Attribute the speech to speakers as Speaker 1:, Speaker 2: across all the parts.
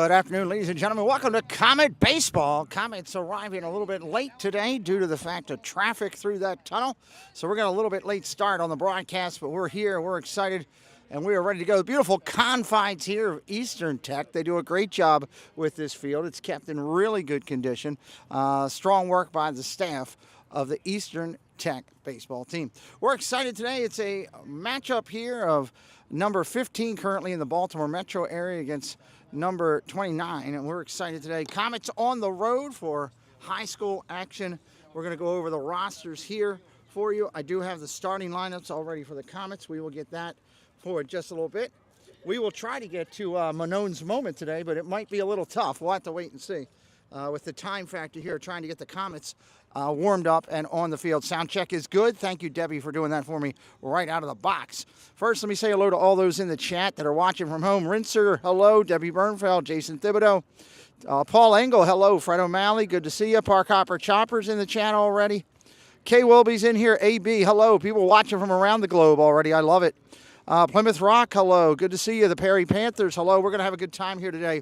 Speaker 1: Good afternoon, ladies and gentlemen. Welcome to Comet Baseball. Comets arriving a little bit late today due to the fact of traffic through that tunnel. So we're getting a little bit late start on the broadcast, but we're here, we're excited, and we are ready to go. The beautiful confines here of Eastern Tech. They do a great job with this field. It's kept in really good condition. Strong work by the staff of the Eastern Tech baseball team. We're excited today. It's a matchup here of number 15 currently in the Baltimore metro area against number 29, and we're excited today. Comets on the road for high school action. We're going to go over the rosters here for you. I do have the starting lineups already for the Comets. We will get that for just a little bit. We will try to get to Manone's moment today, but it might be a little tough. We'll have to wait and see. With the time factor here, trying to get the Comets warmed up and on the field. Sound check is good. Thank you, Debbie, for doing that for me right out of the box. First, let me say hello to all those in the chat that are watching from home. Rinser, hello. Debbie Bernfeld, Jason Thibodeau. Paul Engel, hello. Fred O'Malley, good to see you. Park Hopper Choppers in the chat already. Kay Wilby's in here. AB, hello. People watching from around the globe already. I love it. Plymouth Rock, hello. Good to see you. The Perry Panthers, hello. We're going to have a good time here today.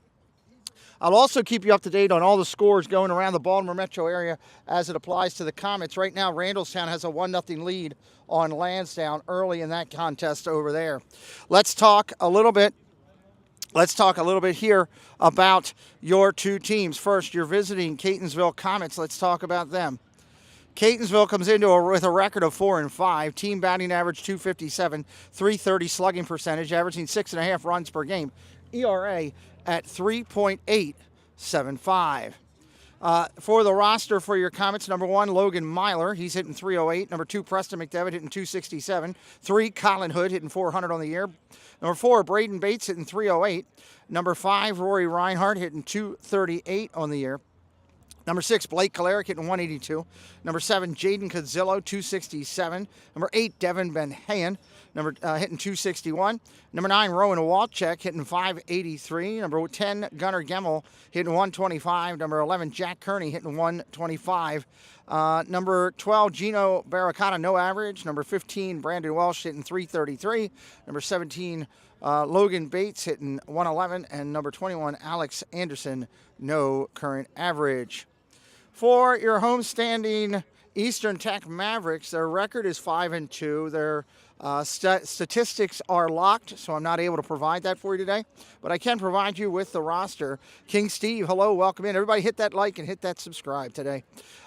Speaker 1: I'll also keep you up to date on all the scores going around the Baltimore metro area as it applies to the Comets. Right now, Randallstown has a 1-0 lead on Lansdowne early in that contest over there. Let's talk a little bit here about your two teams. First, you're visiting Catonsville Comets. Let's talk about them. Catonsville comes into with a record of 4-5. Team batting average 257, 330 slugging percentage, averaging 6.5 runs per game. ERA at 3.875. For the roster for your Comets, number 1, Logan Myler. He's hitting 308. Number 2, Preston McDevitt hitting 267. 3, Colin Hood hitting 400 on the year. Number 4, Braden Bates hitting 308. Number 5, Rory Reinhardt hitting 238 on the year. Number 6, Blake Kalarick hitting 182. Number 7, Jaden Cadzillo, 267. Number 8, Devin Ben-Hayan, hitting 261. Number 9, Rowan Walchek hitting 583. Number 10, Gunnar Gemmel hitting 125. Number 11, Jack Kearney hitting 125. Number 12, Gino Baracata, no average. Number 15, Brandon Welsh hitting 333. Number 17, Logan Bates hitting 111. And number 21, Alex Anderson, no current average. For your homestanding Eastern Tech Mavericks, their record is 5-2. Their statistics are locked, so I'm not able to provide that for you today. But I can provide you with the roster. King Steve, hello, welcome in. Everybody hit that like and hit that subscribe today.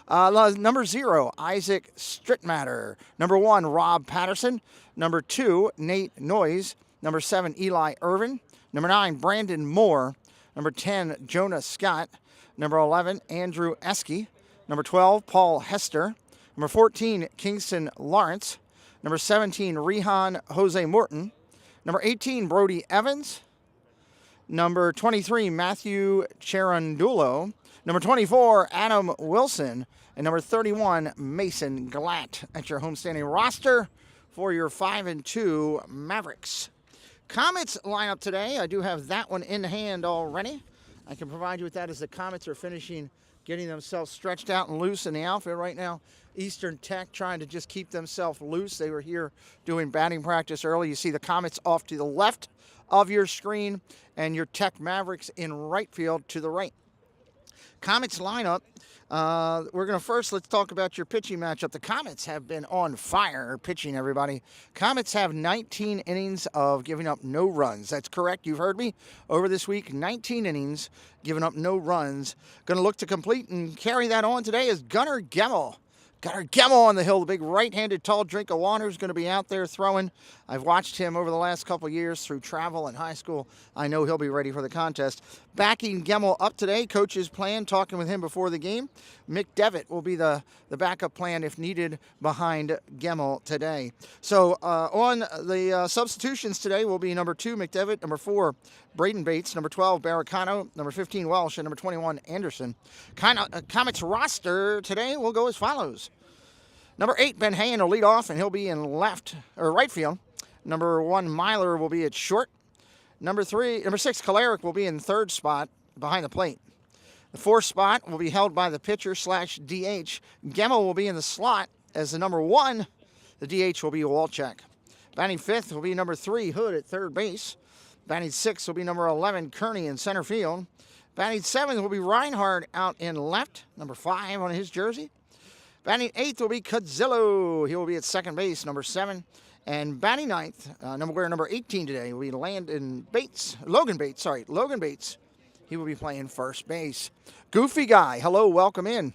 Speaker 1: Number 0, Isaac Strittmatter. Number 1, Rob Patterson. Number 2, Nate Noyes. Number 7, Eli Irvin. Number 9, Brandon Moore. Number 10, Jonah Scott. Number 11, Andrew Esky. Number 12, Paul Hester. Number 14, Kingston Lawrence. Number 17, Rehan Jose Morton. Number 18, Brody Evans. Number 23, Matthew Cherandulo. Number 24, Adam Wilson. And number 31, Mason Glatt. At your homestanding roster for your 5-2 Mavericks. Comets lineup today. I do have that one in hand already. I can provide you with that as the Comets are finishing getting themselves stretched out and loose in the outfield right now. Eastern Tech trying to just keep themselves loose. They were here doing batting practice early. You see the Comets off to the left of your screen and your Tech Mavericks in right field to the right. Comets lineup. We're going to let's talk about your pitching matchup. The Comets have been on fire pitching, everybody. Comets have 19 innings of giving up no runs. That's correct. You've heard me. Over this week, 19 innings, giving up no runs. Going to look to complete and carry that on today is Gunnar Gemmel. Gunnar Gemmel on the hill, the big right-handed tall drink of water, is going to be out there throwing. I've watched him over the last couple of years through travel and high school. I know he'll be ready for the contest. Backing Gemmel up today, coach's plan, talking with him before the game. Mick Devitt will be the backup plan if needed behind Gemmel today. So on the substitutions today will be number 2, McDevitt, number 4, Braden Bates, number 12, Baracano, number 15, Welsh, and number 21, Anderson. Comets roster today will go as follows. Number 8, Ben Hayen will lead off, and he'll be in right field. Number 1, Myler will be at short. Number 6, Kalarick will be in third spot behind the plate. The 4th spot will be held by the pitcher / DH. Gemmel will be in the slot as the number 1. The DH will be Walchek. Batting 5th will be number 3, Hood at third base. Batting 6th will be number 11, Kearney in center field. Batting 7th will be Reinhardt out in left, number 5 on his jersey. Batting 8th will be Cudzillo. He will be at second base, number 7. And batting 9th, wearing number 18 today, will be Logan Bates. He will be playing first base. Goofy Guy, hello, welcome in.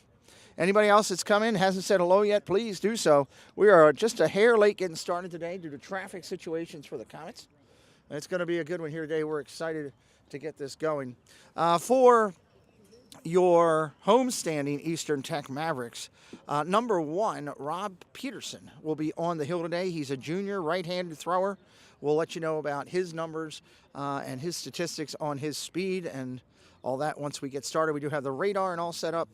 Speaker 1: Anybody else that's come in, hasn't said hello yet, please do so. We are just a hair late getting started today due to traffic situations for the Comets. And it's going to be a good one here today. We're excited to get this going. For your homestanding Eastern Tech Mavericks, number 1, Rob Peterson, will be on the hill today. He's a junior right-handed thrower. We'll let you know about his numbers and his statistics on his speed and all that once we get started. We do have the radar and all set up.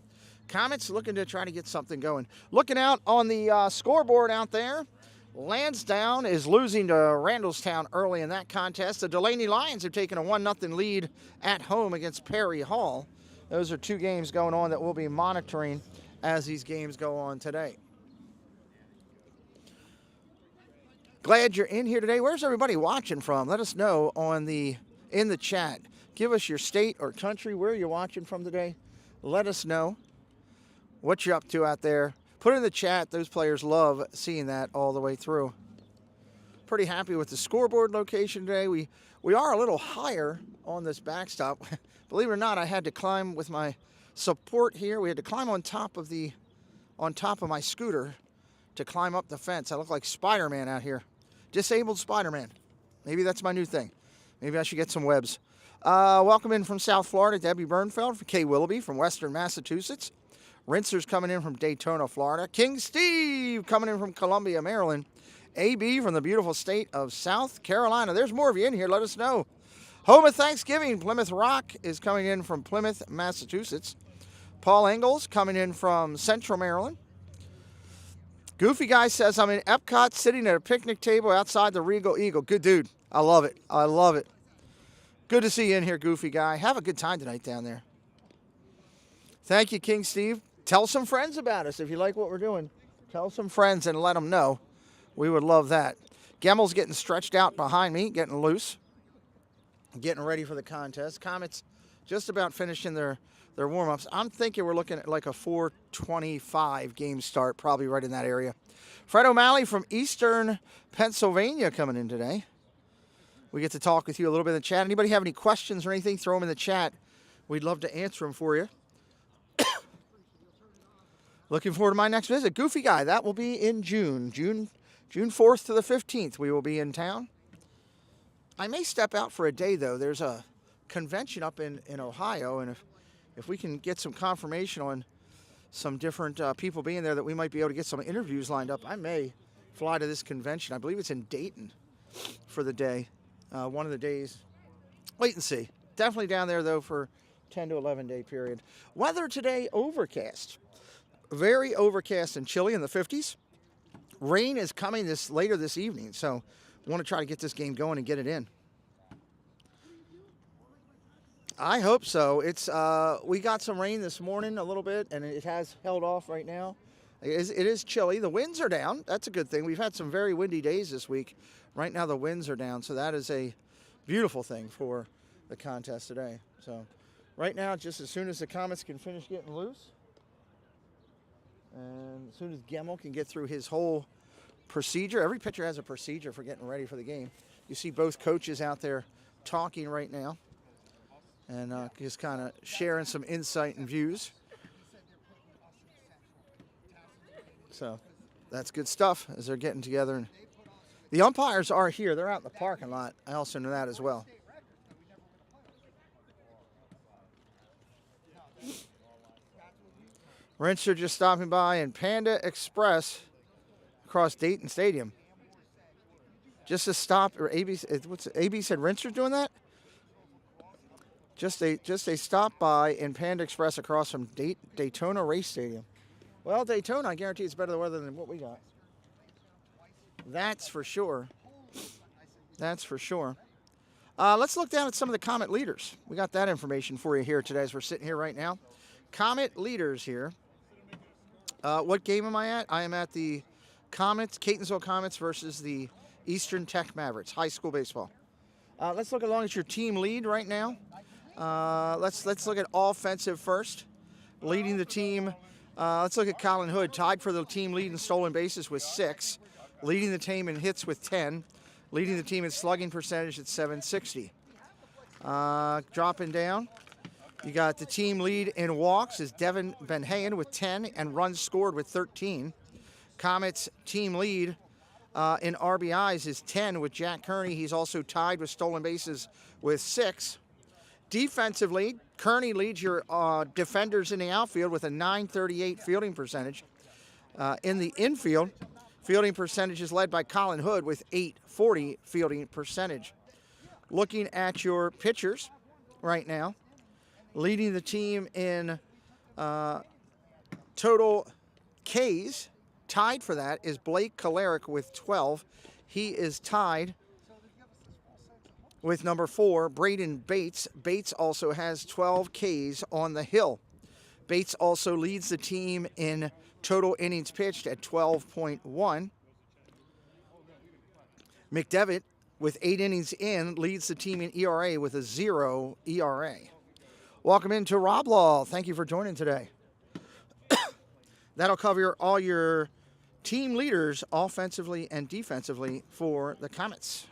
Speaker 1: Comets looking to try to get something going. Looking out on the scoreboard out there, Lansdowne is losing to Randallstown early in that contest. The Delaney Lions have taken a 1-0 lead at home against Perry Hall. Those are 2 games going on that we'll be monitoring as these games go on today. Glad you're in here today. Where's everybody watching from? Let us know in the chat. Give us your state or country. Where are you watching from today? Let us know what you're up to out there. Put it in the chat. Those players love seeing that all the way through. Pretty happy with the scoreboard location today. We are a little higher on this backstop. Believe it or not, I had to climb with my support here. We had to climb on top of my scooter to climb up the fence. I look like Spider-Man out here. Disabled Spider-Man. Maybe that's my new thing. Maybe I should get some webs. Welcome in from South Florida, Debbie Bernfeld. For Kay Willoughby from Western Massachusetts. Rincer's coming in from Daytona, Florida. King Steve coming in from Columbia, Maryland. AB from the beautiful state of South Carolina. There's more of you in here. Let us know. Home of Thanksgiving, Plymouth Rock is coming in from Plymouth, Massachusetts. Paul Engels coming in from Central Maryland. Goofy Guy says, I'm in Epcot sitting at a picnic table outside the Regal Eagle. Good dude. I love it. I love it. Good to see you in here, Goofy Guy. Have a good time tonight down there. Thank you, King Steve. Tell some friends about us if you like what we're doing. Tell some friends and let them know. We would love that. Gemmel's getting stretched out behind me, getting loose. Getting ready for the contest. Comets just about finishing their warm-ups. I'm thinking we're looking at like a 4:25 game start, probably right in that area. Fred O'Malley from Eastern Pennsylvania coming in today. We get to talk with you a little bit in the chat. Anybody have any questions or anything, throw them in the chat. We'd love to answer them for you. Looking forward to my next visit. Goofy Guy, that will be in June 4th to the 15th. We will be in town. I may step out for a day, though. There's a convention up in Ohio, and if we can get some confirmation on some different people being there that we might be able to get some interviews lined up, I may fly to this convention. I believe it's in Dayton for the day, one of the days. Wait and see. Definitely down there, though, for 10 to 11-day period. Weather today, overcast. Very overcast and chilly in the 50s. Rain is coming later this evening, so I want to try to get this game going and get it in. I hope so. We got some rain this morning a little bit, and it has held off right now. It is chilly. The winds are down. That's a good thing. We've had some very windy days this week. Right now the winds are down, so that is a beautiful thing for the contest today. So right now, just as soon as the Comets can finish getting loose, and as soon as Gemmel can get through his whole procedure, every pitcher has a procedure for getting ready for the game. You see both coaches out there talking right now and just kind of sharing some insight and views. So that's good stuff as they're getting together. And the umpires are here. They're out in the parking lot. I also know that as well. Rincer just stopping by in Panda Express across Dayton Stadium. Just a stop, or AB said Rincer's doing that? Just a stop by in Panda Express across from Daytona Race Stadium. Well, Daytona, I guarantee it's better weather than what we got. That's for sure. That's for sure. Let's look down at some of the Comet leaders. We got that information for you here today as we're sitting here right now. Comet leaders here. What game am I at? I am at the Comets, Catonsville Comets versus the Eastern Tech Mavericks, high school baseball. Let's look along at your team lead right now. Let's look at offensive first. Leading the team, let's look at Colin Hood, tied for the team lead in stolen bases with 6. Leading the team in hits with 10. Leading the team in slugging percentage at 760. Dropping down, you got the team lead in walks is Devin Benhayen with 10 and runs scored with 13. Comets team lead in RBIs is 10 with Jack Kearney. He's also tied with stolen bases with 6. Defensively, Kearney leads your defenders in the outfield with a .938 fielding percentage. In the infield, fielding percentage is led by Colin Hood with .840 fielding percentage. Looking at your pitchers right now, leading the team in total Ks, tied for that is Blake Kolarek with 12. He is tied with number 4, Braden Bates. Bates also has 12 Ks on the hill. Bates also leads the team in total innings pitched at 12.1. McDevitt, with 8 innings in, leads the team in ERA with a 0 ERA. Welcome into Rob Law. Thank you for joining today. That'll cover all your team leaders offensively and defensively for the Comets.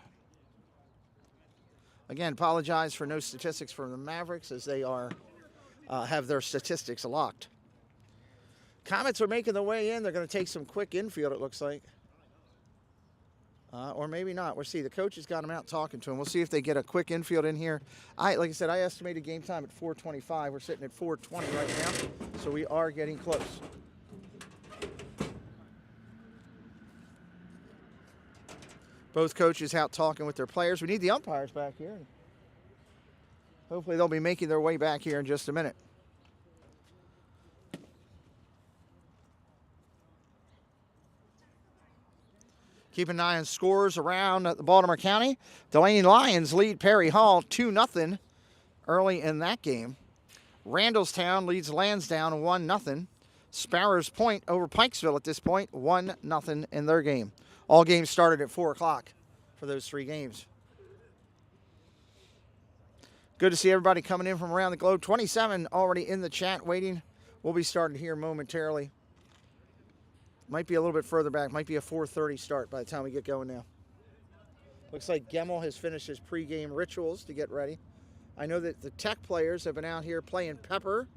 Speaker 1: Again, apologize for no statistics from the Mavericks as they are have their statistics locked. Comets are making their way in. They're going to take some quick infield, it looks like. Or maybe not. We'll see. The coach has got them out talking to him. We'll see if they get a quick infield in here. Like I said, I estimated game time at 4:25. We're sitting at 4:20 right now, so we are getting close. Both coaches out talking with their players. We need the umpires back here. Hopefully they'll be making their way back here in just a minute. Keep an eye on scores around the Baltimore County. Delaney Lions lead Perry Hall 2-0 early in that game. Randallstown leads Lansdowne 1-0. Sparrows Point over Pikesville at this point, 1-0 in their game. All games started at 4 o'clock for those 3 games. Good to see everybody coming in from around the globe. 27 already in the chat waiting. We'll be starting here momentarily. Might be a little bit further back. Might be a 4:30 start by the time we get going now. Looks like Gemmel has finished his pregame rituals to get ready. I know that the Tech players have been out here playing pepper,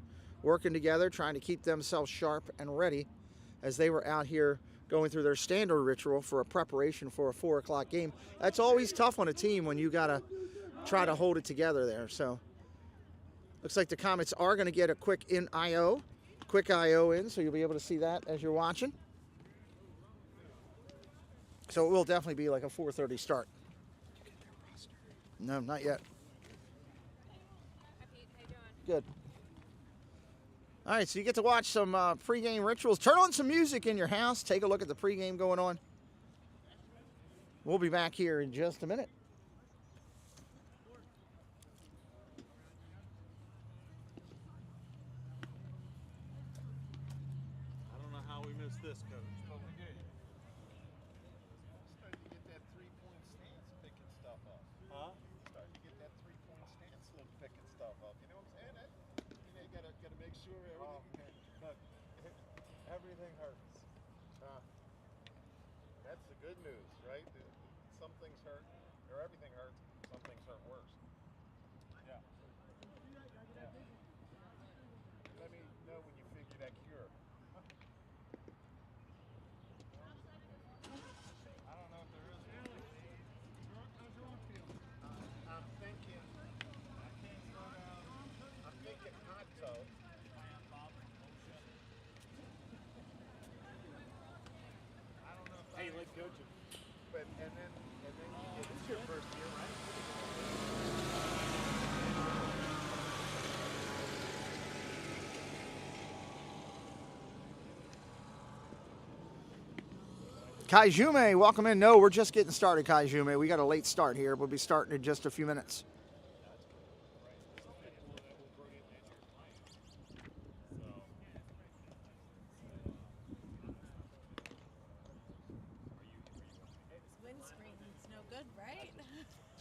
Speaker 1: working together, trying to keep themselves sharp and ready as they were out here going through their standard ritual for a preparation for a 4 o'clock game. That's always tough on a team when you got to try to hold it together there. So looks like the Comets are going to get a quick IO in, so you'll be able to see that as you're watching. So it will definitely be like a 4:30 start. No, not yet. Good. All right, so you get to watch some pregame rituals. Turn on some music in your house. Take a look at the pregame going on. We'll be back here in just a minute.
Speaker 2: I don't know how we missed this, Coach. But we did.
Speaker 3: Starting to get that three-point stance picking stuff up.
Speaker 2: Huh?
Speaker 3: Starting to get that three-point stance look picking stuff up. You know what I'm saying? You gotta make sure everything.
Speaker 2: Look, everything hurts.
Speaker 3: That's the good news, right? Some things hurt, or everything hurts. Some things hurt worse.
Speaker 2: Yeah.
Speaker 3: Let me know when you figure that cure.
Speaker 2: I don't know if there is one.
Speaker 3: I'm thinking.
Speaker 2: I can't slow down.
Speaker 3: I'm thinking hot tub.
Speaker 2: I don't know if hey, let's go to.
Speaker 3: But and then this is your first year, right?
Speaker 1: Kaijume, welcome in. No, we're just getting started, Kaijume. We got a late start here. We'll be starting in just a few minutes.
Speaker 4: Windscreen is no good, right?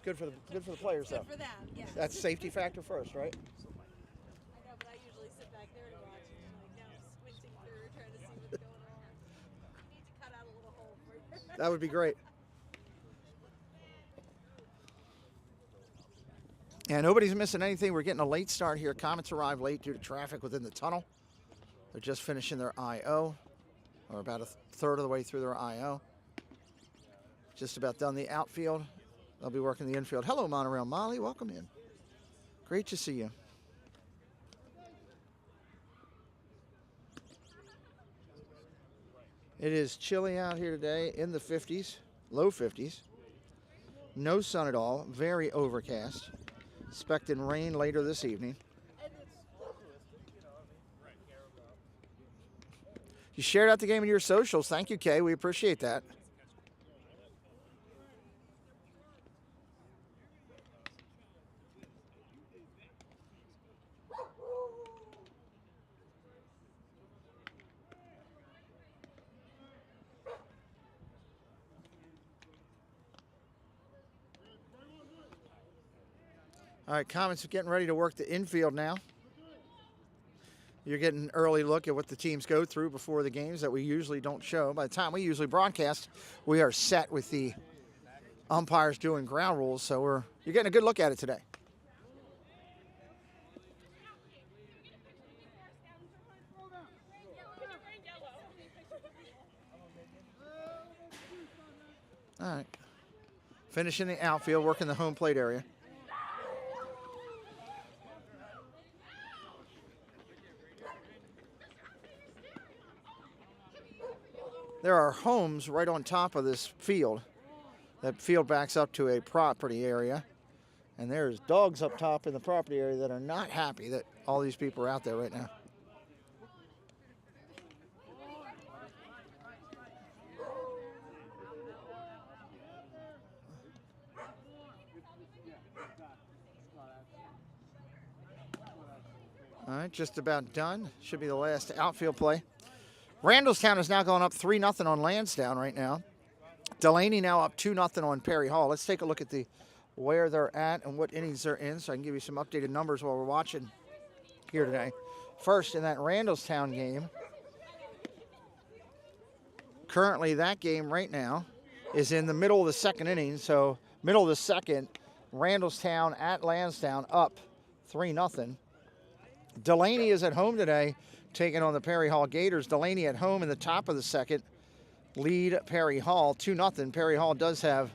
Speaker 1: It's good for the players, though.
Speaker 4: Good for them, yes.
Speaker 1: That's safety factor first, right?
Speaker 4: I know, but I usually sit back there to watch. And now I'm squinting through, trying to see what's going on. I need to cut out a little hole for you.
Speaker 1: That would be great. And nobody's missing anything. We're getting a late start here. Comets arrived late due to traffic within the tunnel. They're just finishing their I.O., or about a third of the way through their I.O. Just about done the outfield. They'll be working the infield. Hello, Monorail Molly. Welcome in. Great to see you. It is chilly out here today, in the 50s, low 50s. No sun at all, very overcast. Expecting rain later this evening. You shared out the game in your socials. Thank you, Kay. We appreciate that. All right, Comets are getting ready to work the infield now. You're getting an early look at what the teams go through before the games that we usually don't show. By the time we usually broadcast, we are set with the umpires doing ground rules, so you're getting a good look at it today. All right. Finishing the outfield, working the home plate area. There are homes right on top of this field. That field backs up to a property area. And there's dogs up top in the property area that are not happy that all these people are out there right now. All right, just about done. Should be the last outfield play. Randallstown is now going up 3-0 on Lansdowne right now. Delaney now up 2-0 on Perry Hall. Let's take a look at where they're at and what innings they're in so I can give you some updated numbers while we're watching here today. First, in that Randallstown game, currently that game right now is in the middle of the second inning. So middle of the second, Randallstown at Lansdowne up 3-0. Delaney is at home today, taking on the Perry Hall Gators. Delaney at home in the top of the second. Lead Perry Hall 2-0. Perry Hall does have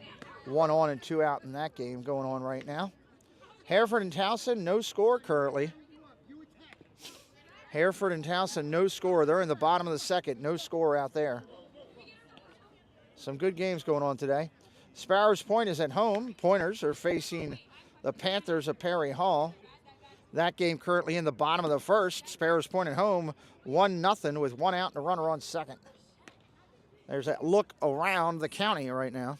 Speaker 1: 1 on and 2 out in that game going on right now. Hereford and Towson, no score currently. Hereford and Towson, no score. They're in the bottom of the second. No score out there. Some good games going on today. Sparrows Point is at home. Pointers are facing the Panthers of Perry Hall. That game currently in the bottom of the first. Sparrows Point at home, 1-0 with 1 out and a runner on second. There's that look around the county right now.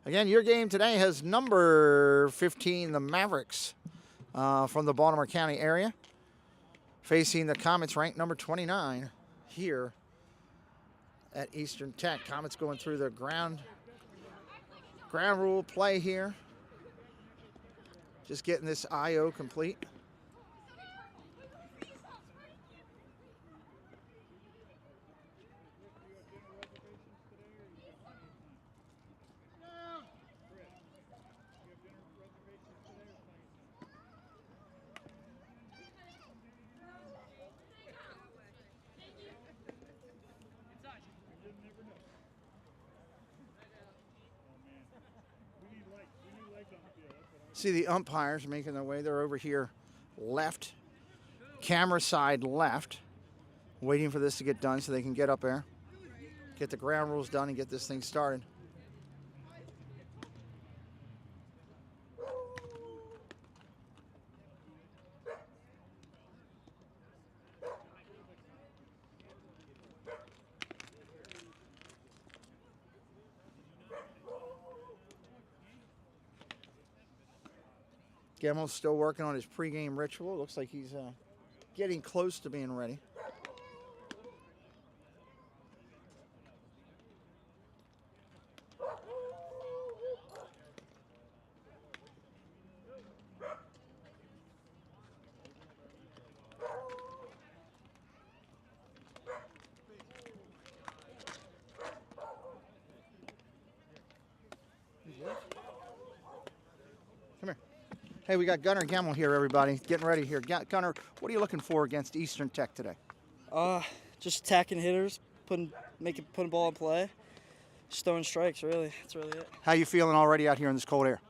Speaker 1: Again, your game today has number 15, the Mavericks from the Baltimore County area, facing the Comets ranked number 29 here at Eastern Tech. Comets going through the ground rule play here. Just getting this I.O. complete. See the umpires making their way. They're over here left, camera side left, waiting for this to get done so they can get up there, get the ground rules done, and get this thing started. Gemmel's still working on his pregame ritual. Looks like he's getting close to being ready. Come here. Hey, we got Gunnar Gemmel here, everybody. Getting ready here. Gunnar, what are you looking for against Eastern Tech today?
Speaker 5: Just attacking hitters, putting ball in play, just throwing strikes. Really, that's really it.
Speaker 1: How you feeling already out here in this cold air?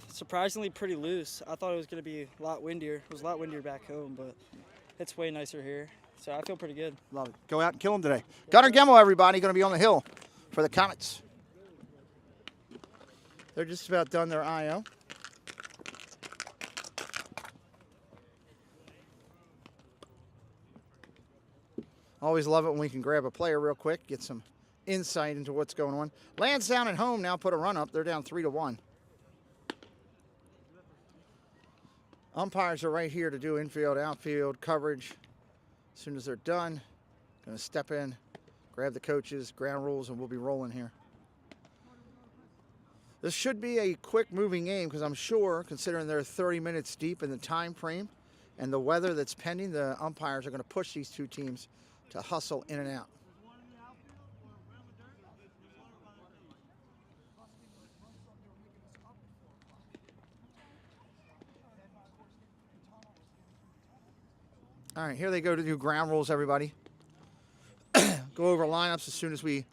Speaker 5: Surprisingly pretty loose. I thought it was going to be a lot windier. It was a lot windier back home, but it's way nicer here. So I feel pretty good.
Speaker 1: Love it. Go out and kill them today. Gunnar Gemmel, everybody, going to be on the hill for the Comets. They're just about done their IO. Always love it when we can grab a player real quick, get some insight into what's going on. Lansdowne at home now put a run up. They're down 3-1. Umpires are right here to do infield, outfield coverage. As soon as they're done, going to step in, grab the coaches, ground rules, and we'll be rolling here. This should be a quick moving game because I'm sure, considering they're 30 minutes deep in the time frame and the weather that's pending, the umpires are going to push these two teams to hustle in and out. All right, here they go to do ground rules, everybody. Go over lineups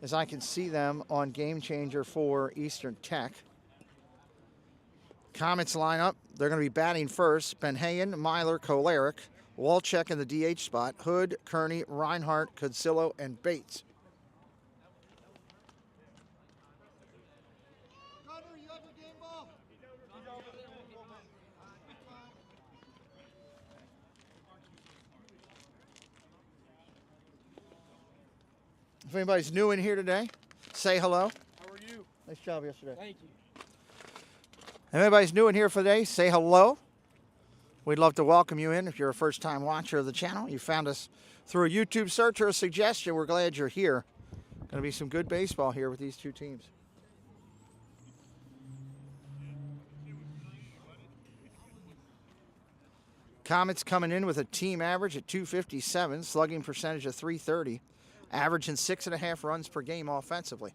Speaker 1: as I can see them on Game Changer for Eastern Tech. Comets lineup, they're going to be batting first. Benhayen, Myler, Kolarek. Walchek in the DH spot. Hood, Kearney, Reinhardt, Cudzillo, and Bates. If anybody's new in here today, say hello.
Speaker 2: How are you?
Speaker 1: Nice job yesterday.
Speaker 2: Thank you.
Speaker 1: If anybody's new in here for today, say hello. We'd love to welcome you in if you're a first-time watcher of the channel. You found us through a YouTube search or a suggestion. We're glad you're here. Going to be some good baseball here with these two teams. Comets coming in with a team average at 257, slugging percentage of 330, averaging 6.5 runs per game offensively.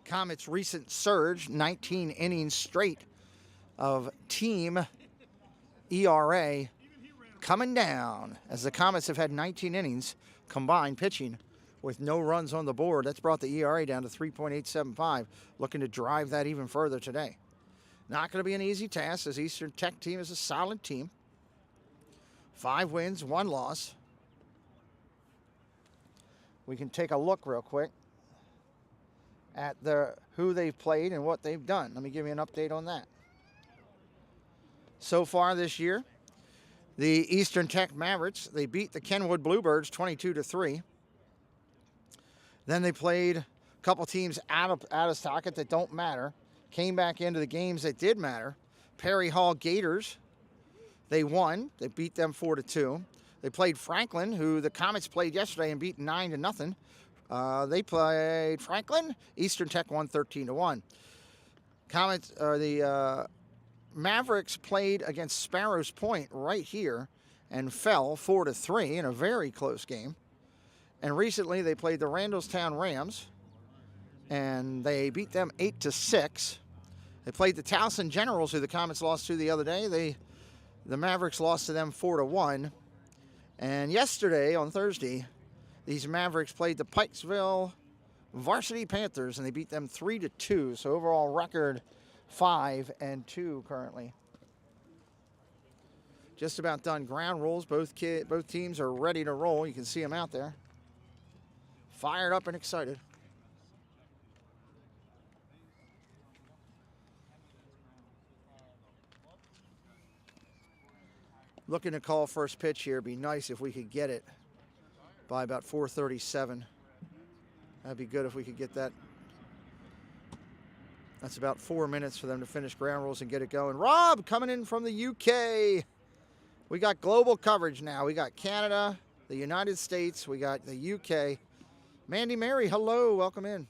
Speaker 1: Comets' recent surge, 19 innings straight of team ERA, coming down as the Comets have had 19 innings combined pitching with no runs on the board. That's brought the ERA down to 3.875, looking to drive that even further today. Not going to be an easy task as Eastern Tech team is a solid team. 5 wins, 1 loss. We can take a look real quick at who they've played and what they've done. Let me give you an update on that. So far this year, the Eastern Tech Mavericks, they beat the Kenwood Bluebirds 22-3. Then they played a couple teams out of socket that don't matter. Came back into the games that did matter. Perry Hall Gators, they won. They beat them 4-2. They played Franklin, who the Comets played yesterday and beat 9-0. They played Franklin. Eastern Tech won 13-1. The Mavericks played against Sparrows Point right here and fell 4-3 in a very close game. And recently they played the Randallstown Rams and they beat them 8-6. They played the Towson Generals, who the Comets lost to the other day. The Mavericks lost to them 4-1. And yesterday, on Thursday, these Mavericks played the Pikesville Varsity Panthers, and they beat them 3-2. So overall record 5-2 currently. Just about done ground rules. Both teams are ready to roll. You can see them out there. Fired up and excited. Looking to call first pitch here. Be nice if we could get it by about 4:37. That'd be good if we could get that. That's about 4 minutes for them to finish ground rules and get it going. Rob coming in from the UK. We got global coverage now. We got Canada, the United States, we got the UK. Mandy Mary, hello, welcome in.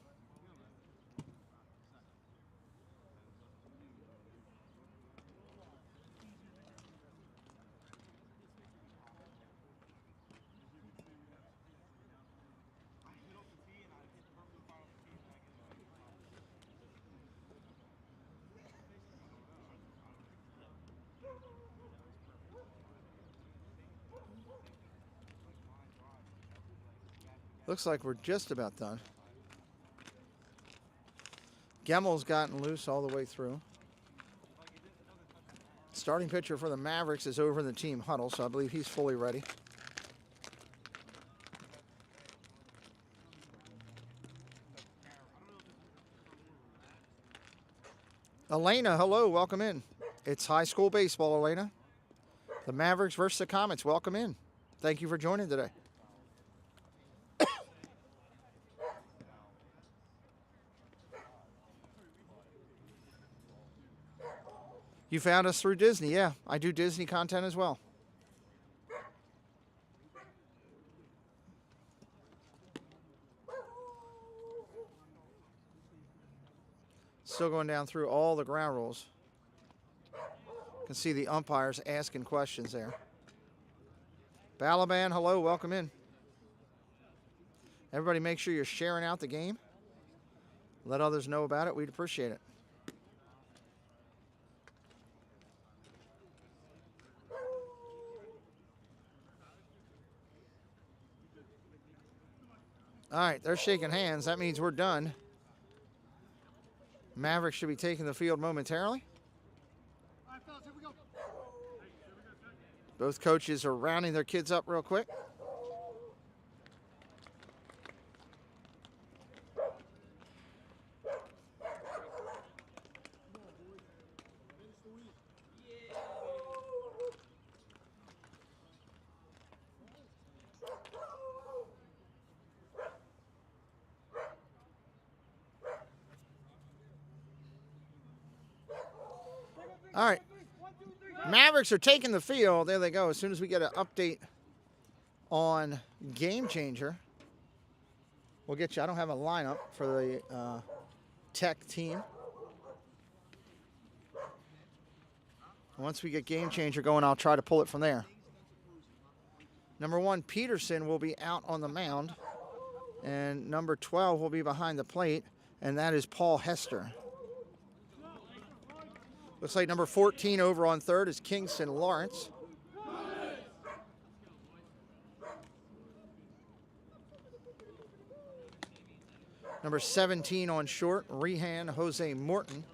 Speaker 1: Looks like we're just about done. Gemmel's gotten loose all the way through. Starting pitcher for the Mavericks is over in the team huddle, so I believe he's fully ready. Elena, hello, welcome in. It's high school baseball, Elena. The Mavericks versus the Comets, welcome in. Thank you for joining today. You found us through Disney, yeah. I do Disney content as well. Still going down through all the ground rules. You can see the umpires asking questions there. Balaban, hello, welcome in. Everybody make sure you're sharing out the game. Let others know about it. We'd appreciate it. All right, they're shaking hands. That means we're done. Mavericks should be taking the field momentarily.
Speaker 3: All right, fellas, here we go.
Speaker 1: Both coaches are rounding their kids up real quick. All right. Mavericks are taking the field. There they go. As soon as we get an update on Game Changer, we'll get you. I don't have a lineup for the Tech team. Once we get Game Changer going, I'll try to pull it from there. Number 1, Peterson will be out on the mound. And number 12 will be behind the plate. And that is Paul Hester. Looks like number 14 over on third is Kingston Lawrence. Number 17 on short, Rehan Jose Morton.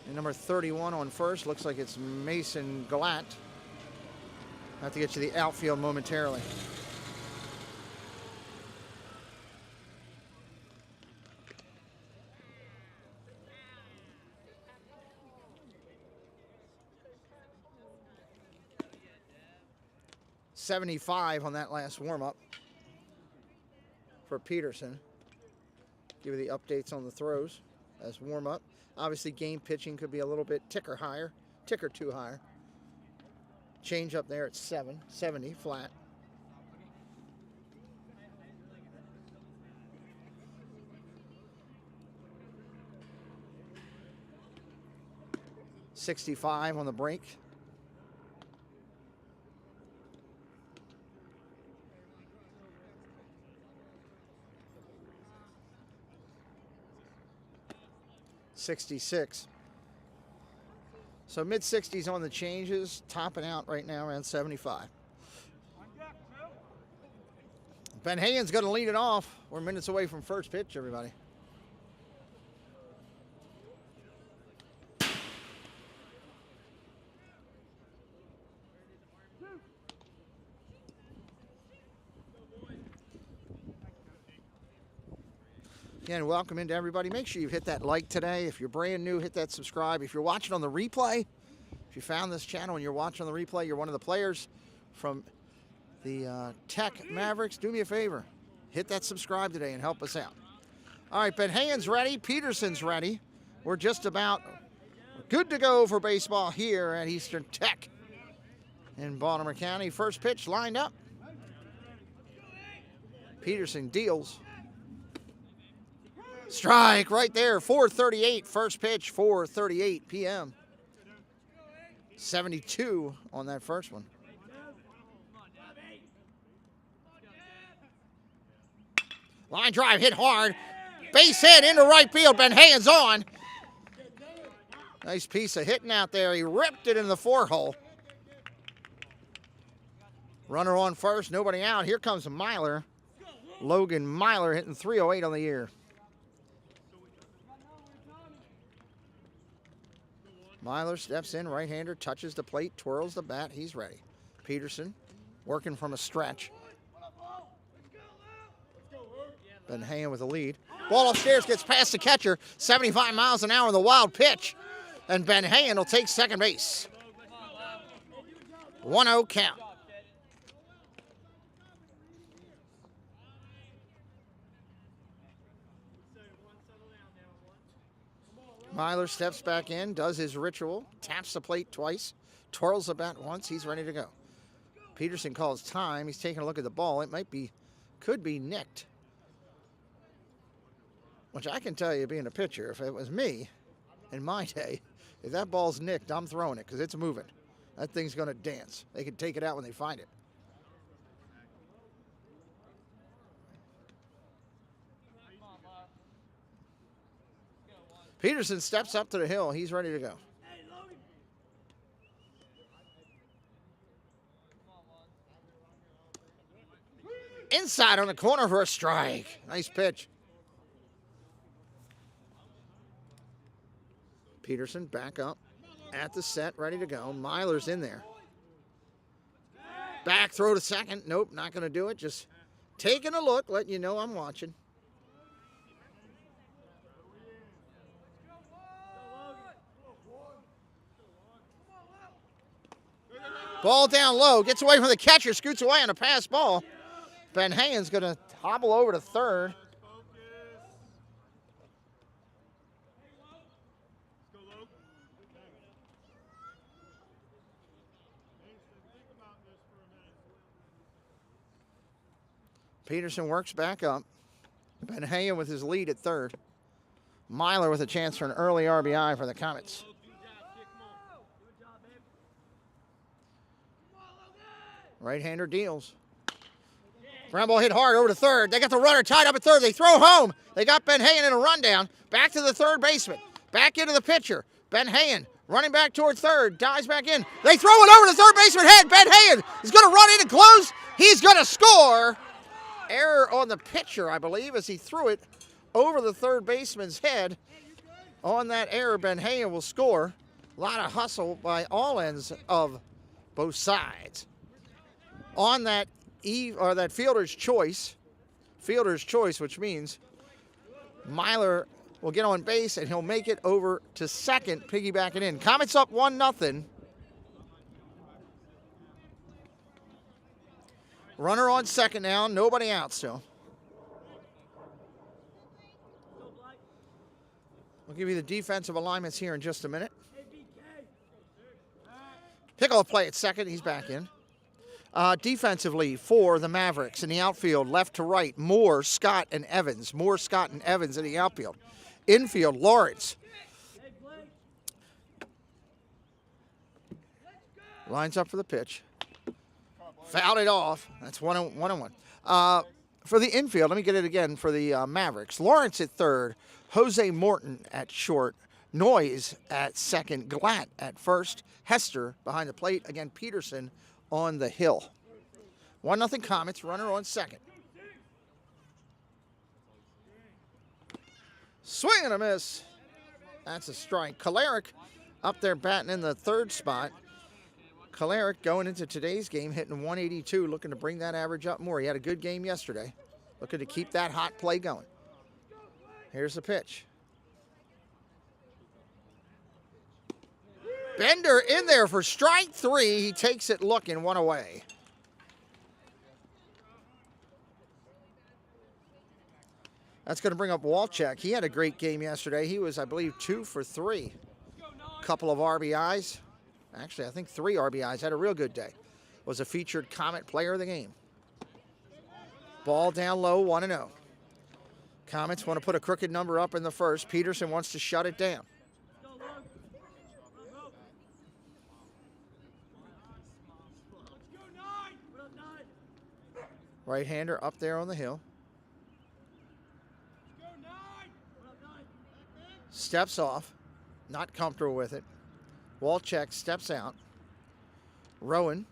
Speaker 1: And number 31 on first, looks like it's Mason Glatt. I have to get you the outfield momentarily. .75 on that last warm-up for Peterson. Give you the updates on the throws as warm-up. Obviously, game pitching could be a little bit ticker too higher. Change up there at 70 flat. .65 on the break. .66. So mid-60s on the changes, topping out right now around 75. Ben Hayden's going to lead it off. We're minutes away from first pitch, everybody. Again, welcome into everybody. Make sure you hit that like today. If you're brand new, hit that subscribe. If you're watching on the replay, if you found this channel and you're watching on the replay, you're one of the players from the Tech Mavericks, do me a favor. Hit that subscribe today and help us out. All right, Ben Hayden's ready. Peterson's ready. We're just about good to go for baseball here at Eastern Tech in Baltimore County. First pitch lined up. Peterson deals. Strike right there, 4:38, first pitch, 4:38 p.m. 72 on that first one. Line drive hit hard. Base hit into right field, Ben hands on. Nice piece of hitting out there. He ripped it in the 4-hole. Runner on first, nobody out. Here comes Myler. Logan Myler hitting 308 on the year. Myler steps in, right-hander, touches the plate, twirls the bat. He's ready. Peterson working from a stretch. Ben Hayen with the lead. Ball upstairs, gets past the catcher. 75 miles an hour in the wild pitch. And Ben Hayen will take second base. 1-0 count. Myler steps back in, does his ritual, taps the plate twice, twirls the bat once. He's ready to go. Peterson calls time. He's taking a look at the ball. It could be nicked. Which I can tell you, being a pitcher, if it was me in my day, if that ball's nicked, I'm throwing it because it's moving. That thing's going to dance. They can take it out when they find it. Peterson steps up to the hill. He's ready to go. Inside on the corner for a strike. Nice pitch. Peterson back up at the set, ready to go. Myler's in there. Back throw to second. Nope, not going to do it. Just taking a look, letting you know I'm watching. Ball down low, gets away from the catcher, scoots away on a pass ball. Ben Hayen's going to hobble over to third. Peterson works back up. Ben Hayen with his lead at third. Myler with a chance for an early RBI for the Comets. Right-hander deals. Ground ball hit hard over to third. They got the runner tied up at third. They throw home. They got Ben Hayen in a rundown. Back to the third baseman. Back into the pitcher. Ben Hayen running back toward third. Dives back in. They throw it over to third baseman head. Ben Hayen is going to run in and close. He's going to score. Error on the pitcher, I believe, as he threw it over the third baseman's head. On that error, Ben Hayen will score. A lot of hustle by all ends of both sides. On that that fielder's choice, which means Myler will get on base and he'll make it over to second, piggybacking in. Comets up 1-0. Runner on second now, nobody out still. I'll give you the defensive alignments here in just a minute. Pickle play at second, he's back in. Defensively for the Mavericks in the outfield, left to right, Moore, Scott, and Evans. Moore, Scott, and Evans in the outfield. Infield, Lawrence. Lines up for the pitch. Fouled it off. That's 1-1. For the infield, let me get it again for the Mavericks. Lawrence at third, Jose Morton at short, Noyes at second, Glatt at first, Hester behind the plate. Again, Peterson on the hill. 1-0 Comets, runner on second. Swing and a miss. That's a strike. Kalarick up there batting in the third spot. Kalarick going into today's game hitting 182, looking to bring that average up more. He had a good game yesterday. Looking to keep that hot play going. Here's the pitch. Bender in there for strike three. He takes it looking, one away. That's going to bring up Walchek. He had a great game yesterday. He was, I believe, 2 for 3. Couple of RBIs. Actually, I think 3 RBIs. Had a real good day. Was a featured Comet player of the game. Ball down low, 1-0. Comets want to put a crooked number up in the first. Peterson wants to shut it down. Right-hander up there on the hill. Steps off. Not comfortable with it. Walchek steps out. Rowan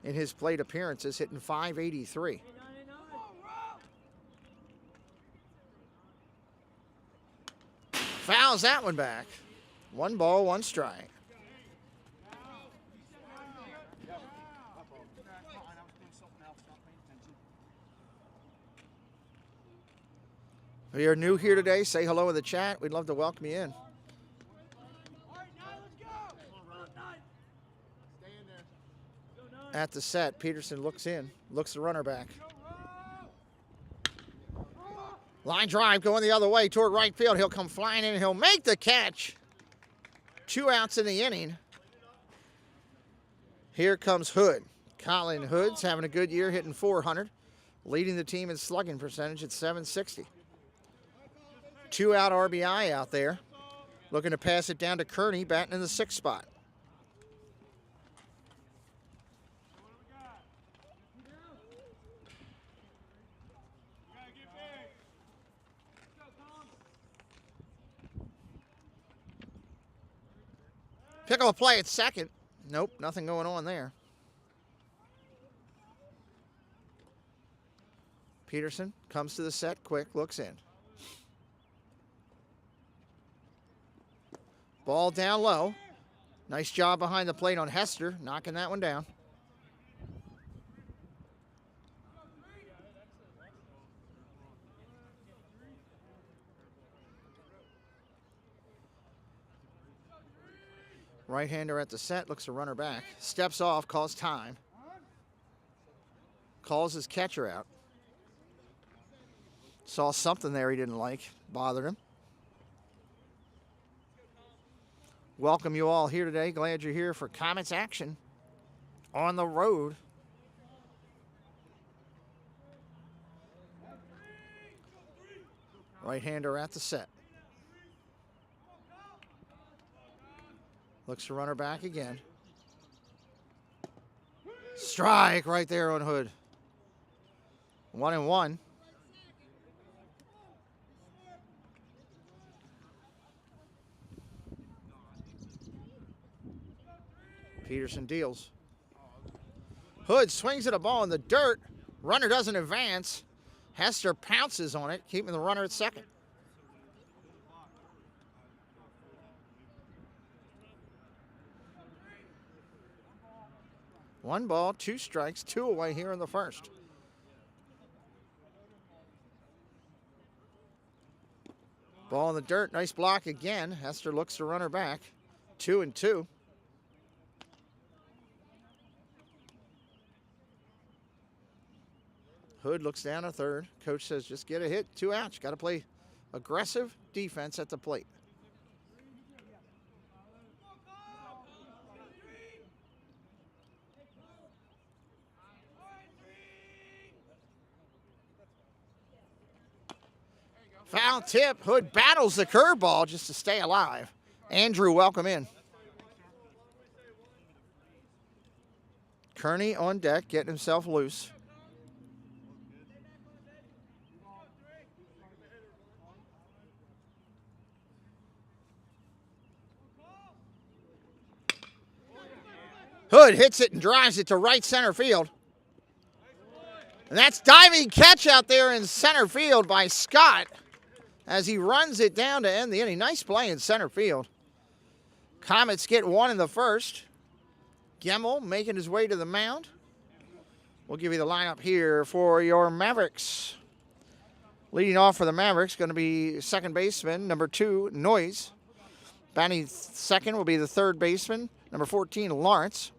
Speaker 1: in his plate appearances, hitting .583. Fouls that one back. 1 ball, 1 strike. If you're new here today, say hello in the chat. We'd love to welcome you in. At the set, Peterson looks in, looks the runner back. Line drive going the other way toward right field. He'll come flying in and he'll make the catch. 2 outs in the inning. Here comes Hood. Colin Hood's having a good year, hitting .400, leading the team in slugging percentage at .760. 2 out RBI out there. Looking to pass it down to Kearney, batting in the 6th spot. Pick up a play at second. Nope, nothing going on there. Peterson comes to the set quick, looks in. Ball down low. Nice job behind the plate on Hester, knocking that one down. Right-hander at the set, looks to runner back. Steps off, calls time. Calls his catcher out. Saw something there he didn't like, bothered him. Welcome you all here today. Glad you're here for Comets action on the road. Right-hander at the set. Looks to runner back again. Strike right there on Hood. 1-1. Peterson deals. Hood swings at a ball in the dirt. Runner doesn't advance. Hester pounces on it, keeping the runner at second. One ball, 2 strikes, 2 away here in the first. Ball in the dirt, nice block again. Hester looks to runner back. 2-2. Hood looks down a third. Coach says just get a hit, 2 outs. Got to play aggressive defense at the plate. Foul tip. Hood battles the curveball just to stay alive. Andrew, welcome in. Kearney on deck, getting himself loose. Hood hits it and drives it to right center field. And that's diving catch out there in center field by Scott as he runs it down to end the inning. Nice play in center field. Comets get 1 in the first. Gemmel making his way to the mound. We'll give you the lineup here for your Mavericks. Leading off for the Mavericks, going to be second baseman, number 2, Noyes. Batting second will be the third baseman, number 14, Lawrence.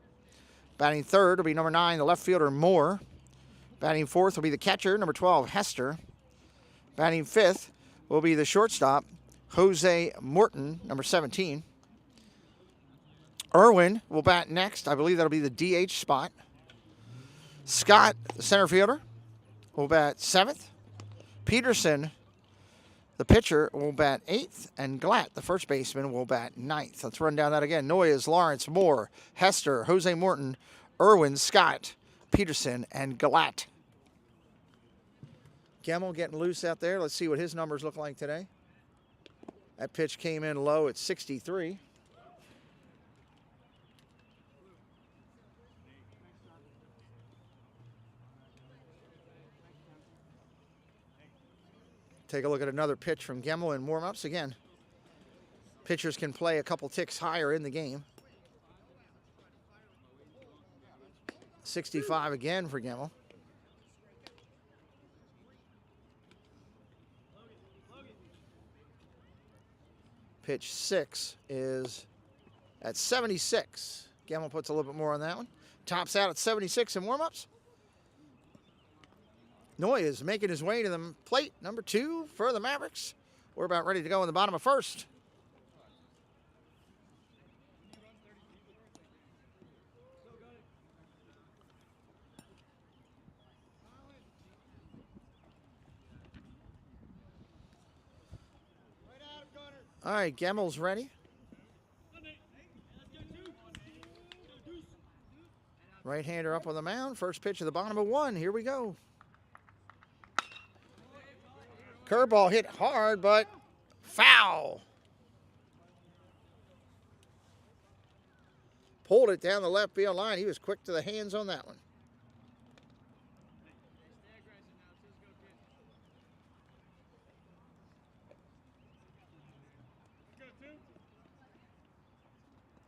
Speaker 1: Batting third will be number 9, the left fielder, Moore. Batting fourth will be the catcher, number 12, Hester. Batting fifth will be the shortstop, Jose Morton, number 17. Irwin will bat next. I believe that'll be the DH spot. Scott, the center fielder, will bat 7th. Peterson, the pitcher, will bat 8th. And Glatt, the first baseman, will bat 9th. Let's run down that again. Noyes, Lawrence, Moore, Hester, Jose Morton, Irwin, Scott, Peterson, and Glatt. Gemmel getting loose out there. Let's see what his numbers look like today. That pitch came in low at 63. Take a look at another pitch from Gemmel in warm-ups. Again, pitchers can play a couple ticks higher in the game. 65 again for Gemmel. Pitch 6 is at 76. Gemmel puts a little bit more on that one. Tops out at 76 in warm-ups. Noy is making his way to the plate, number 2 for the Mavericks. We're about ready to go in the bottom of first. All right, Gemmel's ready. Right-hander up on the mound. First pitch of the bottom of 1. Here we go. Curveball hit hard, but foul. Pulled it down the left field line. He was quick to the hands on that one.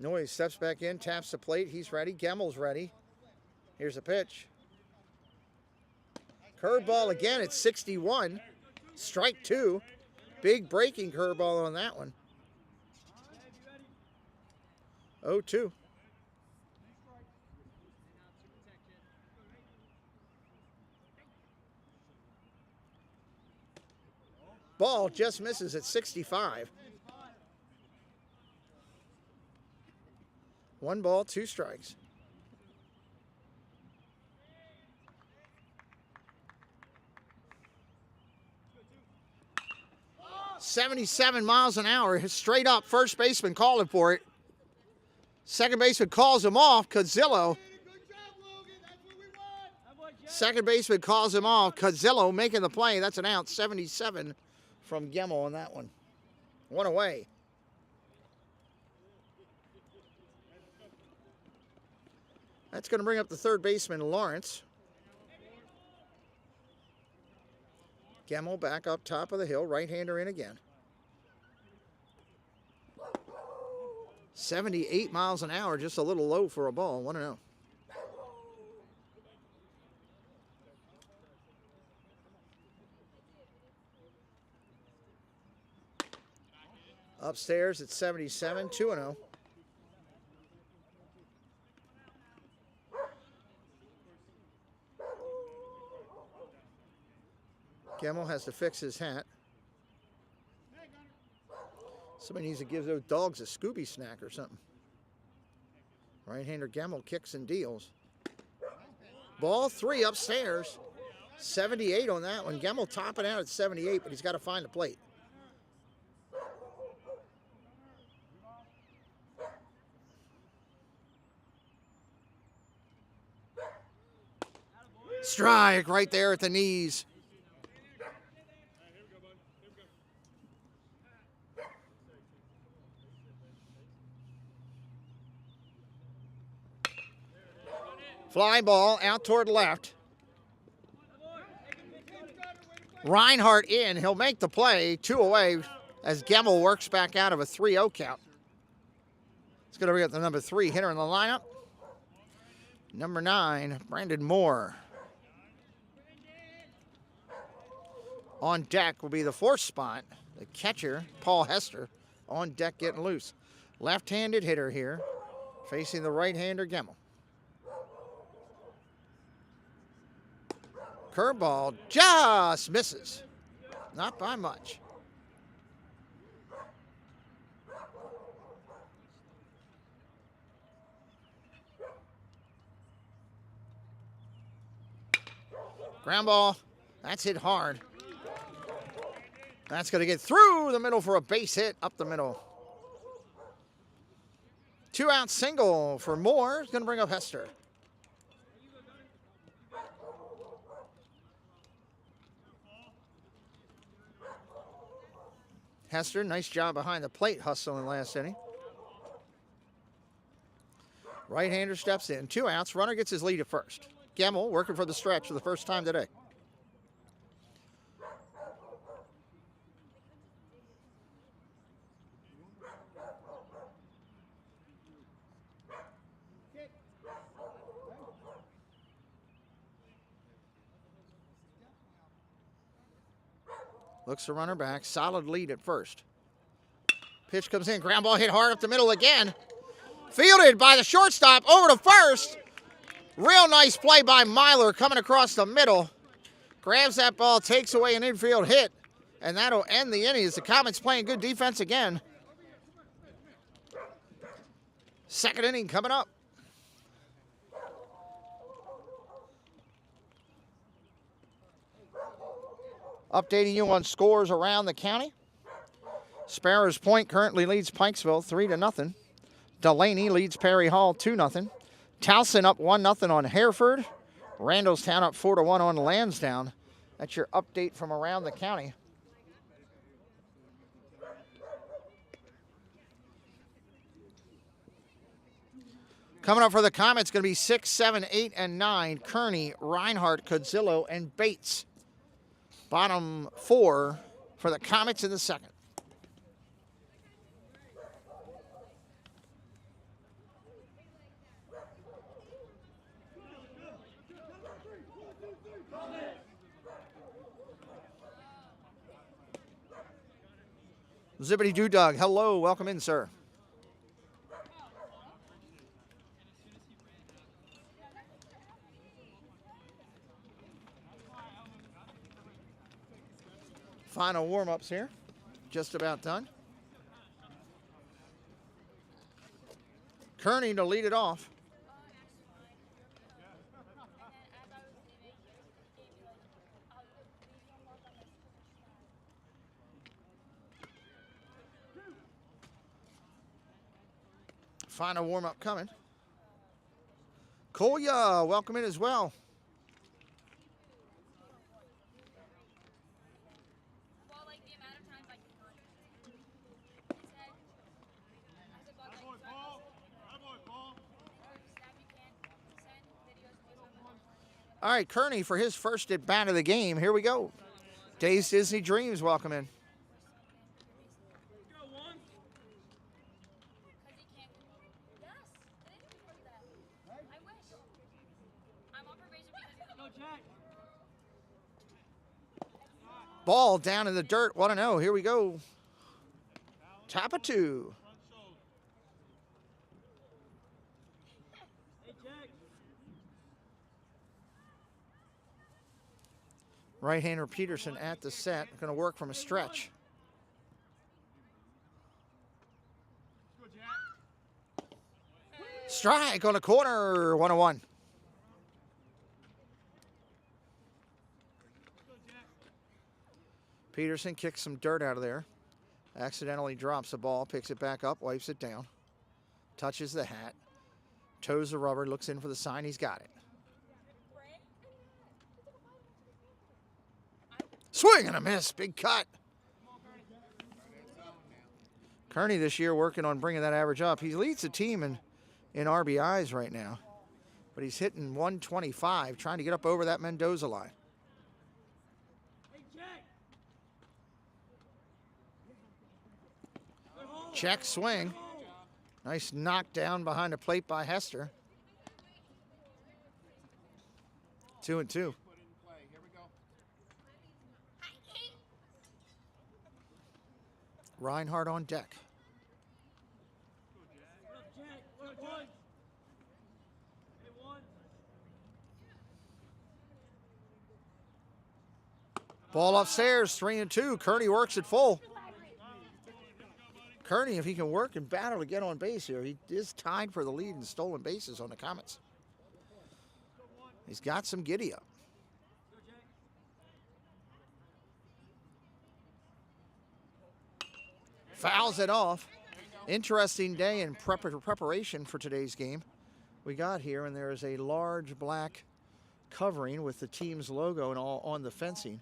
Speaker 1: Noyes steps back in, taps the plate. He's ready. Gemmel's ready. Here's a pitch. Curveball again at 61. Strike 2. Big breaking curveball on that one. 0-2. Ball just misses at 65. 1 ball, 2 strikes. $77 miles an hour, straight up. First baseman calling for it. Second baseman calls him off. Cuzzillo. Second baseman calls him off. Cuzzillo making the play. That's an out. 77 from Gemmel on that one. 1 away. That's going to bring up the third baseman, Lawrence. Gemmel back up top of the hill. Right-hander in again. 78 miles an hour, just a little low for a ball. 1-0. Upstairs at 77, 2-0. Gemmel has to fix his hat. Somebody needs to give those dogs a Scooby snack or something. Right-hander Gemmel kicks and deals. Ball 3 upstairs. 78 on that one. Gemmel topping out at 78, but he's got to find the plate. Strike right there at the knees. Fly ball out toward left. Reinhardt in. He'll make the play. 2 away as Gemmel works back out of a 3-0 count. It's going to bring up the number 3 hitter in the lineup. Number 9, Brandon Moore. On deck will be the 4th spot. The catcher, Paul Hester, on deck getting loose. Left-handed hitter here, facing the right-hander Gemmel. Curveball just misses. Not by much. Ground ball. That's hit hard. That's going to get through the middle for a base hit up the middle. 2-out single for Moore. It's going to bring up Hester. Hester, nice job behind the plate hustling last inning. Right-hander steps in. 2 outs. Runner gets his lead at first. Gemmel working for the stretch for the first time today. Looks the runner back. Solid lead at first. Pitch comes in. Ground ball hit hard up the middle again. Fielded by the shortstop over to first. Real nice play by Myler coming across the middle. Grabs that ball, takes away an infield hit, and that'll end the inning as the Comets playing good defense again. Second inning coming up. Updating you on scores around the county. Sparrows Point currently leads Pikesville 3-0. Delaney leads Perry Hall 2-0. Towson up 1-0 on Hereford. Randallstown up 4-1 on Lansdowne. That's your update from around the county. Coming up for the Comets, going to be 6, 7, 8, and 9. Kearney, Reinhardt, Codzillo, and Bates. Bottom 4 for the Comets in the second. Zippity Doo Dog, hello, welcome in, sir. Final warm-ups here, just about done. Kearney to lead it off. Final warm-up coming. Kolya, welcome in as well. All right, Kearney for his first at bat of the game. Here we go. Days Disney Dreams, welcome in. Ball down in the dirt, 1-0. Here we go. Top of 2. Right-hander Peterson at the set. Going to work from a stretch. Strike on the corner, 1-1. Peterson kicks some dirt out of there. Accidentally drops the ball, picks it back up, wipes it down. Touches the hat. Toes the rubber, looks in for the sign. He's got it. Swing and a miss. Big cut. Kearney this year working on bringing that average up. He leads the team in RBIs right now. But he's hitting 125, trying to get up over that Mendoza line. Check swing. Nice knockdown behind the plate by Hester. 2-2. Reinhardt on deck. Ball upstairs, 3-2. Kearney works it full. Kearney, if he can work and battle to get on base here, he is tied for the lead in stolen bases on the Comets. He's got some giddy up. Fouls it off. Interesting day in preparation for today's game. We got here, and there is a large black covering with the team's logo and all on the fencing.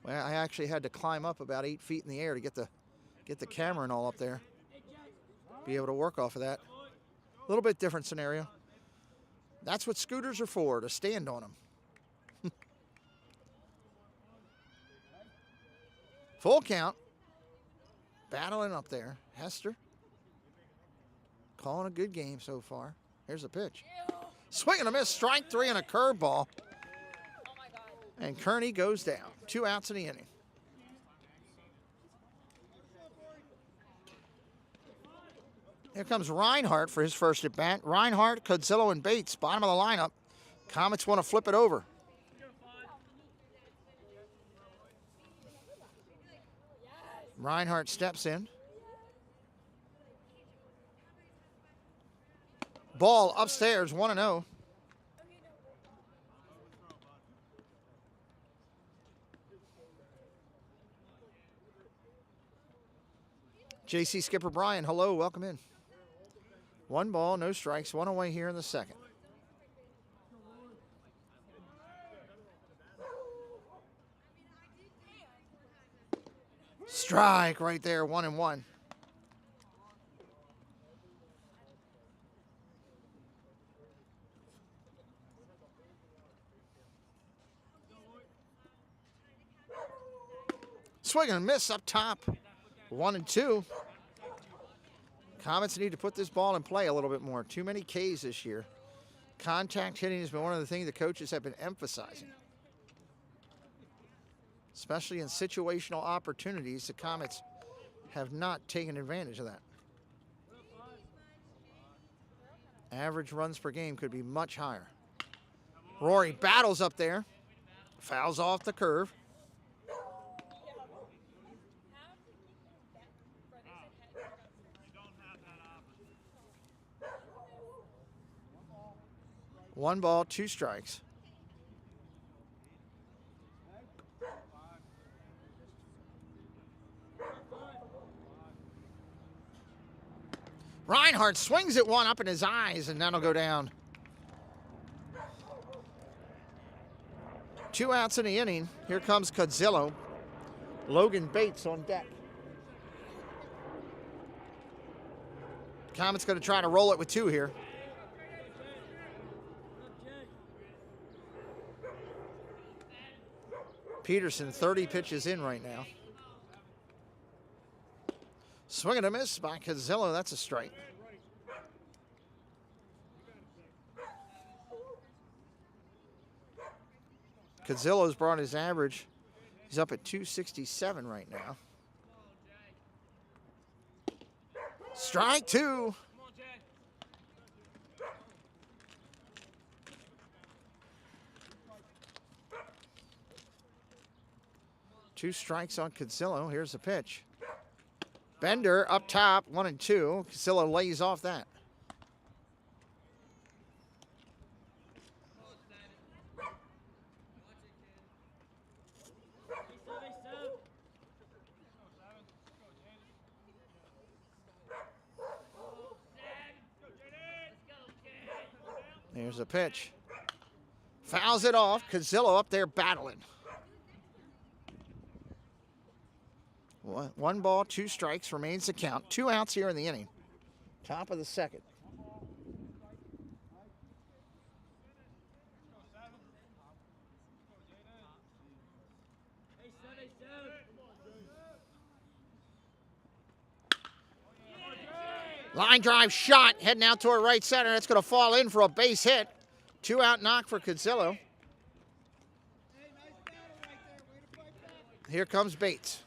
Speaker 1: Well, I actually had to climb up about 8 feet in the air to get the camera and all up there. Be able to work off of that. A little bit different scenario. That's what scooters are for, to stand on them. Full count. Battling up there. Hester calling a good game so far. Here's the pitch. Swing and a miss. Strike 3 and a curveball. And Kearney goes down. 2 outs in the inning. Here comes Reinhardt for his first at bat. Reinhardt, Codzillo, and Bates, bottom of the lineup. Comets want to flip it over. Reinhardt steps in. Ball upstairs, 1-0. JC skipper Brian, hello, welcome in. 1 ball, no strikes, 1 away here in the second. Strike right there, 1-1. Swing and a miss up top, 1-2. Comets need to put this ball in play a little bit more. Too many Ks this year. Contact hitting has been one of the things the coaches have been emphasizing. Especially in situational opportunities, the Comets have not taken advantage of that. Average runs per game could be much higher. Rory battles up there. Fouls off the curve. One ball, 2 strikes. Reinhardt swings at one up in his eyes, and that'll go down. 2 outs in the inning. Here comes Codzillo. Logan Bates on deck. Comets going to try to roll it with 2 here. Peterson, 30 pitches in right now. Swing and a miss by Codzillo. That's a strike. Codzillo's brought his average. He's up at 267 right now. Strike 2. Two strikes on Codzillo. Here's the pitch. Bender up top, 1-2. Codzillo lays off that. There's a pitch. Fouls it off. Codzillo up there battling. 1 ball, 2 strikes remains the count. 2 outs here in the inning. Top of the second. Line drive shot, heading out toward right center. That's going to fall in for a base hit. 2 out knock for Codzillo. Here comes Bates.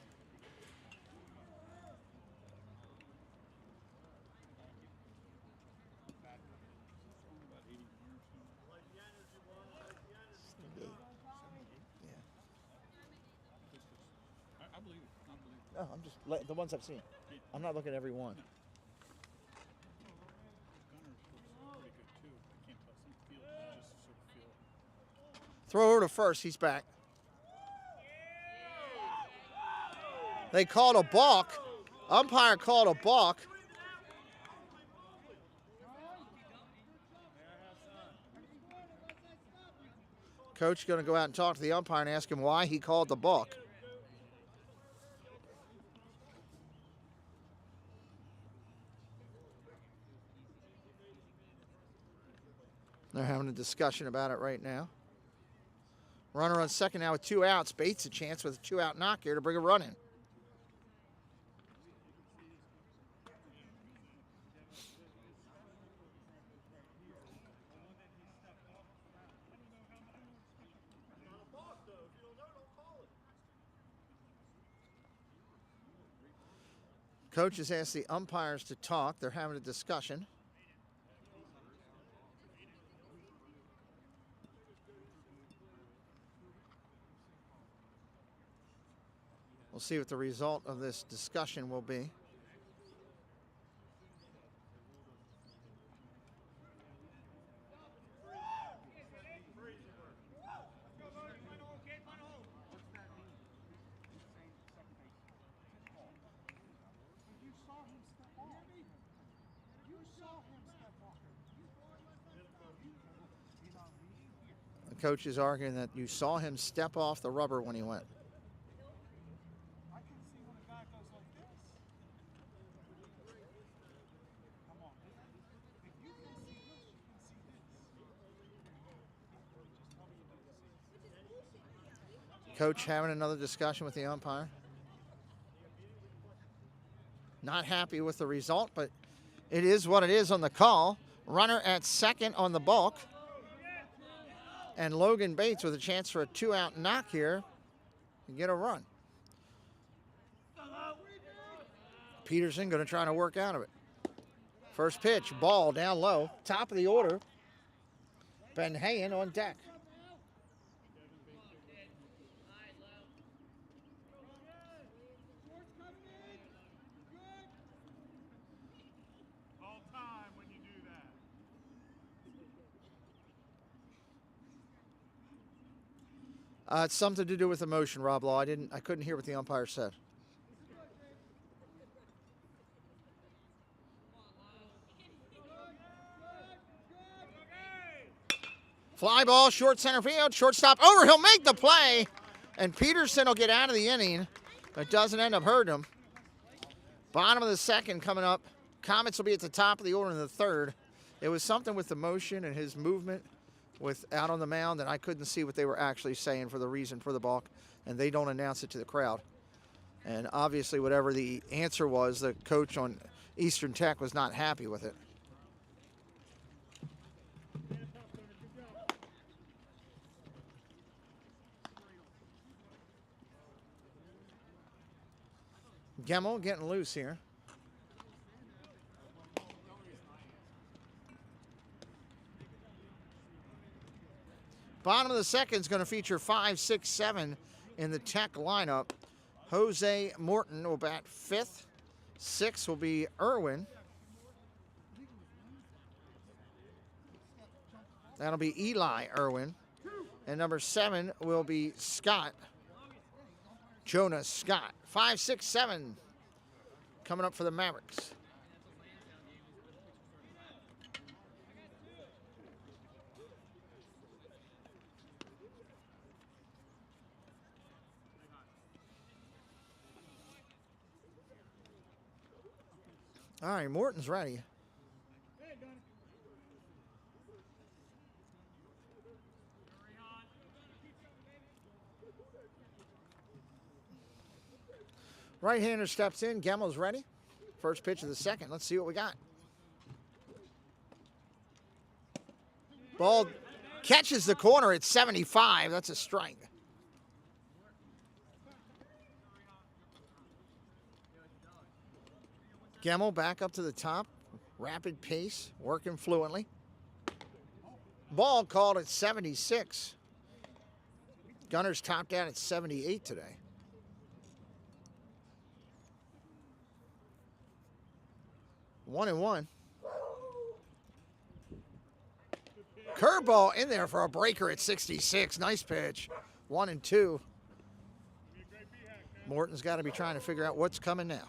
Speaker 1: No, I'm just the ones I've seen. I'm not looking at every one. Throw over to first. He's back. They called a balk. Umpire called a balk. Coach going to go out and talk to the umpire and ask him why he called the balk. They're having a discussion about it right now. Runner on second now with 2 outs. Bates a chance with a 2 out knock here to bring a run in. Coach has asked the umpires to talk. They're having a discussion. We'll see what the result of this discussion will be. The coach is arguing that you saw him step off the rubber when he went.
Speaker 2: I can see when a guy goes like this. Come on. If you can see this, you can see this. Just tell me you don't see.
Speaker 1: Coach having another discussion with the umpire. Not happy with the result, but it is what it is on the call. Runner at second on the balk. And Logan Bates with a chance for a 2-out knock here and get a run. Peterson going to try to work out of it. First pitch, ball down low. Top of the order. Ben Hayen on deck.
Speaker 2: All time when you do that.
Speaker 1: It's something to do with emotion, Rob Law. I couldn't hear what the umpire said. Fly ball, short center field, shortstop over. He'll make the play, and Peterson will get out of the inning, but doesn't end up hurting him. Bottom of the second coming up. Comets will be at the top of the order in the third. It was something with the motion and his movement out on the mound, and I couldn't see what they were actually saying for the reason for the balk, and they don't announce it to the crowd. And obviously, whatever the answer was, the coach on Eastern Tech was not happy with it. Gemmel getting loose here. Bottom of the second is going to feature 5, 6, 7 in the Tech lineup. Jose Morton will bat fifth. 6 will be Irwin. That'll be Eli Irwin. And number 7 will be Scott. Jonas Scott. 5, 6, 7 coming up for the Mavericks. All right, Morton's ready. Right-hander steps in. Gemmel's ready. First pitch of the second. Let's see what we got. Ball catches the corner at 75. That's a strike. Gemmel back up to the top. Rapid pace, working fluently. Ball called at 76. Gunner's topped out at 78 today. One and one. Curveball in there for a breaker at 66. Nice pitch. 1 and 2. Morton's got to be trying to figure out what's coming now.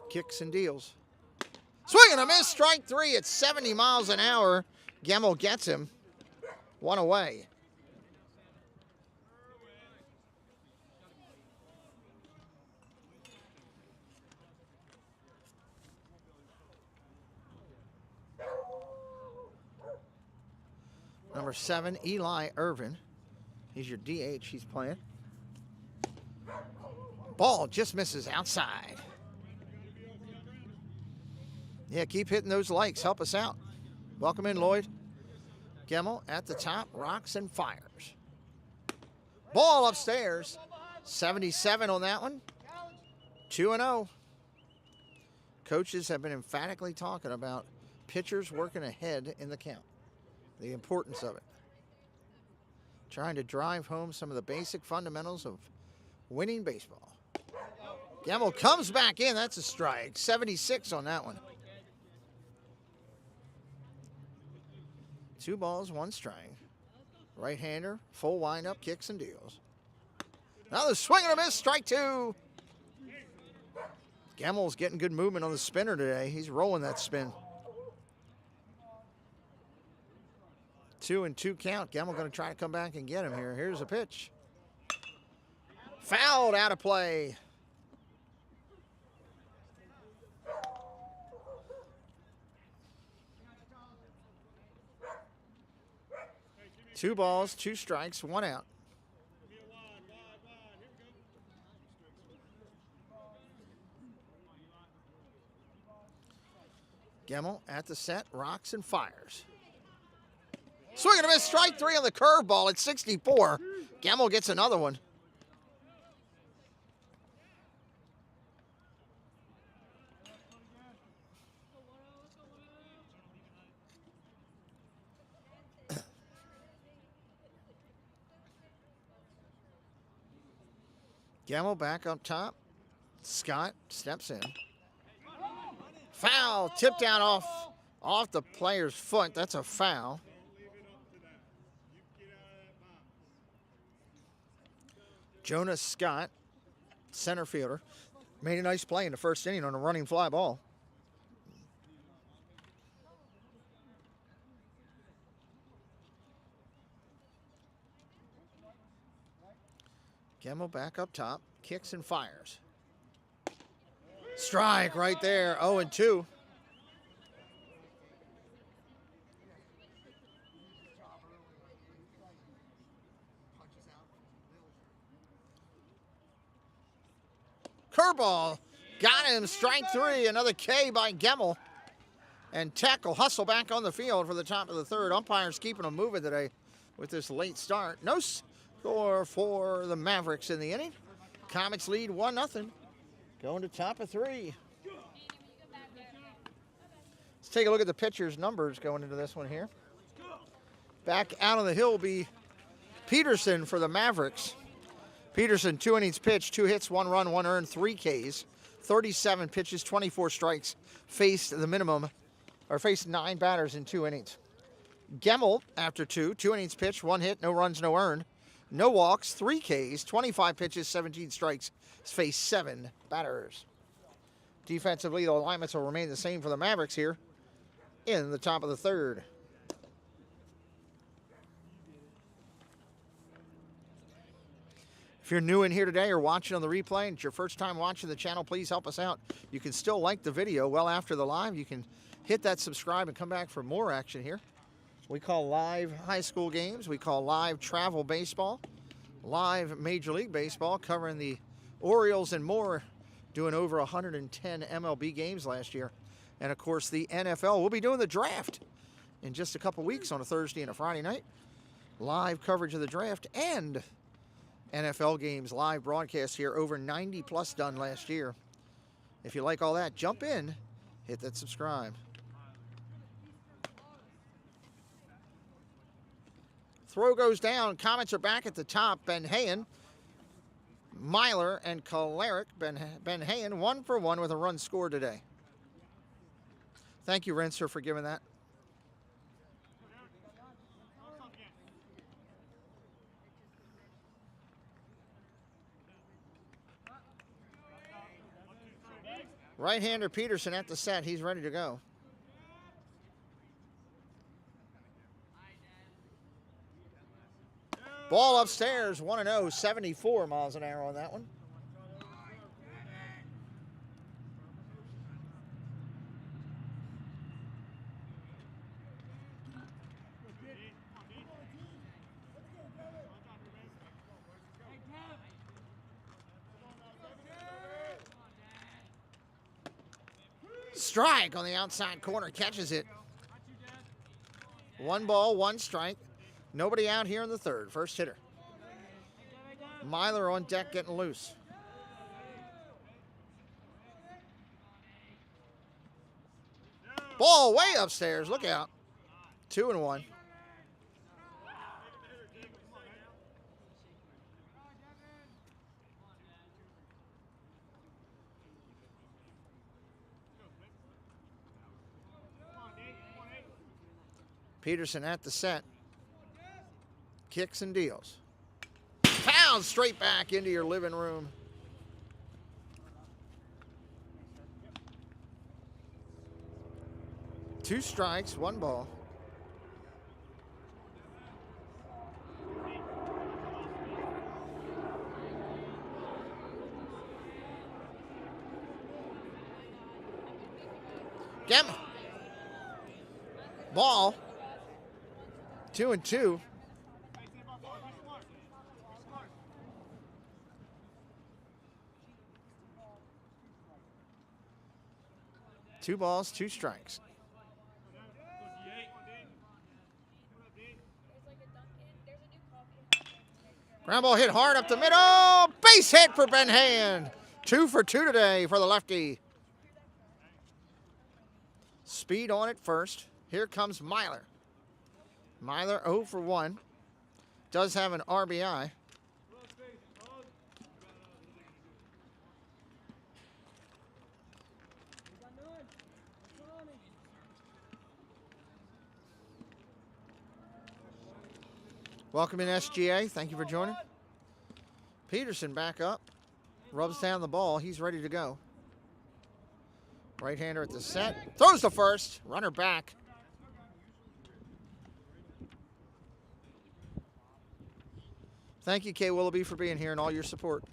Speaker 1: Kicks and deals. Swing and a miss. Strike 3 at 70 miles an hour. Gemmel gets him. 1 away. Number 7, Eli Irvin. He's your DH. He's playing. Ball just misses outside. Yeah, keep hitting those likes. Help us out. Welcome in, Lloyd. Gemmel at the top, rocks and fires. Ball upstairs. 77 on that one. 2-0. Coaches have been emphatically talking about pitchers working ahead in the count, the importance of it. Trying to drive home some of the basic fundamentals of winning baseball. Gamble comes back in. That's a strike. 76 on that one. 2 balls, 1 strike. Right-hander, full windup, kicks and deals. Another swing and a miss, strike 2. Gamble's getting good movement on the spinner today. He's rolling that spin. 2-2 count. Gamble going to try to come back and get him here. Here's a pitch. Fouled, out of play. Two balls, 2 strikes, 1 out. Gemmel at the set, rocks and fires. Swing and a miss, strike 3 on the curveball at 64. Gemmel gets another one. Gemmel back up top. Scott steps in. Foul, tipped down off the player's foot. That's a foul. Jonas Scott, center fielder, made a nice play in the first inning on a running fly ball. Gemmel back up top, kicks and fires. Strike right there, 0-2. Curveball, got him, strike 3, another K by Gemmel. And Tech will hustle back on the field for the top of the third. Umpires keeping them moving today with this late start. No score for the Mavericks in the inning. Comets lead 1-0. Going to top of 3. Let's take a look at the pitcher's numbers going into this one here. Back out on the hill will be Peterson for the Mavericks. Peterson, 2 innings pitched, 2 hits, 1 run, 1 earned, 3 Ks, 37 pitches, 24 strikes, faced 9 batters in 2 innings. Gemmel, after 2 innings pitched, 1 hit, no runs, no earned, no walks, 3 Ks, 25 pitches, 17 strikes, faced 7 batters. Defensively, the alignments will remain the same for the Mavericks here in the top of the third. If you're new in here today or watching on the replay and it's your first time watching the channel, please help us out. You can still like the video well after the live. You can hit that subscribe and come back for more action here. We call live high school games. We call live travel baseball, live Major League Baseball, covering the Orioles and more, doing over 110 MLB games last year. And, of course, the NFL. We'll be doing the draft in just a couple weeks on a Thursday and a Friday night. Live coverage of the draft and NFL games, live broadcast here, over 90+ done last year. If you like all that, jump in, hit that subscribe. Throw goes down. Comets are back at the top. Ben Hayen, Myler, and Kalarick. Ben Hayen 1 for 1 with a run scored today. Thank you, Renser, for giving that. Right-hander Peterson at the set. He's ready to go. Ball upstairs, 1-0, 74 miles an hour on that one. Strike on the outside corner, catches it. 1 ball, 1 strike. Nobody out here in the third. First hitter. Myler on deck getting loose. Ball way upstairs. Look out. 2-1. Peterson at the set. Kicks and deals. Pound straight back into your living room. Two strikes, one ball. Gamma. Ball. 2-2. Two balls, two strikes. Ground ball hit hard up the middle. Base hit for Ben Hand. 2 for 2 today for the lefty. Speed on it first. Here comes Myler. Myler 0 for 1. Does have an RBI. Welcome in, SGA. Thank you for joining. Peterson back up. Rubs down the ball. He's ready to go. Right-hander at the set. Throws to first. Runner back. Thank you, Kay Willoughby, for being here and all your support.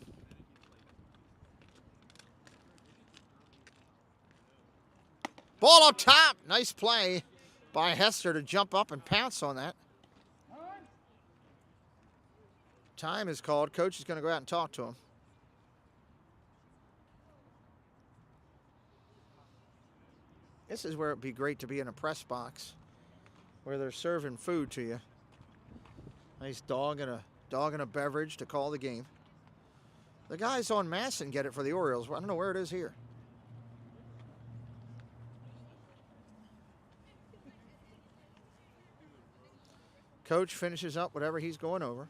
Speaker 1: Ball up top. Nice play by Hester to jump up and pounce on that. Time is called. Coach is going to go out and talk to him. This is where it'd be great to be in a press box where they're serving food to you. Nice dog and a beverage to call the game. The guys on Masson get it for the Orioles. I don't know where it is here. Coach finishes up whatever he's going over.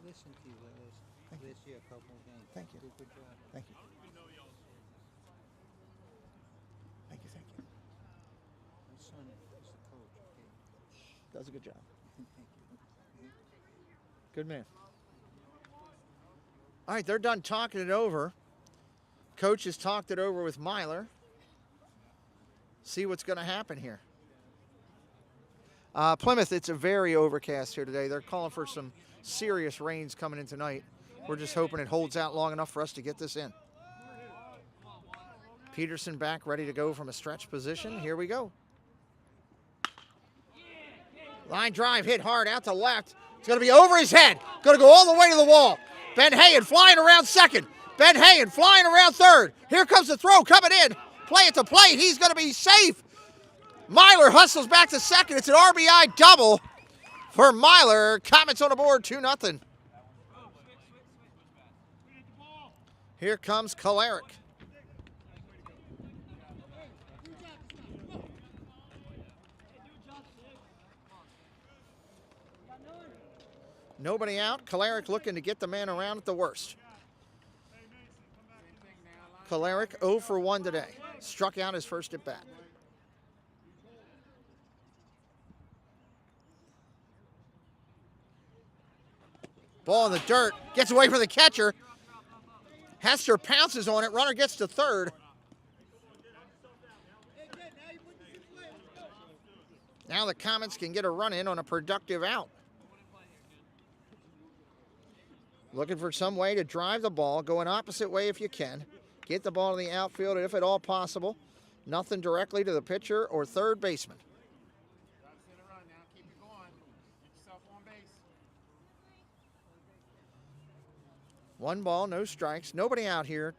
Speaker 6: Listen to you this year, a couple of games.
Speaker 1: Thank you.
Speaker 6: Do a good job.
Speaker 1: Thank you. Thank you, thank you.
Speaker 6: My son is the coach. Okay.
Speaker 1: Does a good job.
Speaker 6: Thank you.
Speaker 1: Good man. All right, they're done talking it over. Coach has talked it over with Myler. See what's going to happen here. Plymouth, it's a very overcast here today. They're calling for some serious rains coming in tonight. We're just hoping it holds out long enough for us to get this in. Peterson back, ready to go from a stretch position. Here we go. Line drive hit hard out to left. It's going to be over his head. Going to go all the way to the wall. Ben Hayen flying around second. Ben Hayen flying around third. Here comes the throw coming in. Play at the plate. He's going to be safe. Myler hustles back to second. It's an RBI double for Myler. Comets on the board, 2-0. Here comes Kalarick. Nobody out. Kalarick looking to get the man around at the worst. Kalarick 0 for 1 today. Struck out his first at bat. Ball in the dirt. Gets away from the catcher. Hester pounces on it. Runner gets to third. Now the Comets can get a run in on a productive out. Looking for some way to drive the ball. Going opposite way if you can. Get the ball in the outfield if at all possible. Nothing directly to the pitcher or third baseman. One ball, no strikes. Nobody out here.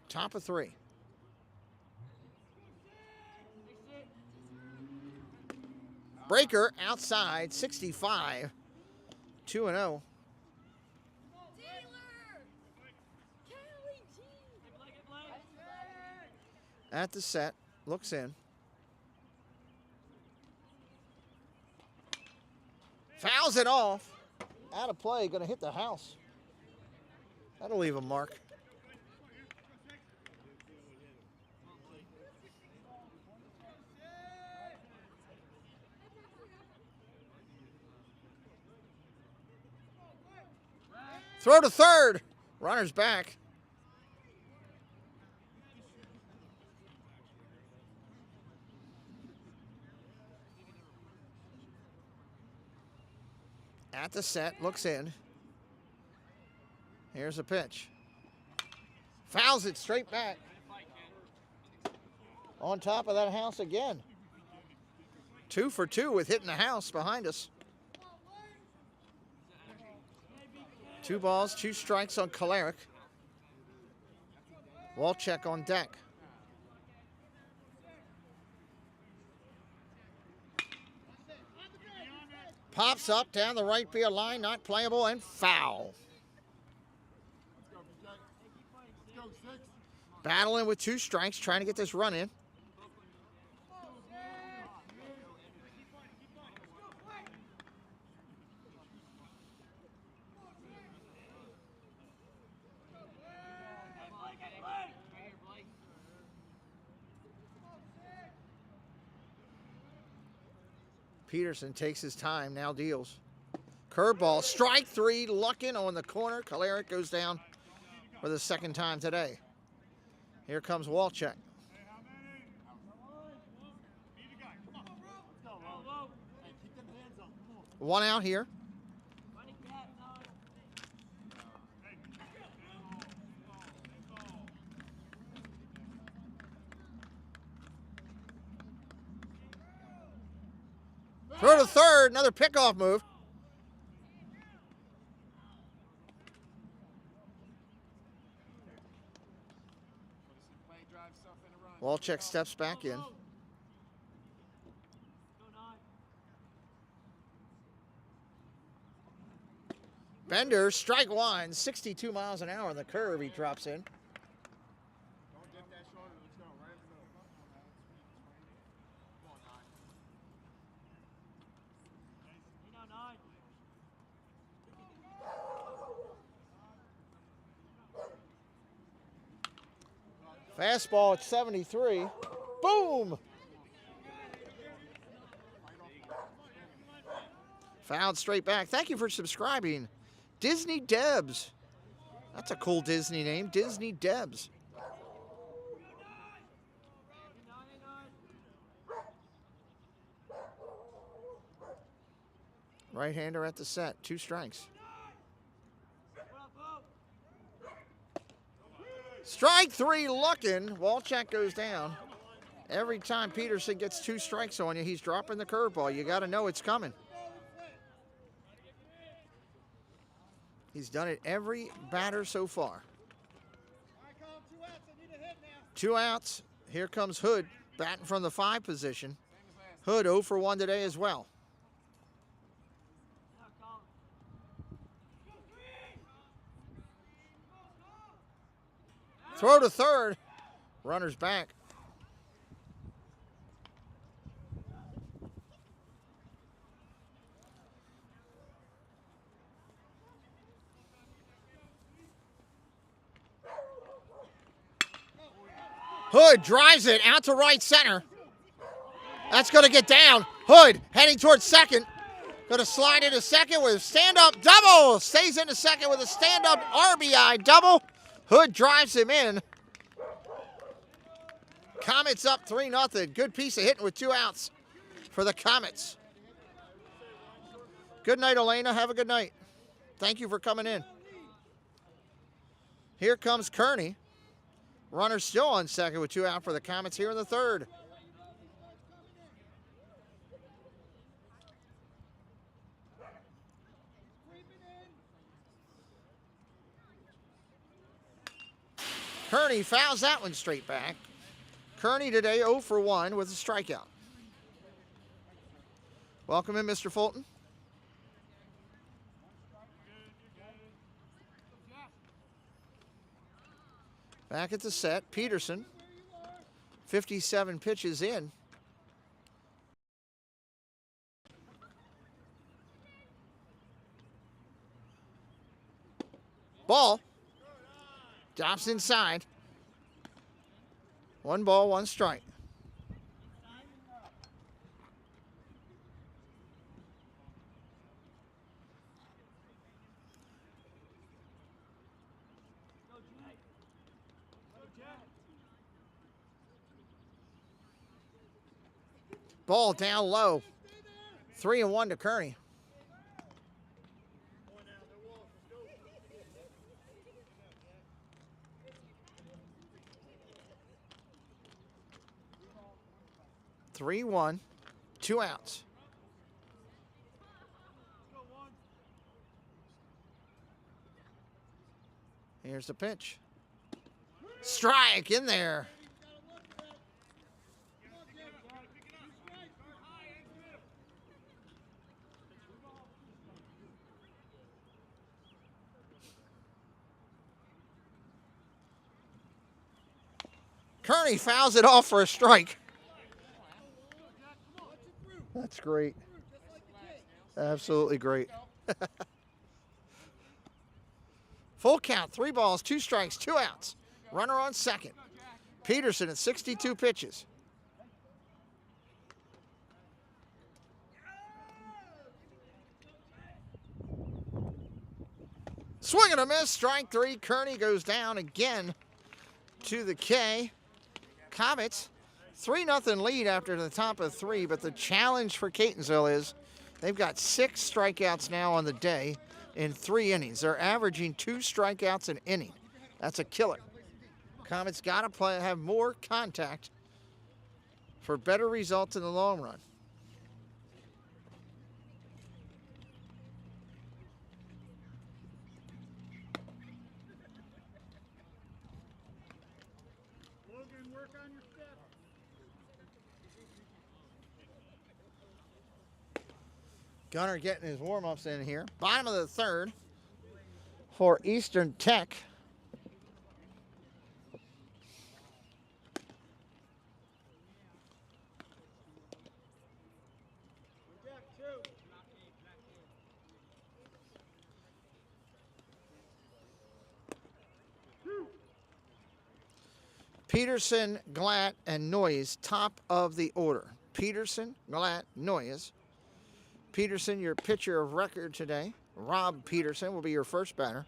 Speaker 1: Top of 3. Breaker outside, 65. 2-0. At the set, looks in. Fouls it off. Out of play, going to hit the house. That'll leave a mark. Throw to third. Runner's back. At the set, looks in. Here's a pitch. Fouls it straight back. On top of that house again. 2 for 2 with hitting the house behind us. 2 balls, 2 strikes on Kalarick. Walcheck on deck. Pops up down the right field line, not playable, and foul. Battling with 2 strikes, trying to get this run in. Peterson takes his time, now deals. Curveball, strike 3, Luckin on the corner. Kalarick goes down for the 2nd time today. Here comes Walcheck. 1 out here. Throw to third, another pickoff move. Walcheck steps back in. Bender, strike 1, 62 miles an hour on the curve. He drops in. Fastball at 73. Boom! Fouled straight back. Thank you for subscribing. Disney Debs. That's a cool Disney name. Disney Debs. Right-hander at the set. 2 strikes. Strike 3, Luckin. Walcheck goes down. Every time Peterson gets 2 strikes on you, he's dropping the curveball. You got to know it's coming. He's done it every batter so far. 2 outs. Here comes Hood, batting from the 5 position. Hood 0 for 1 today as well. Throw to third. Runner's back. Hood drives it out to right center. That's going to get down. Hood heading towards second. Going to slide into second with a stand-up double. Stays into second with a stand-up RBI double. Hood drives him in. Comets up 3-0. Good piece of hitting with 2 outs for the Comets. Good night, Elena. Have a good night. Thank you for coming in. Here comes Kearney. Runner still on second with 2 out for the Comets here in the 3rd. Kearney fouls that one straight back. Kearney today 0 for 1 with a strikeout. Welcome in, Mr. Fulton. Back at the set, Peterson. 57 pitches in. Ball. Drops inside. 1 ball, 1 strike. Ball down low. 3-1 to Kearney. Three, 1, 2 outs. Here's the pitch. Strike in there. Kearney fouls it off for a strike. That's great. Absolutely great. Full count, 3 balls, 2 strikes, 2 outs. Runner on second. Peterson at 62 pitches. Swing and a miss, strike 3. Kearney goes down again to the K. Comets, 3-0 lead after the top of 3, but the challenge for Catonsville is they've got 6 strikeouts now on the day in 3 innings. They're averaging 2 strikeouts an inning. That's a killer. Comets got to have more contact for better results in the long run.
Speaker 2: Logan, work on your step.
Speaker 1: Gunner getting his warm-ups in here. Bottom of the 3rd for Eastern Tech. Peterson, Glatt, and Noyes, top of the order. Peterson, Glatt, Noyes. Peterson, your pitcher of record today. Rob Peterson will be your first batter,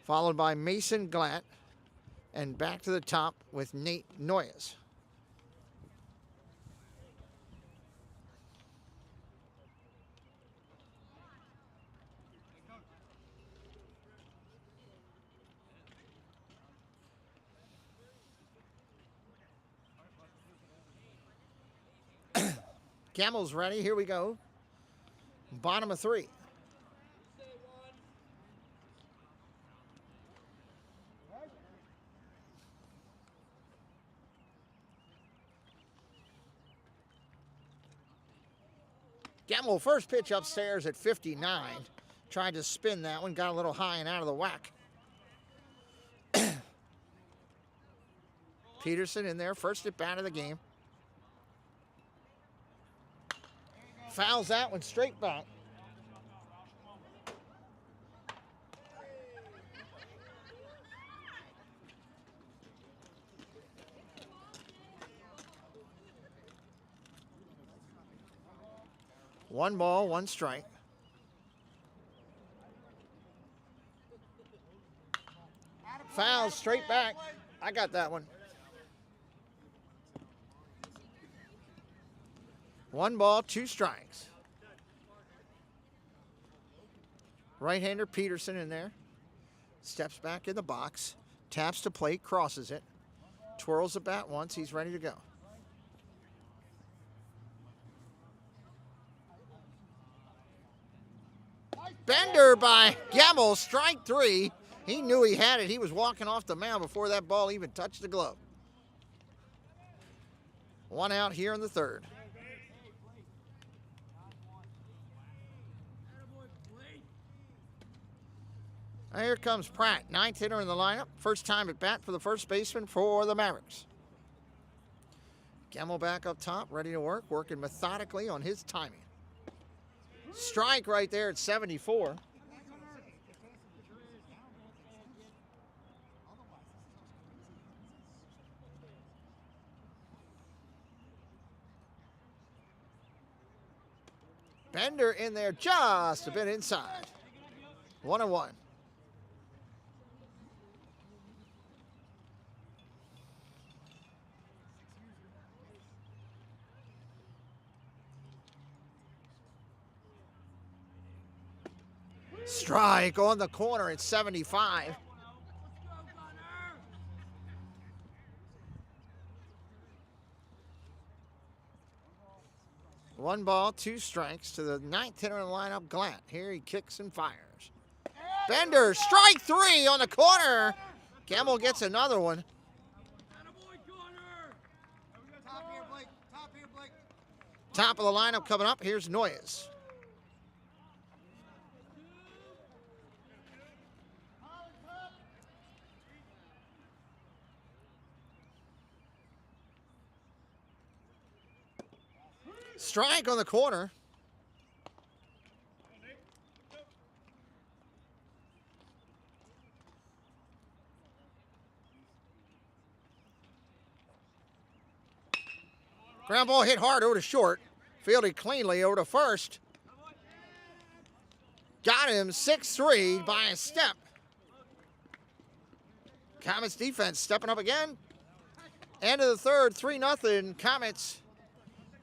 Speaker 1: followed by Mason Glatt, and back to the top with Nate Noyes. Camel's ready. Here we go. Bottom of 3. Gamble, first pitch upstairs at 59. Tried to spin that one, got a little high and out of the whack. Peterson in there, first at bat of the game. Fouls that one straight back. One ball, 1 strike. Foul straight back. I got that one. 1 ball, 2 strikes. Right-hander Peterson in there. Steps back in the box. Taps to plate, crosses it. Twirls the bat once. He's ready to go. Bender by Gamble, strike 3. He knew he had it. He was walking off the mound before that ball even touched the glove. 1 out here in the 3rd. Now here comes Pratt, 9th hitter in the lineup. First time at bat for the first baseman for the Mavericks. Gemmel back up top, ready to work, working methodically on his timing. Strike right there at 74. Bender in there just a bit inside. 1-1. Strike on the corner at 75. One ball, two strikes to the ninth hitter in the lineup, Glatt. Here he kicks and fires. Bender, strike three on the corner. Gemmel gets another one. Top of the lineup coming up, here's Noyes. Strike on the corner. Ground ball hit hard over to short. Fielded cleanly over to first. Got him 6-3 by a step. Comets defense stepping up again. End of the third, 3-0. Comets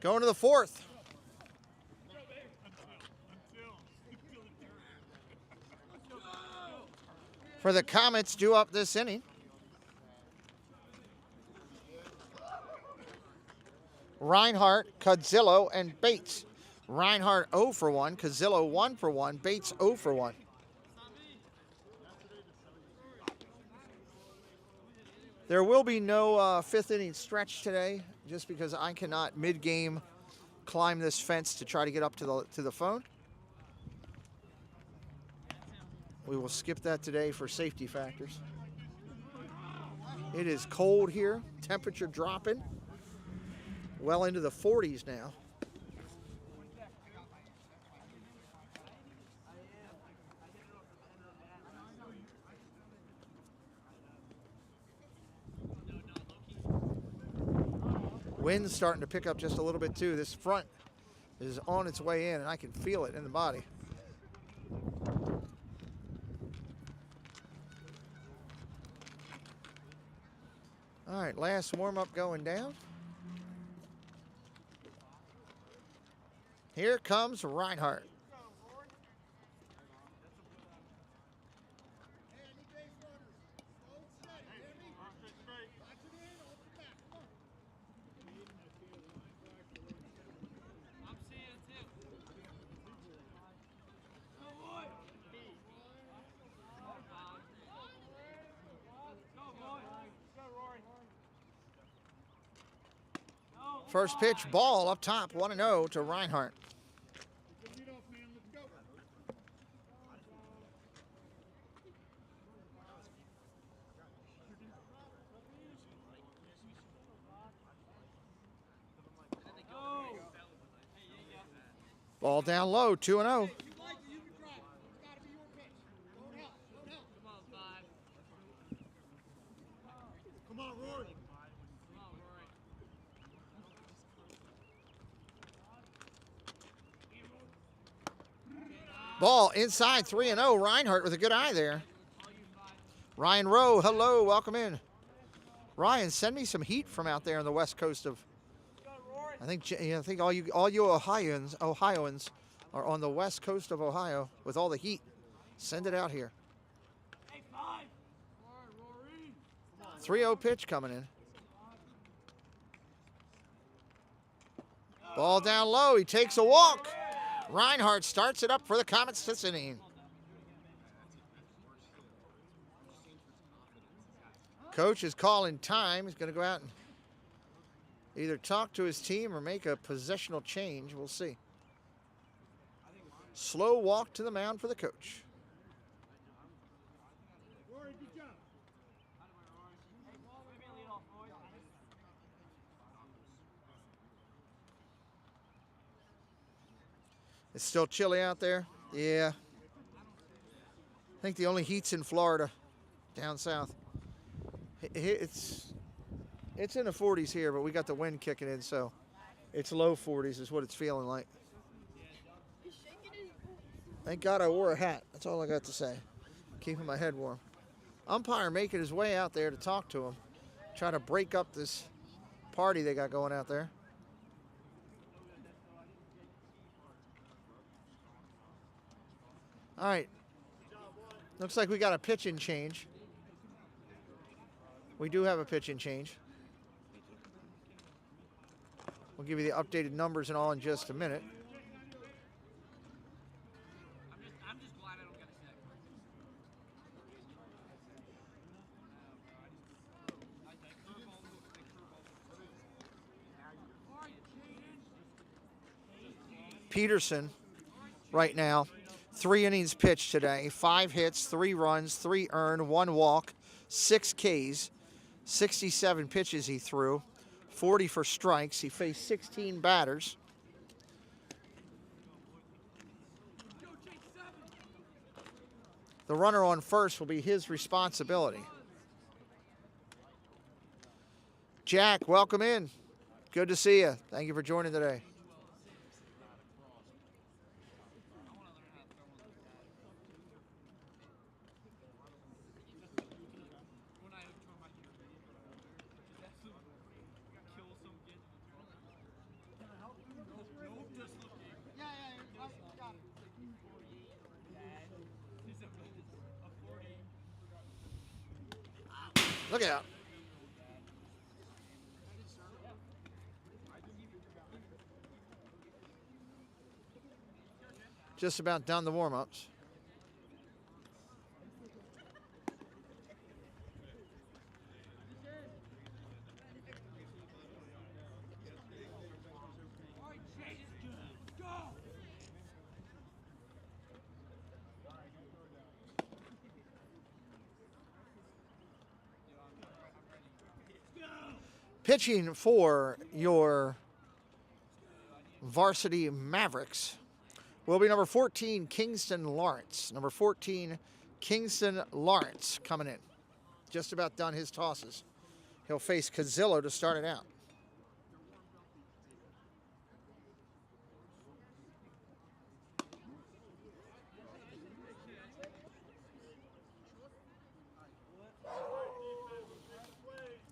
Speaker 1: going to the fourth. For the Comets due up this inning. Reinhardt, Cudzillo, and Bates. Reinhardt 0 for 1, Cudzillo 1 for 1, Bates 0 for 1. There will be no fifth inning stretch today, just because I cannot mid-game climb this fence to try to get up to the phone. We will skip that today for safety factors. It is cold here, temperature dropping. Well into the 40s now. Wind's starting to pick up just a little bit too. This front is on its way in and I can feel it in the body. All right, last warm-up going down. Here comes Reinhardt. First pitch, ball up top, 1-0 to Reinhardt. Ball down low, 2-0. Ball inside, 3-0. Reinhardt with a good eye there. Ryan Rowe, hello, welcome in. Ryan, send me some heat from out there on the west coast of. I think all you Ohioans are on the west coast of Ohio with all the heat. Send it out here. 3-0 pitch coming in. Ball down low. He takes a walk. Reinhardt starts it up for the Comets this inning. Coach is calling time. He's going to go out and either talk to his team or make a positional change. We'll see. Slow walk to the mound for the coach. It's still chilly out there? Yeah. I think the only heat's in Florida, down south. It's in the 40s here, but we got the wind kicking in, so it's low 40s is what it's feeling like. Thank God I wore a hat. That's all I got to say. Keeping my head warm. Umpire making his way out there to talk to him. Try to break up this party they got going out there. All right. Looks like we got a pitching change. We do have a pitching change. We'll give you the updated numbers and all in just a minute.
Speaker 2: I'm just glad I don't get a second.
Speaker 1: Peterson right now, 3 innings pitched today, 5 hits, 3 runs, 3 earned, 1 walk, 6 Ks, 67 pitches he threw, 40 for strikes. He faced 16 batters. The runner on first will be his responsibility. Jack, welcome in. Good to see you. Thank you for joining today. Look out. Just about done the warm-ups. Pitching for your Varsity Mavericks will be number 14, Kingston Lawrence. Number 14, Kingston Lawrence coming in. Just about done his tosses. He'll face Cazillo to start it out.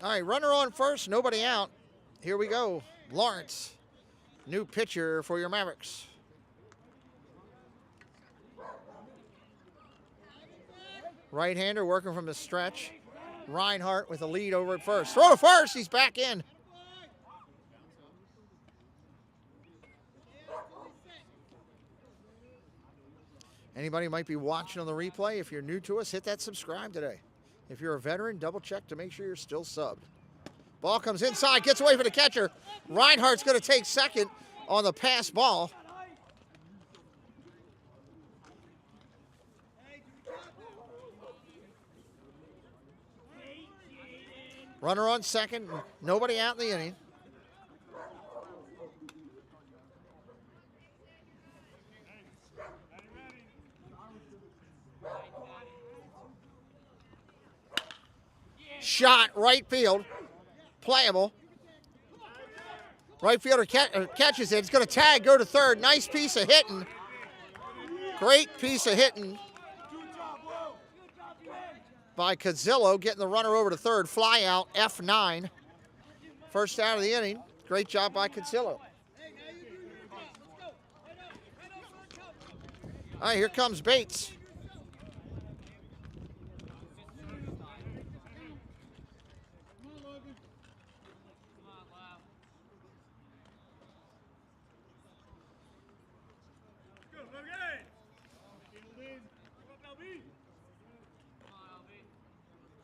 Speaker 1: All right, runner on first, nobody out. Here we go. Lawrence, new pitcher for your Mavericks. Right-hander working from the stretch. Reinhardt with a lead over at first. Throw to first, he's back in. Anybody might be watching on the replay, if you're new to us, hit that subscribe today. If you're a veteran, double check to make sure you're still subbed. Ball comes inside, gets away from the catcher. Reinhardt's going to take second on the pass ball. Runner on second, nobody out in the inning. Shot, right field, playable. Right fielder catches it. It's going to tag, go to third. Nice piece of hitting. Great piece of hitting by Cazillo, getting the runner over to third. Fly out, F9. First out of the inning. Great job by Cazillo. All right, here comes Bates.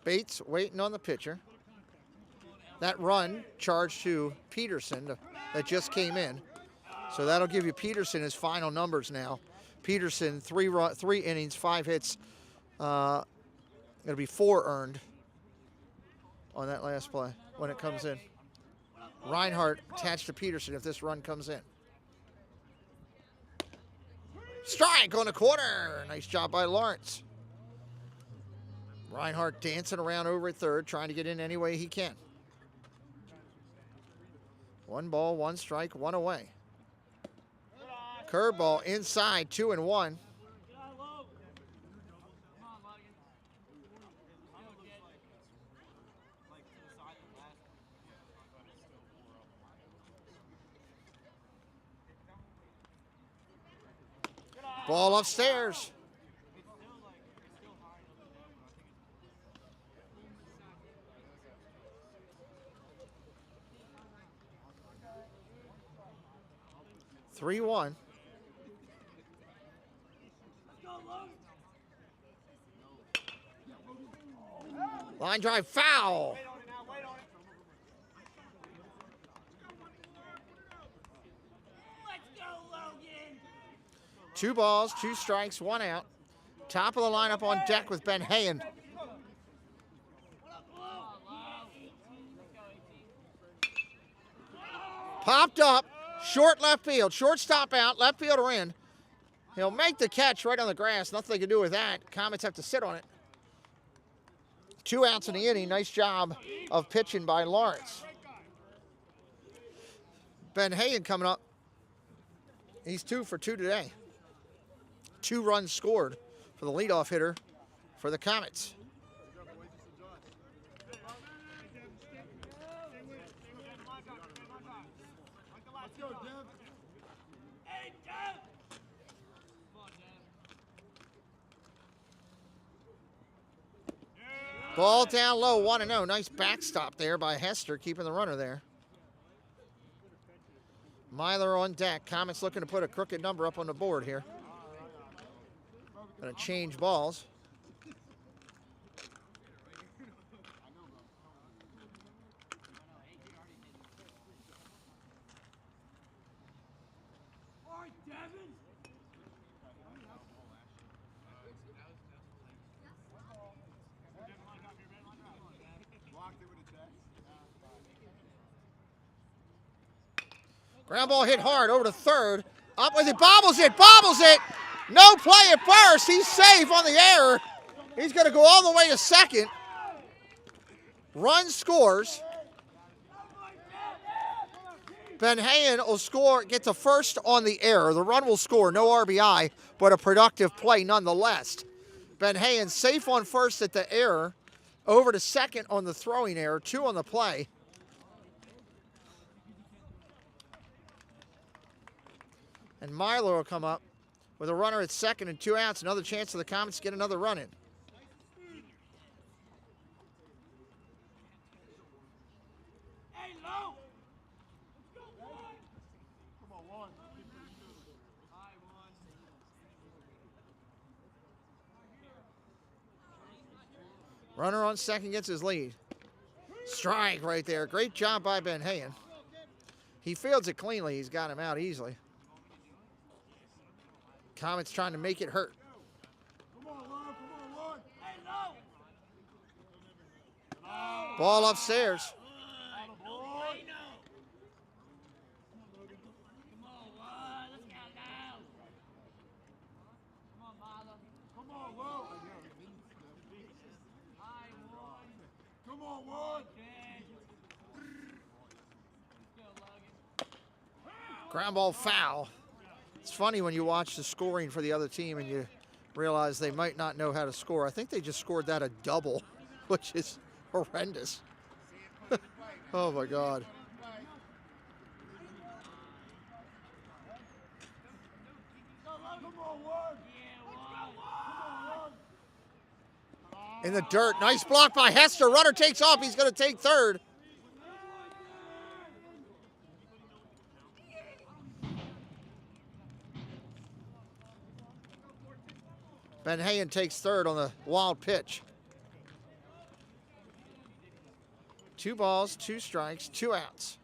Speaker 1: Bates waiting on the pitcher. That run charged to Peterson that just came in. So that'll give you Peterson his final numbers now. Peterson, 3 innings, 5 hits. It'll be 4 earned on that last play when it comes in. Reinhardt attached to Peterson if this run comes in. Strike on the corner. Nice job by Lawrence. Reinhardt dancing around over at third, trying to get in any way he can. 1 ball, 1 strike, 1 away. Curveball inside, 2-1. Ball upstairs. Three one. Line drive foul. Two balls, 2 strikes, 1 out. Top of the lineup on deck with Ben Hayen. Popped up, short left field, shortstop out, left fielder in. He'll make the catch right on the grass. Nothing they can do with that. Comets have to sit on it. 2 outs in the inning. Nice job of pitching by Lawrence. Ben Hayen coming up. He's 2 for 2 today. 2 runs scored for the leadoff hitter for the Comets. Ball down low, 1-0. Nice backstop there by Hester, keeping the runner there. Myler on deck. Comets looking to put a crooked number up on the board here. Gonna change balls. Ground ball hit hard over to third. Up with it, bobbles it, bobbles it. No play at first. He's safe on the error. He's going to go all the way to second. Run scores. Ben Hayen will score, get to first on the error. The run will score, no RBI, but a productive play nonetheless. Ben Hayen safe on first at the error, over to second on the throwing error, 2 on the play. And Myler will come up with a runner at second and 2 outs. Another chance for the Comets to get another run in. Runner on second gets his lead. Strike right there. Great job by Ben Hayen. He fields it cleanly. He's got him out easily. Comets trying to make it hurt. Ball upstairs. Ground ball foul. It's funny when you watch the scoring for the other team and you realize they might not know how to score. I think they just scored that a double, which is horrendous. Oh my God. In the dirt. Nice block by Hester. Runner takes off. He's going to take third. Ben Hayen takes third on the wild pitch. 2 balls, 2 strikes, 2 outs.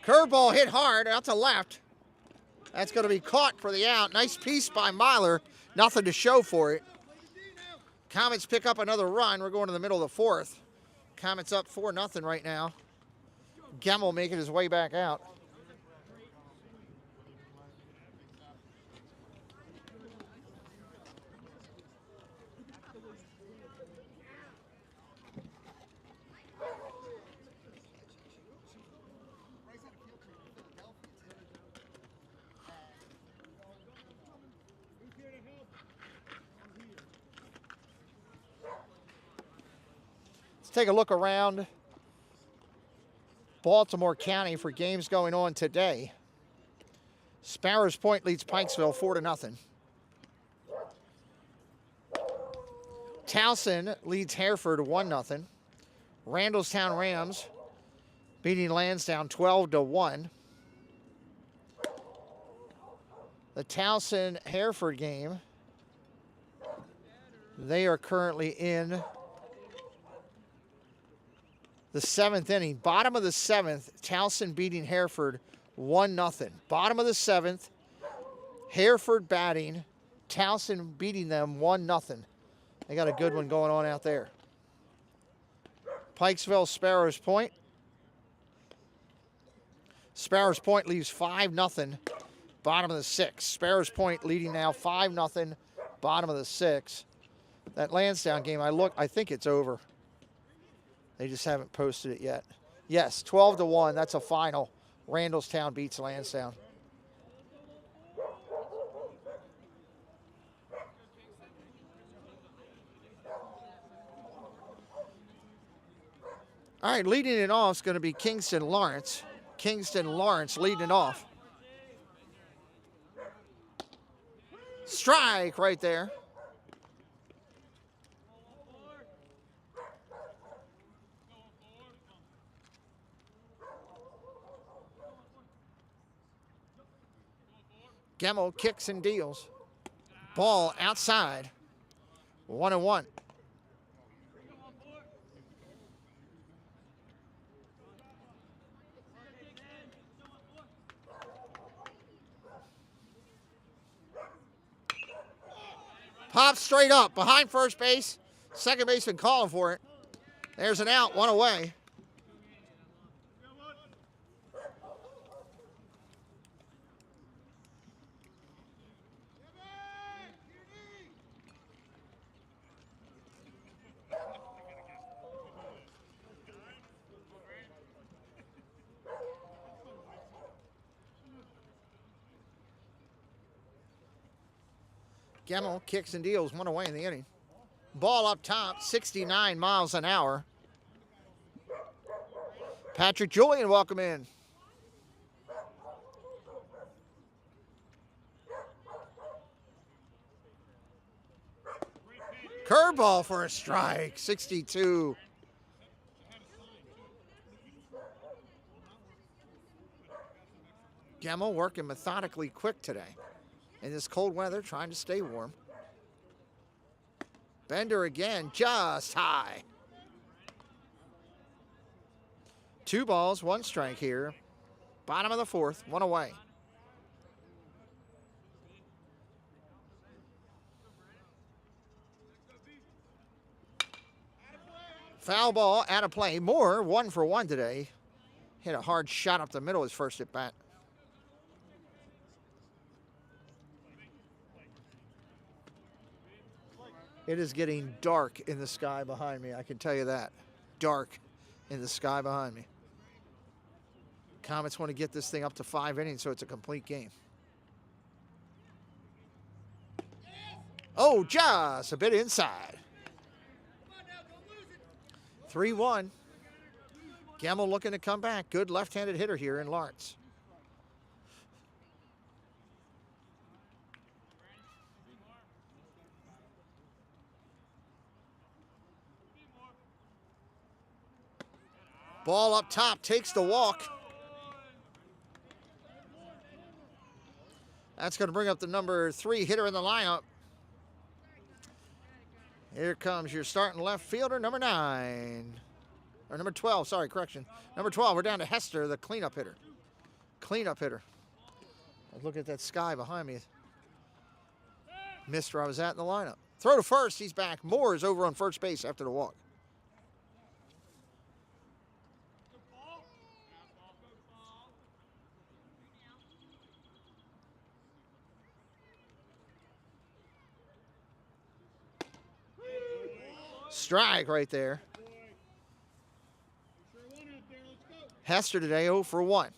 Speaker 1: Curveball hit hard out to left. That's going to be caught for the out. Nice piece by Myler. Nothing to show for it. Comets pick up another run. We're going to the middle of the 4th. Comets up 4-0 right now. Gemmel making his way back out. Let's take a look around Baltimore County for games going on today. Sparrows Point leads Pikesville 4-0. Towson leads Hereford 1-0. Randallstown Rams beating Lansdowne 12-1. The Towson Hereford game, they are currently in the 7th inning. Bottom of the 7th, Towson beating Hereford 1-0. Bottom of the 7th, Hereford batting, Towson beating them 1-0. They got a good one going on out there. Pikesville Sparrows Point. Sparrows Point leaves 5-0. Bottom of the 6th. Sparrows Point leading now 5-0. Bottom of the 6th. That Lansdowne game, I think it's over. They just haven't posted it yet. Yes, 12-1. That's a final. Randallstown beats Lansdowne. All right, leading it off is going to be Kingston Lawrence. Kingston Lawrence leading it off. Strike right there. Gemmel kicks and deals. Ball outside. 1-1. Pops straight up behind first base. Second baseman calling for it. There's an out, one away. Gemmel kicks and deals, one away in the inning. Ball up top, 69 miles an hour. Patrick Julian, welcome in. Curveball for a strike, 62. Gemmel working methodically quick today. In this cold weather, trying to stay warm. Bender again, just high. 2 balls, 1 strike here. Bottom of the 4th, 1 away. Foul ball, out of play. Moore, 1 for 1 today. Hit a hard shot up the middle his first at bat. It is getting dark in the sky behind me, I can tell you that. Dark in the sky behind me. Comets want to get this thing up to 5 innings so it's a complete game. Oh, just a bit inside. 3-1. Gemmel looking to come back. Good left-handed hitter here in Lawrence. Ball up top, takes the walk. That's going to bring up the number 3 hitter in the lineup. Here comes your starting left fielder, number 9. Or number 12, sorry, correction. Number 12, we're down to Hester, the cleanup hitter. Cleanup hitter. Look at that sky behind me. Missed where I was at in the lineup. Throw to first, he's back. Moore is over on first base after the walk. Strike right there.
Speaker 2: Sure one out there. Let's go.
Speaker 1: Hester today 0 for 1.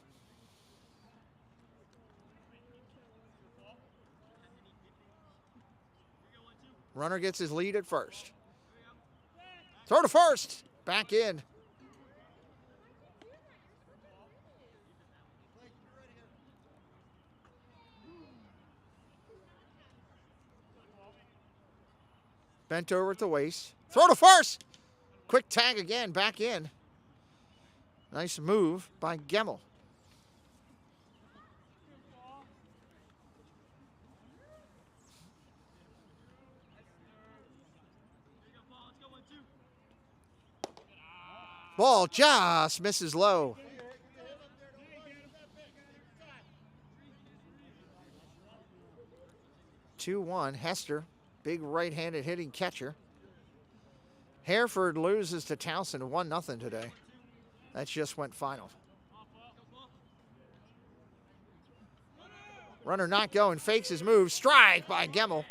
Speaker 1: Runner gets his lead at first. Throw to first. Back in. Bent over at the waist. Throw to first. Quick tag again. Back in. Nice move by Gemmel. Ball just misses low. 2-1. Hester, big right-handed hitting catcher. Hereford loses to Towson 1-0 today. That just went final. Runner not going, fakes his move. Strike by Gemmel.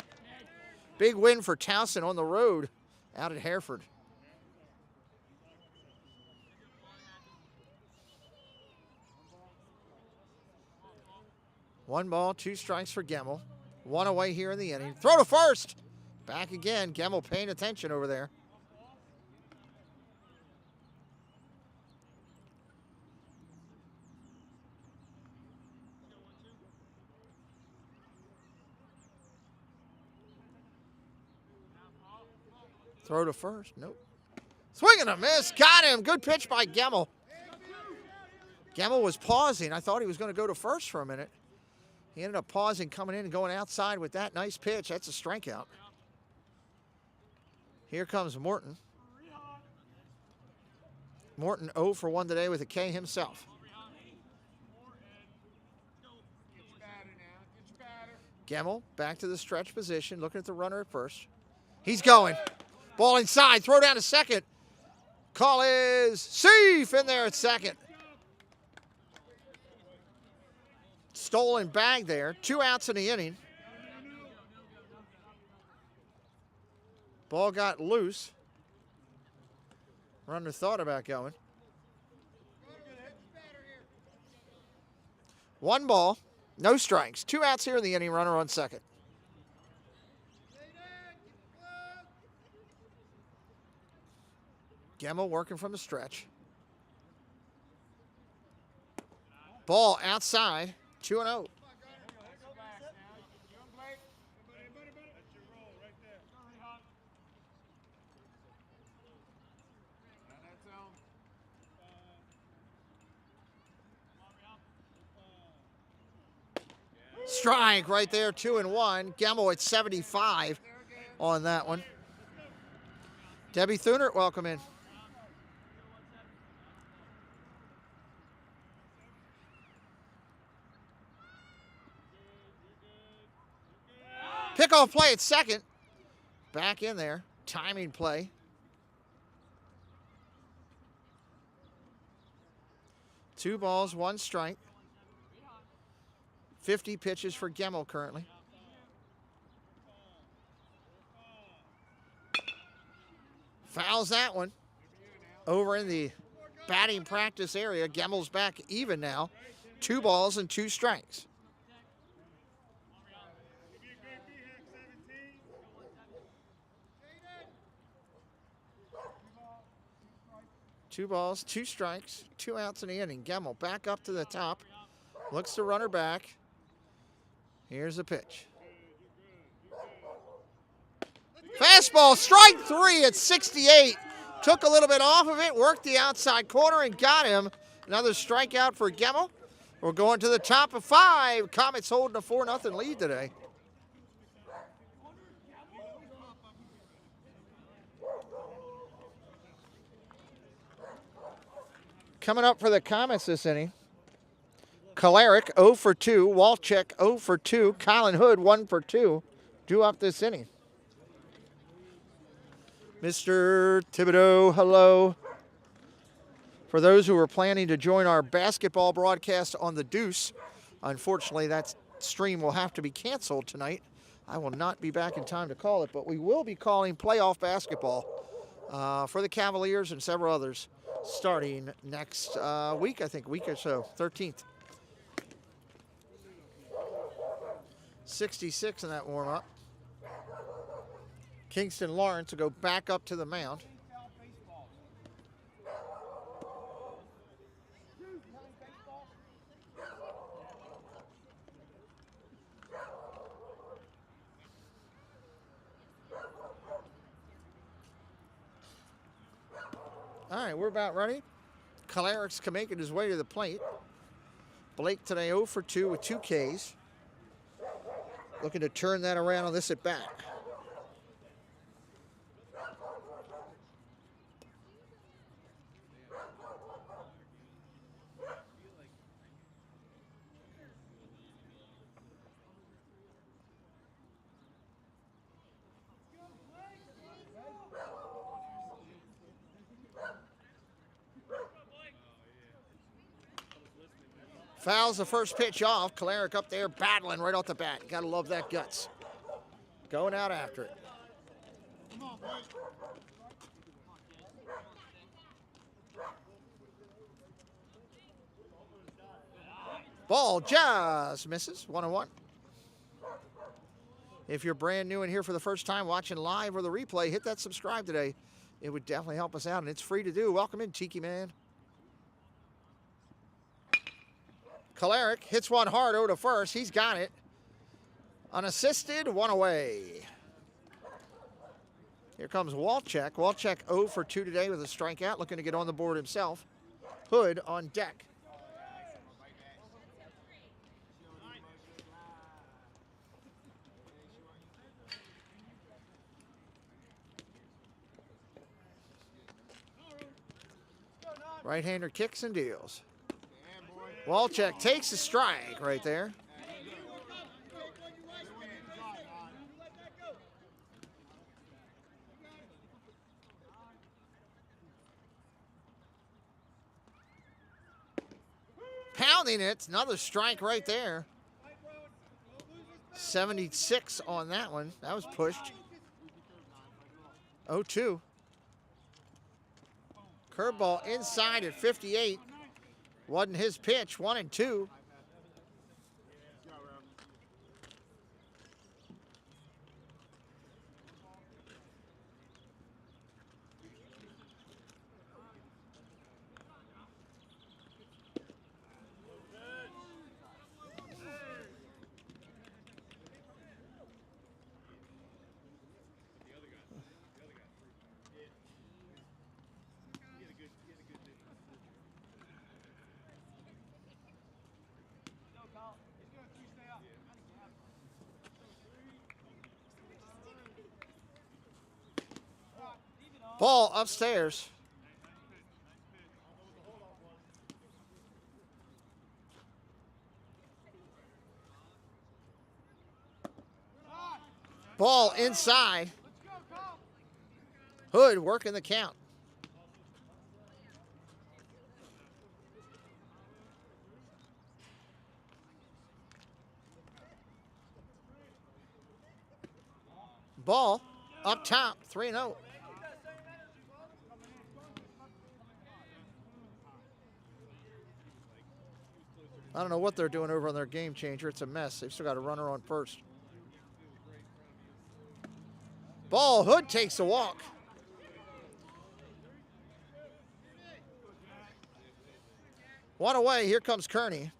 Speaker 1: Big win for Towson on the road out at Hereford. One ball, 2 strikes for Gemmel. 1 away here in the inning. Throw to first. Back again. Gemmel paying attention over there. Throw to first. Nope. Swing and a miss. Got him. Good pitch by Gemmel. Gemmel was pausing. I thought he was going to go to first for a minute. He ended up pausing, coming in and going outside with that nice pitch. That's a strikeout. Here comes Morton. Morton 0 for 1 today with a K himself. Gemmel back to the stretch position, looking at the runner at first. He's going. Ball inside, throw down to second. Call is safe in there at second. Stolen bag there. 2 outs in the inning. Ball got loose. Runner thought about going. 1 ball, no strikes. 2 outs here in the inning. Runner on second. Gemmel working from the stretch. Ball outside. 2-0. Strike right there, 2-1. Gemmel at 75 on that one. Debbie Thunert, welcome in. Pickoff play at second. Back in there. Timing play. Two balls, 1 strike. 50 pitches for Gemmel currently. Fouls that one. Over in the batting practice area. Gemmel's back even now. 2 balls and 2 strikes. Two balls, 2 strikes, 2 outs in the inning. Gemmel back up to the top. Looks the runner back. Here's the pitch. Fastball, strike 3 at 68. Took a little bit off of it, worked the outside corner and got him. Another strikeout for Gemmel. We're going to the top of 5. Comets holding a 4-0 lead today. Coming up for the Comets this inning, Kalarick 0 for 2, Walchek 0 for 2, Colin Hood 1 for 2, due up this inning. Mr. Thibodeau, hello. For those who are planning to join our basketball broadcast on the Deuce, unfortunately that stream will have to be canceled tonight. I will not be back in time to call it, but we will be calling playoff basketball for the Cavaliers and several others starting next week, I think, week or so, 13th. 66 in that warm-up. Kingston Lawrence will go back up to the mound. All right, we're about ready. Kolarik's making his way to the plate. Blake today 0 for 2 with 2 Ks. Looking to turn that around on this at bat. Fouls the first pitch off. Kolarik up there battling right off the bat. Gotta love that guts. Going out after it. Ball just misses. 1-1. If you're brand new and here for the first time watching live or the replay, hit that subscribe today. It would definitely help us out, and it's free to do. Welcome in, Tiki Man. Kolarik hits one hard over to first. He's got it. Unassisted, 1 away. Here comes Walczak. Walczak 0 for 2 today with a strikeout, looking to get on the board himself. Hood on deck. Right-hander kicks and deals. Walczak takes a strike right there. Pounding it, another strike right there. 76 on that one. That was pushed. 0-2. Curveball inside at 58. Wasn't his pitch, 1-2. Ball upstairs. Ball inside. Hood working the count. Ball up top, 3-0. I don't know what they're doing over on their game changer. It's a mess. They've still got a runner on first. Ball, Hood takes a walk. One away, here comes Kearney.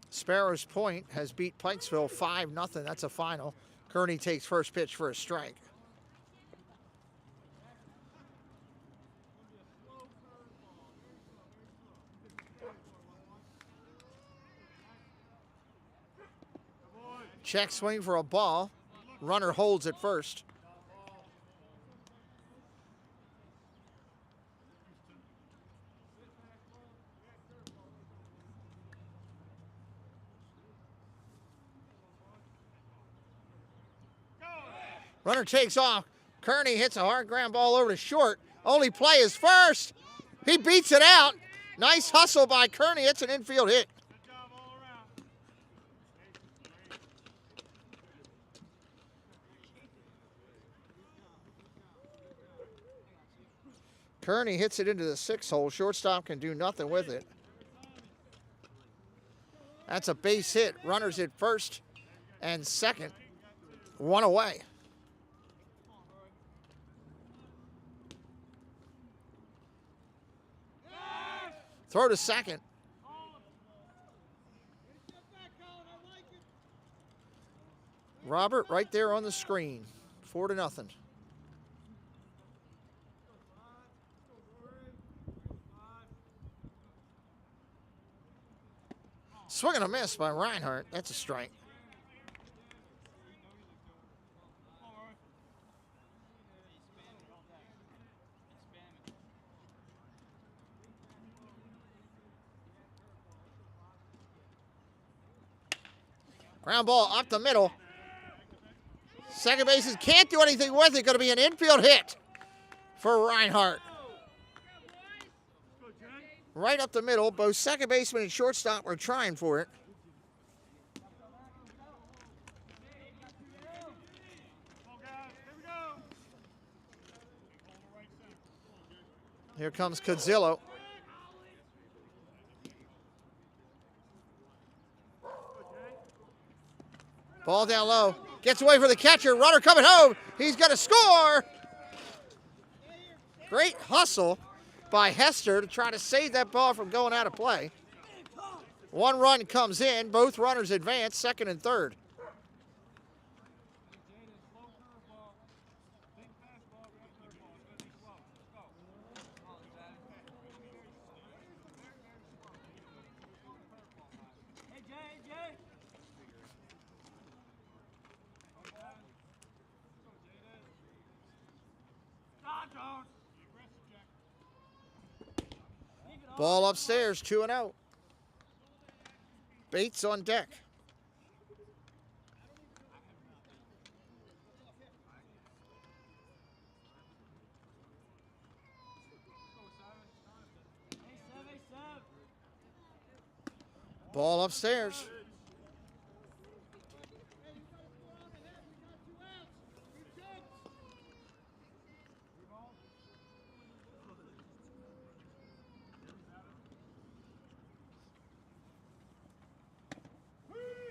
Speaker 1: Sparrows Point has beat Pikesville 5-0. That's a final. Kearney takes first pitch for a strike. Check swing for a ball. Runner holds at first. Runner takes off. Kearney hits a hard ground ball over to short. Only play is first. He beats it out. Nice hustle by Kearney. It's an infield hit.
Speaker 2: Good job all around.
Speaker 1: Kearney hits it into the 6 hole. Shortstop can do nothing with it. That's a base hit. Runners at first and second. One away. Throw to second. Robert right there on the screen. 4-0. Swing and a miss by Reinhardt. That's a strike. Ground ball up the middle. Second baseman can't do anything with it. Going to be an infield hit for Reinhardt. Right up the middle. Both second baseman and shortstop were trying for it. Here comes Codzillo. Ball down low. Gets away for the catcher. Runner coming home. He's going to score. Great hustle by Hester to try to save that ball from going out of play. 1 run comes in. Both runners advance, second and third. Ball upstairs, 2-0. Bates on deck. Ball upstairs.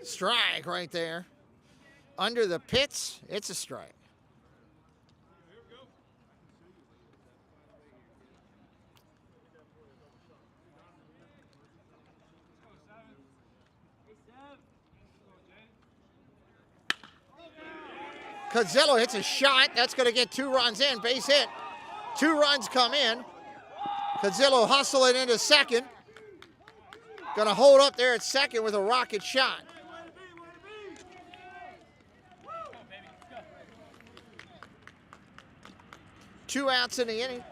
Speaker 1: Strike right there. Under the pits, it's a strike. Codzillo hits a shot. That's going to get 2 runs in. Base hit. 2 runs come in. Codzillo hustling into second. Going to hold up there at second with a rocket shot. 2 outs in the inning.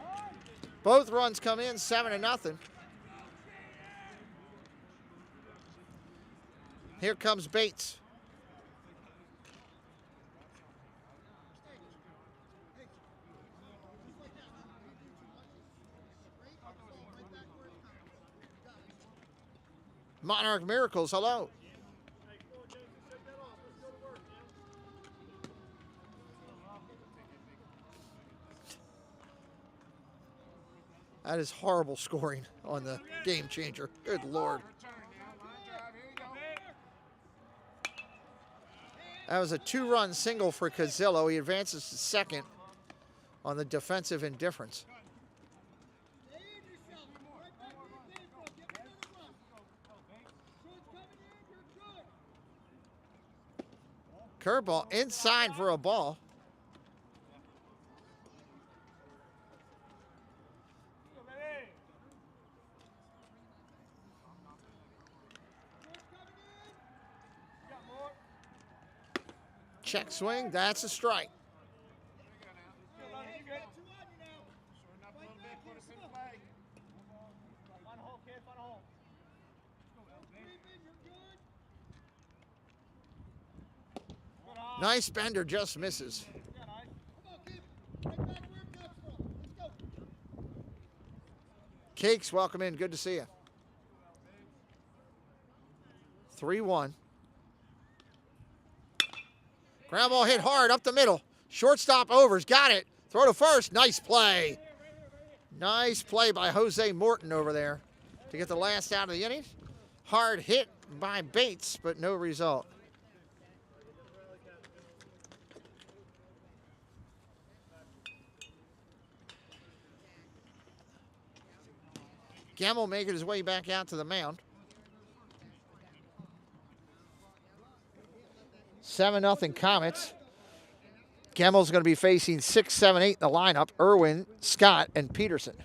Speaker 1: Both runs come in, 7-0. Here comes Bates. Monarch Miracles, hello. That is horrible scoring on the game changer. Good Lord. That was a 2-run single for Codzillo. He advances to second on the defensive indifference. Curveball inside for a ball. Check swing, that's a strike. Nice bender, just misses. Cakes, welcome in. Good to see you. 3-1. Ground ball hit hard up the middle. Shortstop overs. Got it. Throw to first. Nice play. Nice play by Jose Morton over there to get the last out of the inning. Hard hit by Bates, but no result. Gamble making his way back out to the mound. 7-0 Comets. Gamble's going to be facing 6, 7, 8 in the lineup. Irwin, Scott, and Peterson.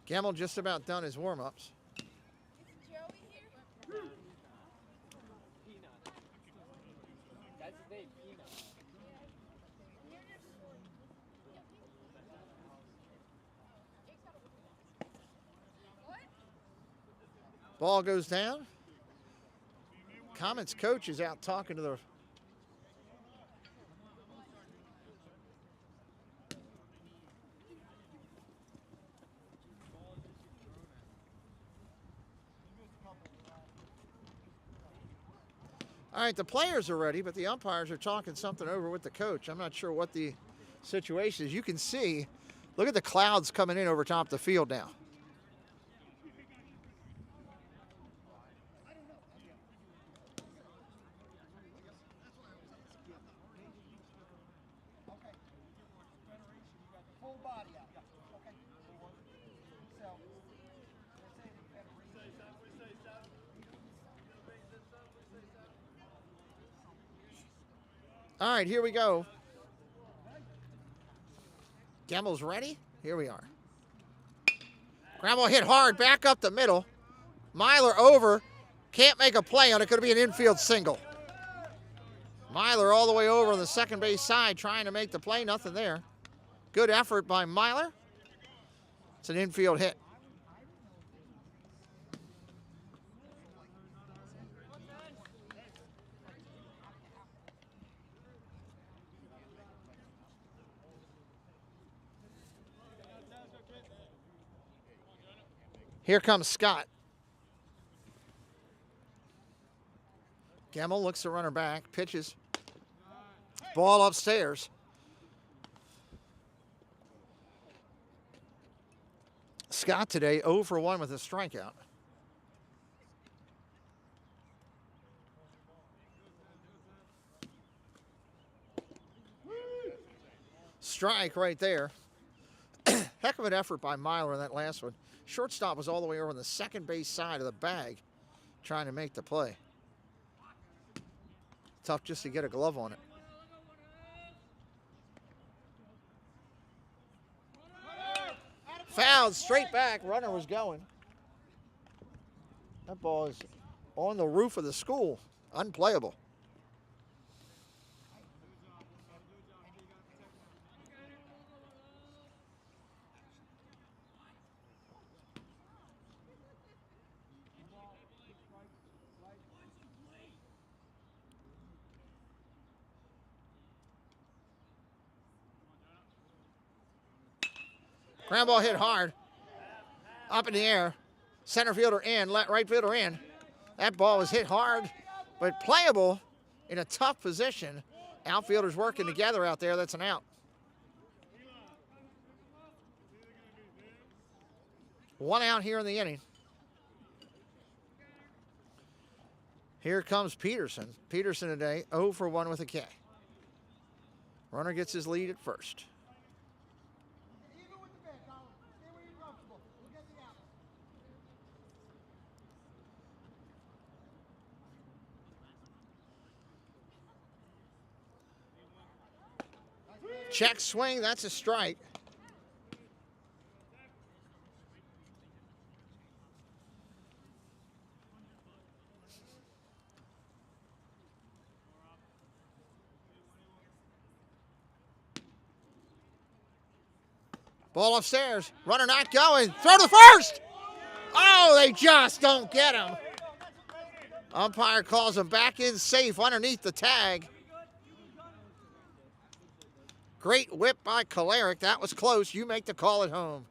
Speaker 1: Gamble just about done his warm-ups. Ball goes down. Comets coach is out talking to the All right, the players are ready, but the umpires are talking something over with the coach. I'm not sure what the situation is. You can see, look at the clouds coming in over top the field now. All right, here we go. Gamble's ready. Here we are. Ground ball hit hard, back up the middle. Myler over. Can't make a play on it. Could be an infield single. Myler all the way over on the second base side trying to make the play. Nothing there. Good effort by Myler. It's an infield hit. Here comes Scott. Gamble looks the runner back, pitches. Ball upstairs. Scott today 0 for 1 with a strikeout. Strike right there. Heck of an effort by Myler in that last one. Shortstop was all the way over on the second base side of the bag trying to make the play. Tough just to get a glove on it. Fouled straight back. Runner was going. That ball is on the roof of the school. Unplayable. Ground ball hit hard. Up in the air. Center fielder in, right fielder in. That ball was hit hard, but playable in a tough position. Outfielders working together out there. That's an out. One out here in the inning. Here comes Peterson. Peterson today 0 for 1 with a K. Runner gets his lead at first. Check swing, that's a strike. Ball upstairs. Runner not going. Throw to first. Oh, they just don't get him. Umpire calls him back in safe underneath the tag. Great whip by Kalarick. That was close. You make the call at home.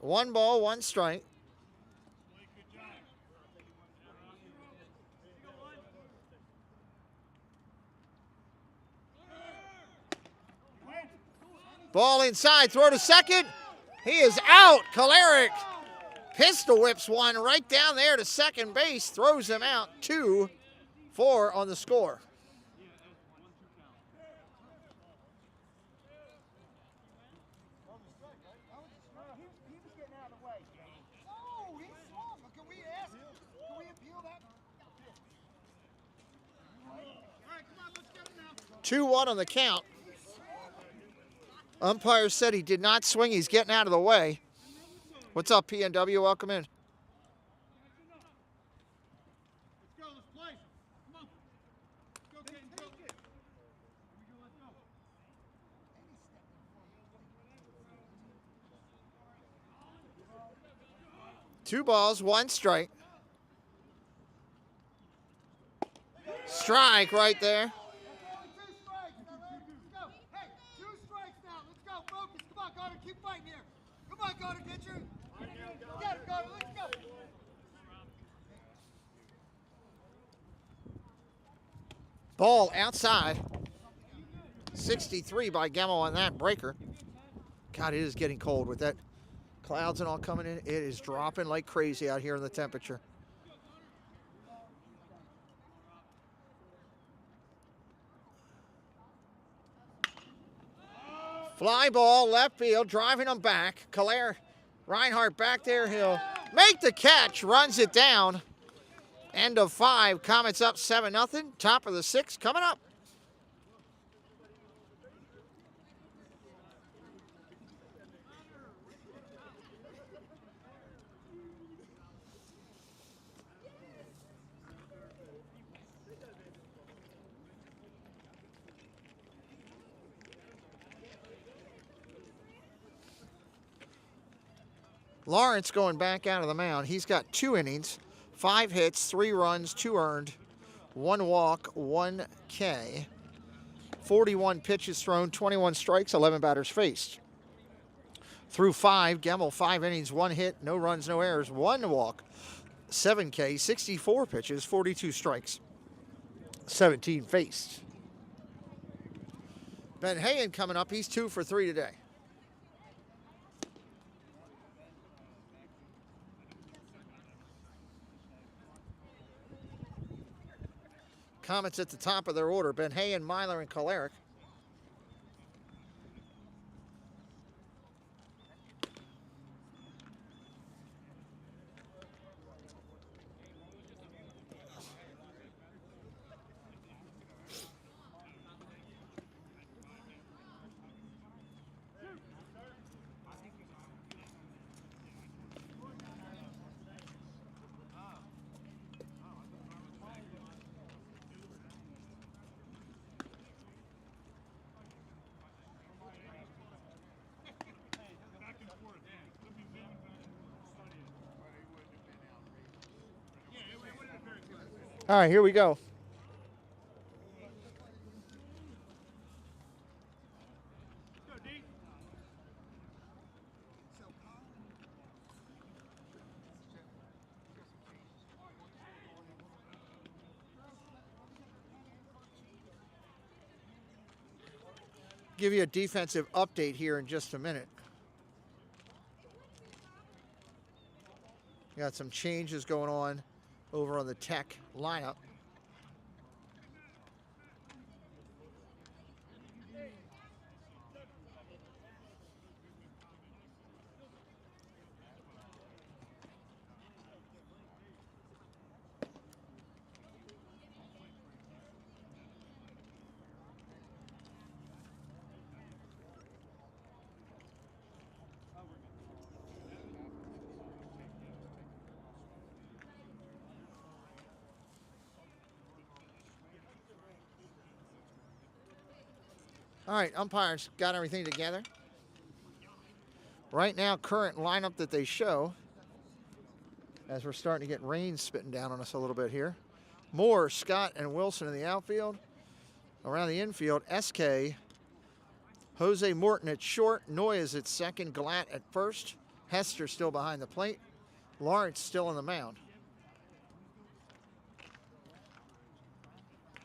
Speaker 1: 1 ball, 1 strike. Ball inside, throw to second. He is out. Kalarick pistol whips one right down there to second base, throws him out. 2-4 on the score.
Speaker 2: He was getting out of the way. No, he's swung. Can we ask? Can we appeal that? All right, come on, let's get him now.
Speaker 1: 2-1 on the count. Umpire said he did not swing. He's getting out of the way. What's up, PNW? Welcome in.
Speaker 2: Let's go, let's play. Come on. Let's go, Ken, go. Here we go, let's go.
Speaker 1: 2 balls, 1 strike. Strike right there.
Speaker 2: 2 strikes. Let's go. Hey, 2 strikes now. Let's go. Focus. Come on, Carter. Keep fighting here. Come on, Carter. Get your. Get it, Carter. Let's go.
Speaker 1: Ball outside. 63 by Gemmel on that breaker. God, it is getting cold with that clouds and all coming in. It is dropping like crazy out here in the temperature. Fly ball, left field, driving them back. Reinhardt back there. He'll make the catch, runs it down. End of 5. Comets up 7-0. Top of the 6th coming up. Lawrence going back out of the mound. He's got 2 innings, 5 hits, 3 runs, 2 earned, 1 walk, 1 K. 41 pitches thrown, 21 strikes, 11 batters faced. Through 5, Gemmel 5 innings, 1 hit, no runs, no errors, 1 walk, 7 K, 64 pitches, 42 strikes, 17 faced. Ben Hayen coming up. He's 2 for 3 today. Comets at the top of their order. Ben Hayen, Myler, and Kalarick. All right, here we go. Give you a defensive update here in just a minute. Got some changes going on over on the Tech lineup. All right, umpires got everything together. Right now, current lineup that they show, as we're starting to get rain spitting down on us a little bit here. Moore, Scott, and Wilson in the outfield. Around the infield, SK, Jose Morton at short, Noyes at second, Glatt at first, Hester still behind the plate, Lawrence still on the mound.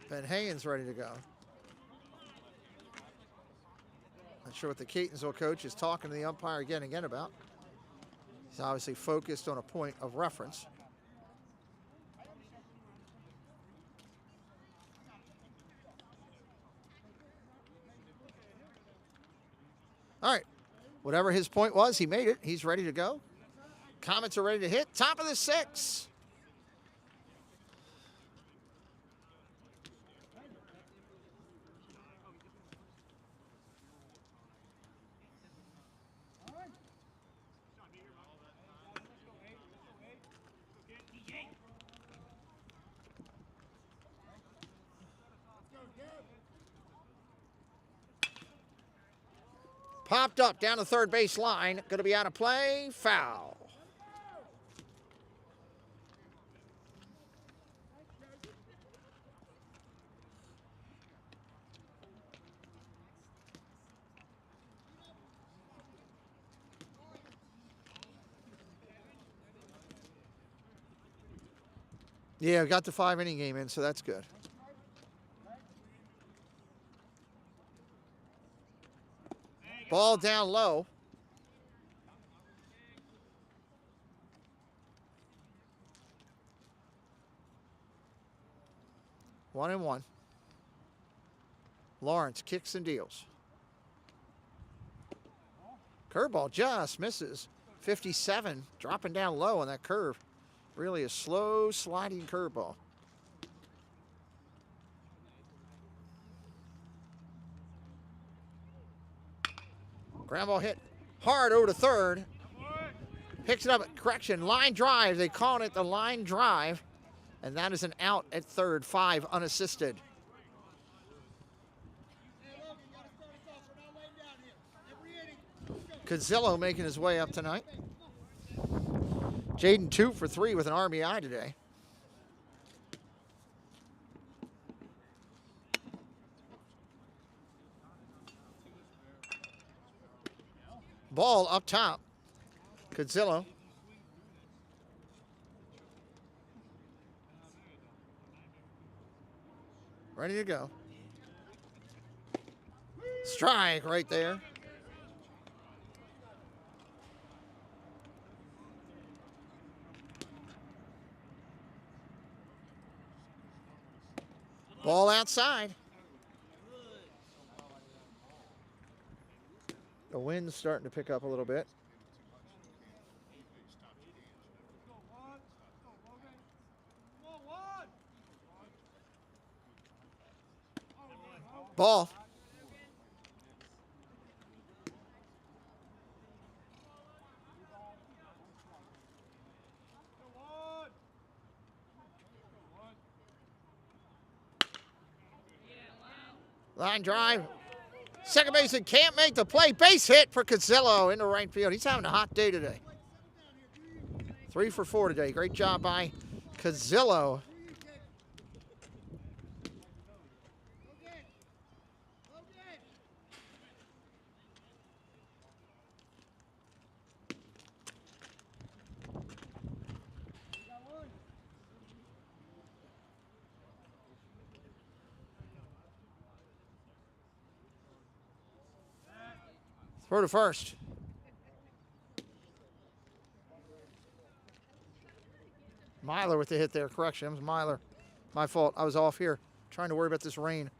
Speaker 1: Ben Haynes ready to go. Not sure what the Catonsville coach is talking to the umpire again and again about. He's obviously focused on a point of reference. All right, whatever his point was, he made it. He's ready to go. Comets are ready to hit. Top of the 6th. Popped up down the third base line. Going to be out of play. Foul. Yeah, we got the 5-inning game in, so that's good. Ball down low. One and one. Lawrence kicks and deals. Curveball just misses. 57, dropping down low on that curve. Really a slow sliding curveball. Ground ball hit hard over to third. Picks it up at correction. Line drive. They call it the line drive. And that is an out at third. 5 unassisted. Cazillo making his way up tonight. Jaden 2 for 3 with an RBI today. Ball up top. Cazillo. Ready to go. Strike right there. Ball outside. The wind's starting to pick up a little bit. Ball. Line drive. Second baseman can't make the play. Base hit for Cazillo into right field. He's having a hot day today. 3 for 4 today. Great job by Cazillo. Throw to first. Myler with the hit there. Correction. It was Myler. My fault. I was off here. Trying to worry about this rain.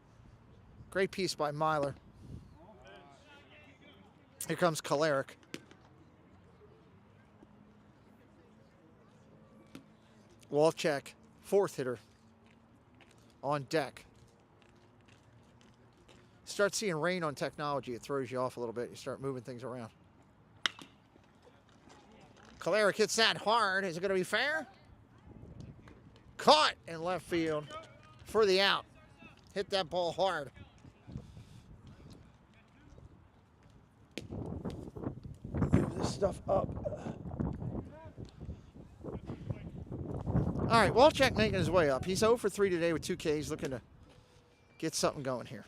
Speaker 1: Great piece by Myler. Here comes Kalarick. Walchek, 4th hitter on deck. Start seeing rain on technology, it throws you off a little bit. You start moving things around. Kalarick hits that hard. Is it going to be fair? Caught in left field for the out. Hit that ball hard. stuff up. All right, Walchek making his way up. He's 0 for 3 today with 2 Ks, looking to get something going here.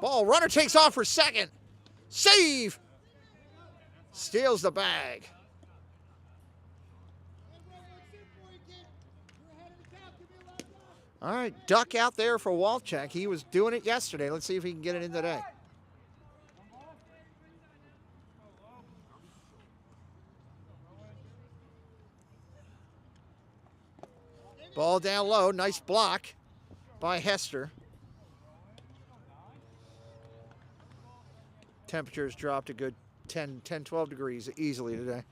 Speaker 1: Ball, runner takes off for second. Save! Steals the bag. All right, duck out there for Walchek. He was doing it yesterday. Let's see if he can get it in today. Ball down low. Nice block by Hester. Temperatures dropped a good 10, 12 degrees easily today.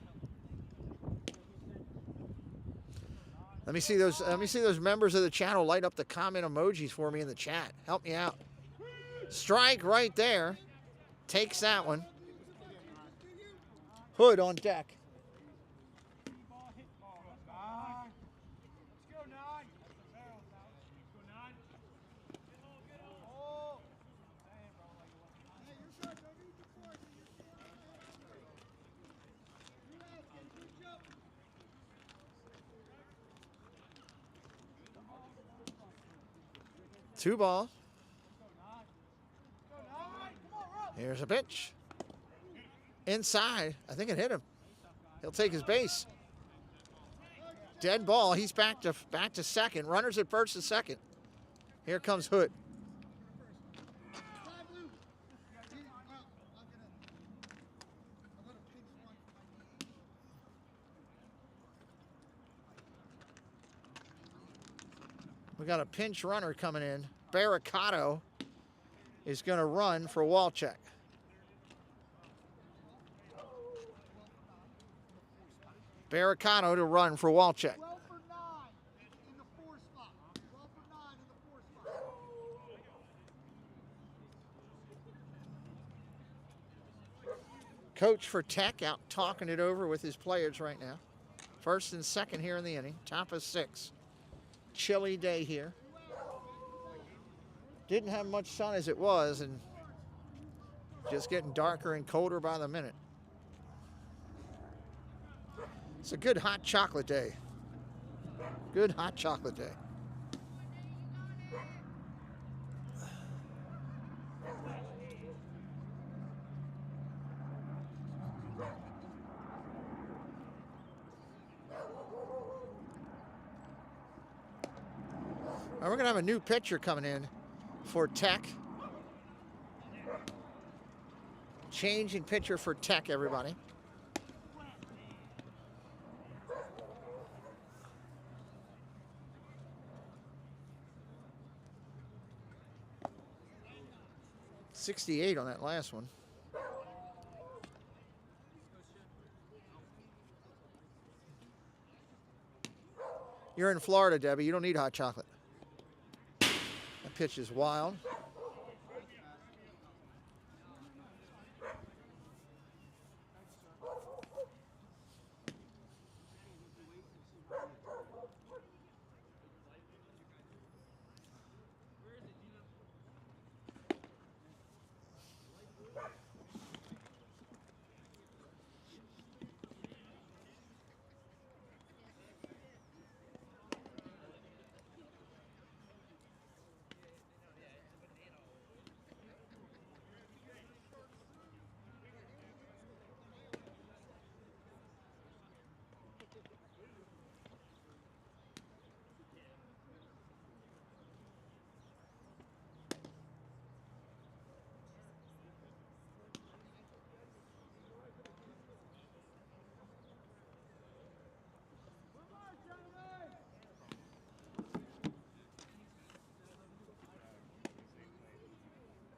Speaker 1: Let me see those members of the channel light up the comment emojis for me in the chat. Help me out. Strike right there. Takes that one. Hood on deck. Two balls. Here's a pitch. Inside. I think it hit him. He'll take his base. Dead ball. He's back to second. Runners at first and second. Here comes Hood. We got a pinch runner coming in. Barricato is going to run for Walchek. Barricato to run for Walchek.
Speaker 2: 12 for 9 in the 4 spot. 12 for 9 in the 4 spot.
Speaker 1: Coach for Tech out talking it over with his players right now. First and second here in the inning. Top of 6. Chilly day here. Didn't have much sun as it was, and just getting darker and colder by the minute. It's a good hot chocolate day. Good hot chocolate day. We're going to have a new pitcher coming in for Tech. Change in pitcher for Tech, everybody. .68 on that last one. You're in Florida, Debbie. You don't need hot chocolate. That pitch is wild.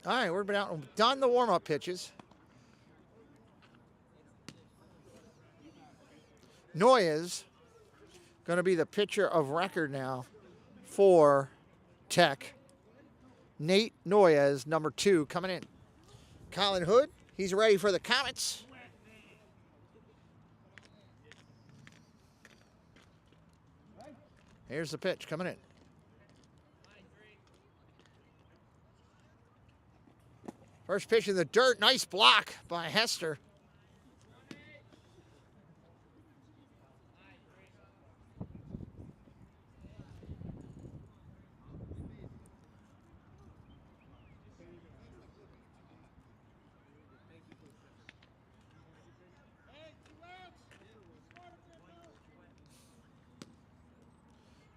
Speaker 1: All right, we're done the warm-up pitches. Noyes going to be the pitcher of record now for Tech. Nate Noyes, number 2, coming in. Colin Hood, he's ready for the Comets. Here's the pitch coming in. First pitch in the dirt. Nice block by Hester.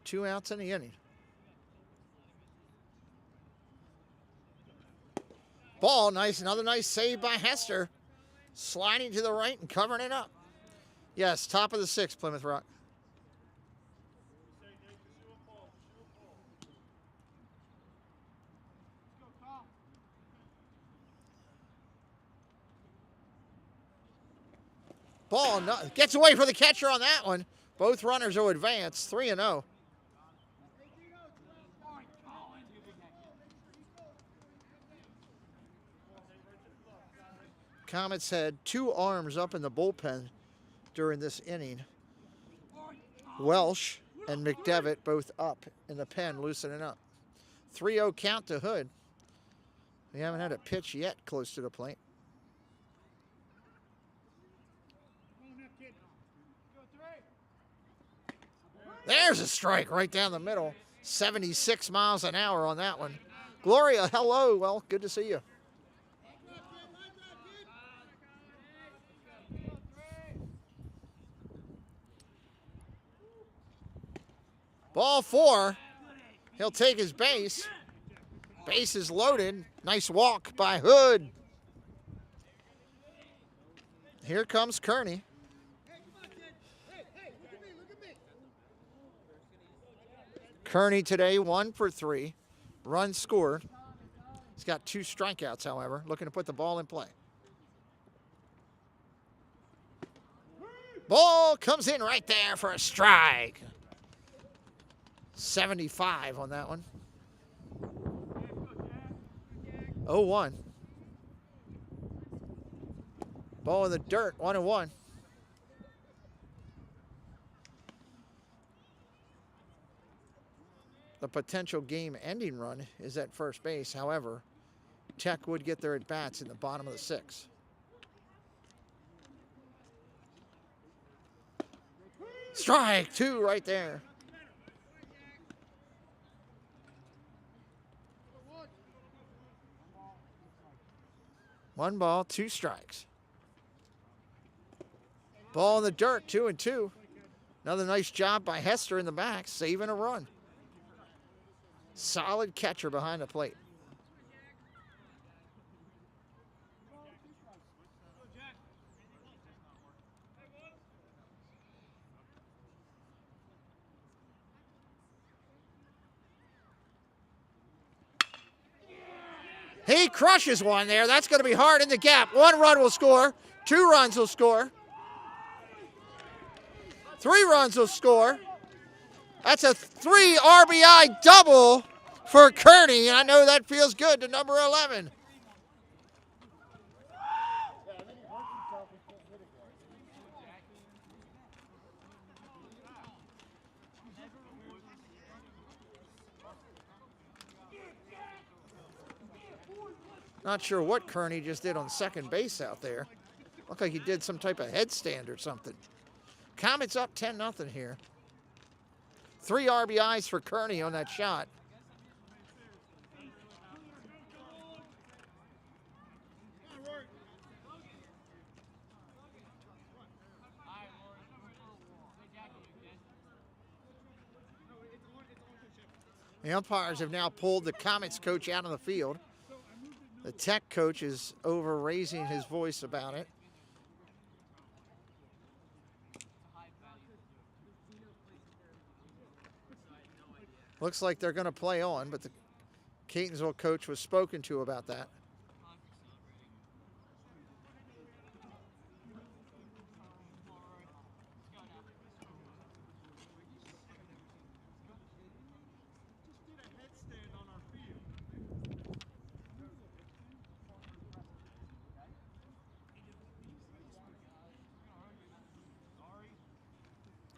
Speaker 1: Two outs in the inning. Ball, nice, another nice save by Hester. Sliding to the right and covering it up. Yes, top of the sixth, Plymouth Rock. Ball gets away from the catcher on that one. Both runners will advance, 3-0. Comets had two arms up in the bullpen during this inning. Welsh and McDevitt both up in the pen, loosening up. 3-0 count to Hood. We haven't had a pitch yet close to the plate. There's a strike right down the middle. 76 miles an hour on that one. Gloria, hello. Well, good to see you. Ball four. He'll take his base. Base is loaded. Nice walk by Hood. Here comes Kearney. Kearney today 1 for 3. Runs scored. He's got 2 strikeouts, however. Looking to put the ball in play. Ball comes in right there for a strike. 75 on that one. 0-1. Ball in the dirt, 1-1. The potential game-ending run is at first base. However, Tech would get their at-bats in the bottom of the 6th. Strike 2 right there. One ball, 2 strikes. Ball in the dirt, 2-2. Another nice job by Hester in the back, saving a run. Solid catcher behind the plate. He crushes one there. That's going to be hard in the gap. 1 run will score. 2 runs will score. 3 runs will score. That's a 3 RBI double for Kearney, and I know that feels good to number 11. Not sure what Kearney just did on second base out there. Looked like he did some type of headstand or something. Comets up 10-0 here. 3 RBIs for Kearney on that shot. The umpires have now pulled the Comets coach out of the field. The Tech coach is over raising his voice about it. Looks like they're going to play on, but the Catonsville coach was spoken to about that.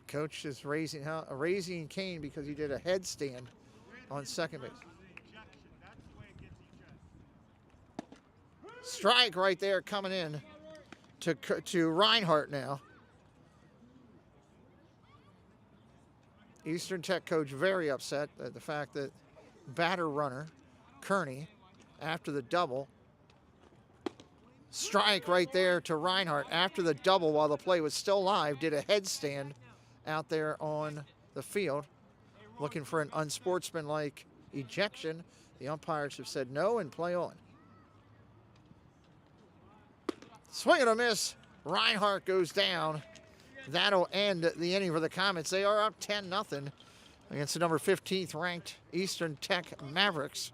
Speaker 1: Coach is raising Kane because he did a headstand on second base. Strike right there coming in to Reinhardt now. Eastern Tech coach very upset at the fact that batter runner Kearney, after the double, strike right there to Reinhardt after the double while the play was still live, did a headstand out there on the field looking for an unsportsmanlike ejection. The umpires have said no and play on. Swing and a miss. Reinhardt goes down. That'll end the inning for the Comets. They are up 10-0 against the number 15th ranked Eastern Tech Mavericks.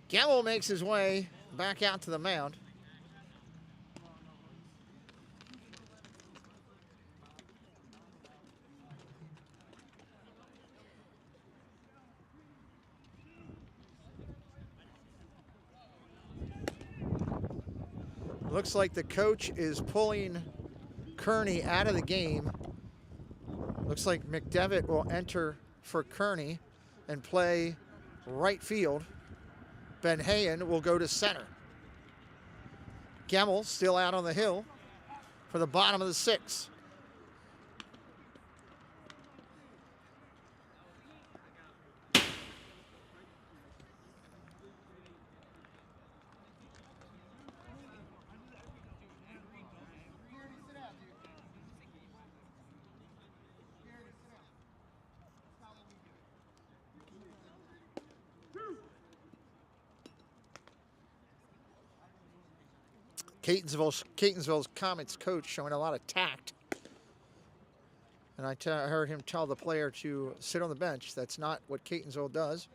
Speaker 1: Gamble makes his way back out to the mound. Looks like the coach is pulling Kearney out of the game. Looks like McDevitt will enter for Kearney and play right field. Ben Hayen will go to center. Gemmel still out on the hill for the bottom of the sixth. Catonsville's Comets coach showing a lot of tact. And I heard him tell the player to sit on the bench. That's not what Catonsville does.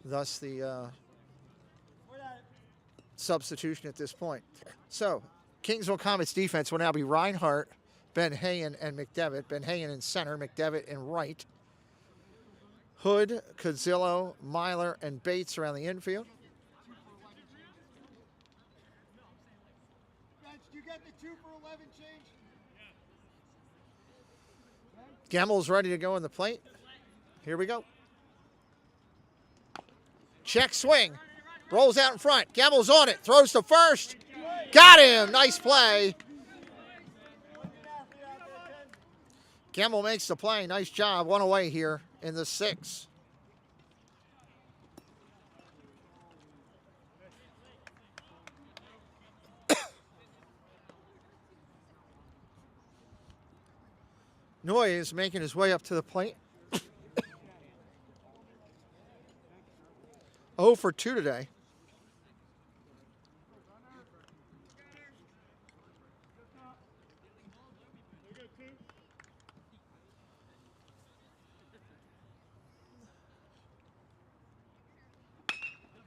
Speaker 1: Thus the substitution at this point. So, Catonsville Comets defense will now be Reinhardt, Ben Hayen, and McDevitt. Ben Hayen in center, McDevitt in right. Hood, Cozillo, Myler, and Bates around the infield.
Speaker 2: You get the 2 for 11 change?
Speaker 1: Gemmel's ready to go in the plate. Here we go. Check swing. Rolls out in front. Gemmel's on it. Throws to first. Got him. Nice play. Gemmel makes the play. Nice job. One away here in the sixth. Noy is making his way up to the plate. 0 for 2 today.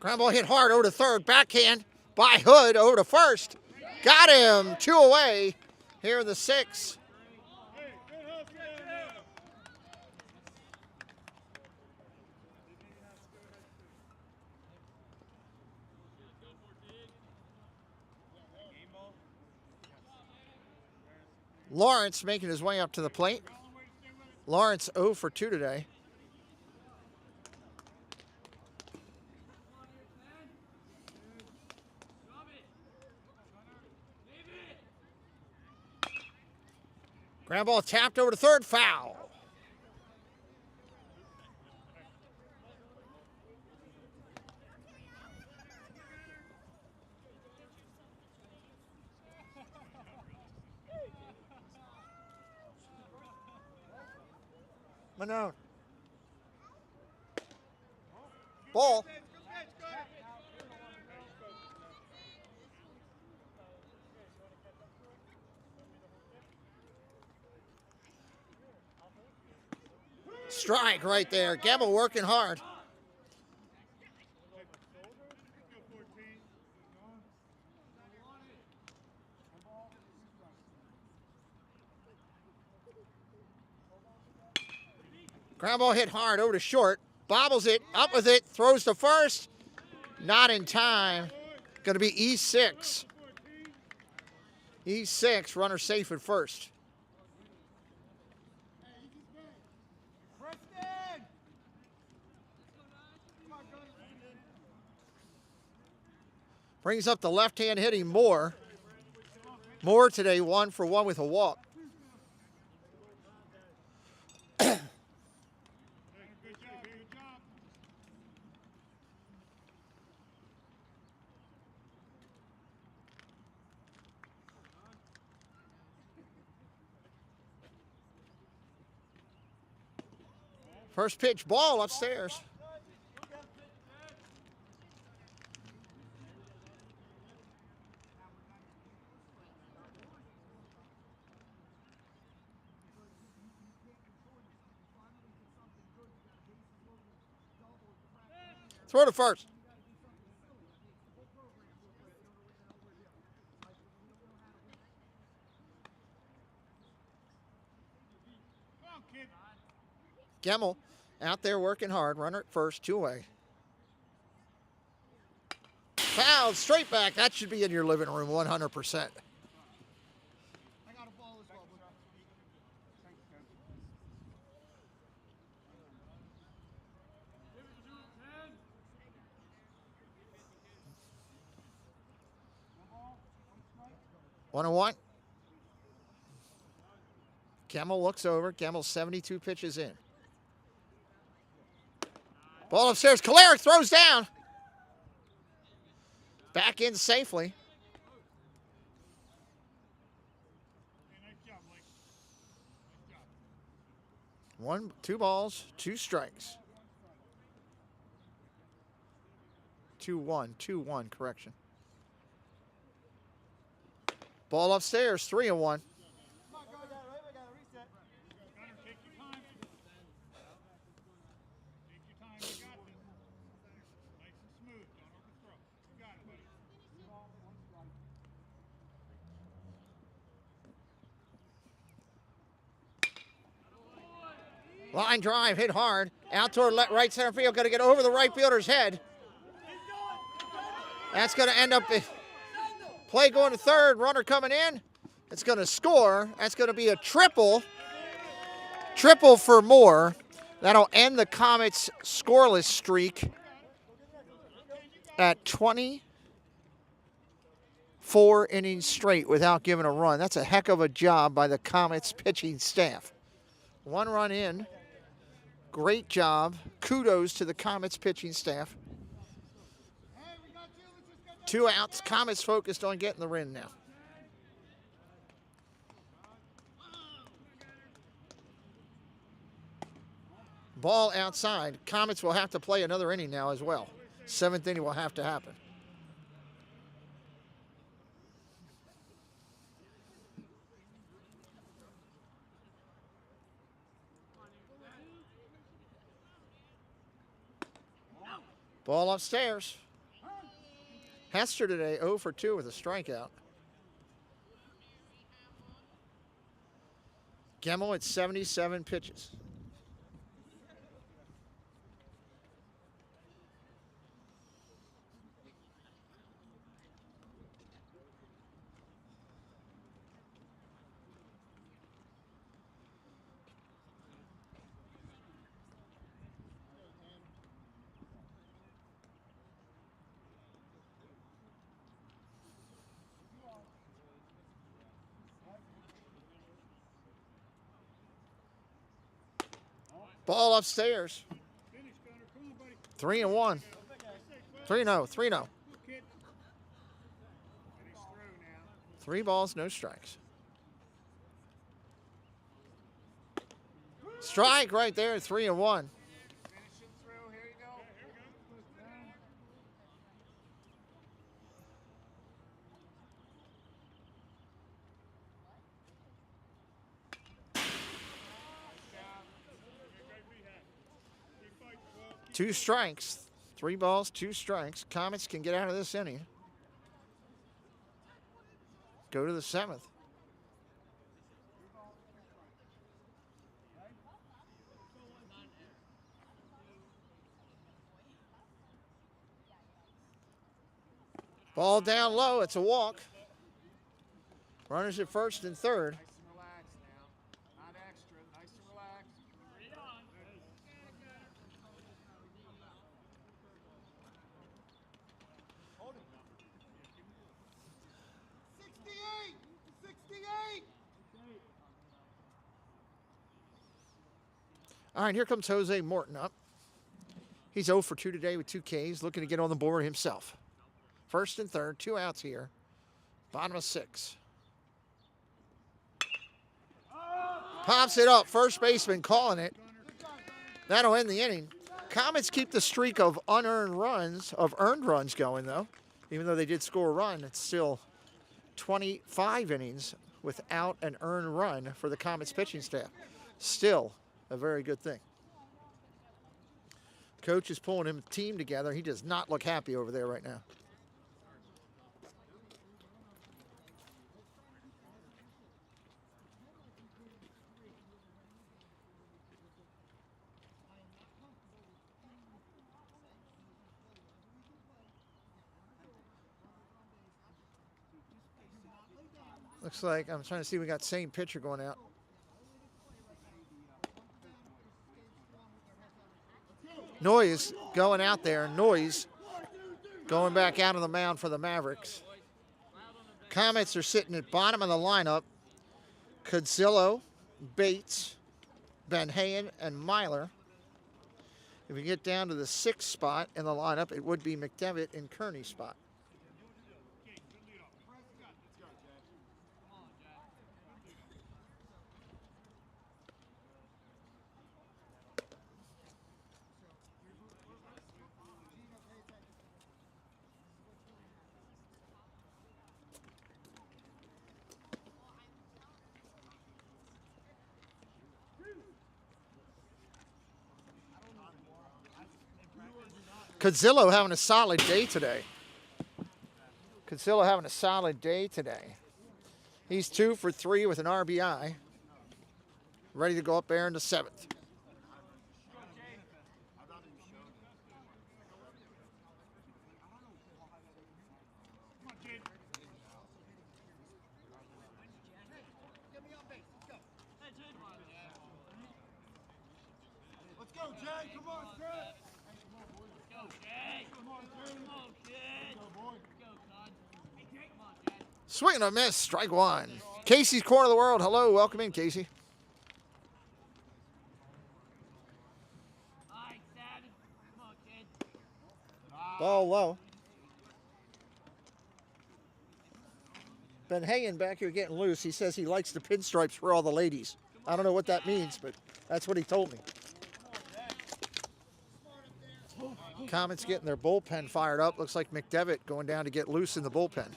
Speaker 1: Ground ball hit hard, 0 to third, backhand by Hood, 0 to first. Got him, 2 away here in the sixth. Lawrence making his way up to the plate. Lawrence 0 for 2 today. Ground ball tapped over to third, foul. Manone. Ball. Strike right there. Gemmel working hard. Ground ball hit hard over to short. Bobbles it, up with it, throws to first. Not in time. Going to be E6. E6, runner safe at first.
Speaker 2: Preston! Come on, Gunner.
Speaker 1: Brings up the left-hand hitting Moore. Moore today 1 for 1 with a walk. First pitch, ball upstairs. Throw to first. Gemmel out there working hard. Runner at first, 2 away. Foul, straight back. That should be in your living room 100%.
Speaker 2: I got a ball as well.
Speaker 1: 1-1. Gemmel looks over. Gemmel 72 pitches in. Ball upstairs. Kalarick throws down. Back in safely. One, 2 balls, 2 strikes. 2-1, 2-1, correction. Ball upstairs, 3-1.
Speaker 2: Come on, go. We got to reset.
Speaker 3: Gunner, take your time. Take your time. You got this. Nice and smooth. Don't overthrow. You got it, buddy.
Speaker 1: Line drive, hit hard. Out toward right center field, going to get over the right fielder's head. That's going to end up play going to third, runner coming in. It's going to score. That's going to be a triple. Triple for Moore. That'll end the Comets' scoreless streak at 24 innings straight without giving a run. That's a heck of a job by the Comets pitching staff. 1 run in. Great job. Kudos to the Comets pitching staff. 2 outs. Comets focused on getting the win now. Ball outside. Comets will have to play another inning now as well. 7th inning will have to happen. Ball upstairs. Hester today 0 for 2 with a strikeout. Gemmel at 77 pitches. Ball upstairs. 3-1. 3-0. 3 balls, no strikes. Strike right there at 3-1. Two strikes, 3 balls, 2 strikes. Comets can get out of this inning. Go to the 7th. Ball down low. It's a walk. Runners at first and third.
Speaker 3: Nice and relaxed now. Not extra. Nice and relaxed.
Speaker 2: 68! 68!
Speaker 1: All right, here comes Jose Morton up. He's 0 for 2 today with 2 Ks, looking to get on the board himself. First and third, 2 outs here. Bottom of 6. Pops it up. First baseman calling it. That'll end the inning. Comets keep the streak of earned runs going, though. Even though they did score a run, it's still 25 innings without an earned run for the Comets pitching staff. Still a very good thing. Coach is pulling him team together. He does not look happy over there right now. Looks like, I'm trying to see, we got same pitcher going out. Noyes going out there. Noyes going back out on the mound for the Mavericks. Comets are sitting at bottom of the lineup. Cadzillo, Bates, Ben Hayen, and Myler. If we get down to the 6th spot in the lineup, it would be McDevitt in Kearney's spot. Cadzillo having a solid day today. Cadzillo having a solid day today. He's 2 for 3 with an RBI. Ready to go up there in the 7th.
Speaker 2: Let's go, Jay. Come on, Jay.
Speaker 1: Swing and a miss, strike 1. Casey's Corner of the World. Hello, welcome in, Casey. Ball low. Ben Hayen back here getting loose. He says he likes the pinstripes for all the ladies. I don't know what that means, but that's what he told me. Comets getting their bullpen fired up. Looks like McDevitt going down to get loose in the bullpen.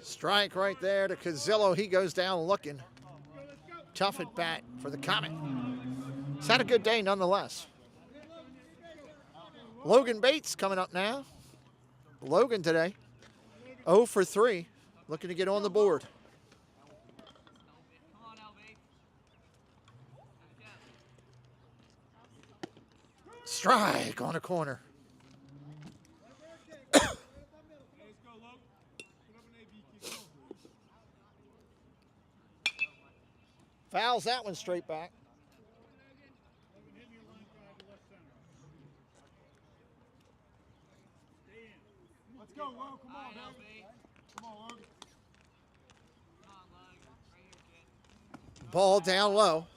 Speaker 1: Strike right there to Cadzillo. He goes down looking. Tough at bat for the Comet. He's had a good day nonetheless. Logan Bates coming up now. Logan today, 0 for 3, looking to get on the board. Strike on a corner. Fouls that one straight back.
Speaker 2: Let's go, Lo. Come on, baby. Come on, Logan.
Speaker 1: Ball down low.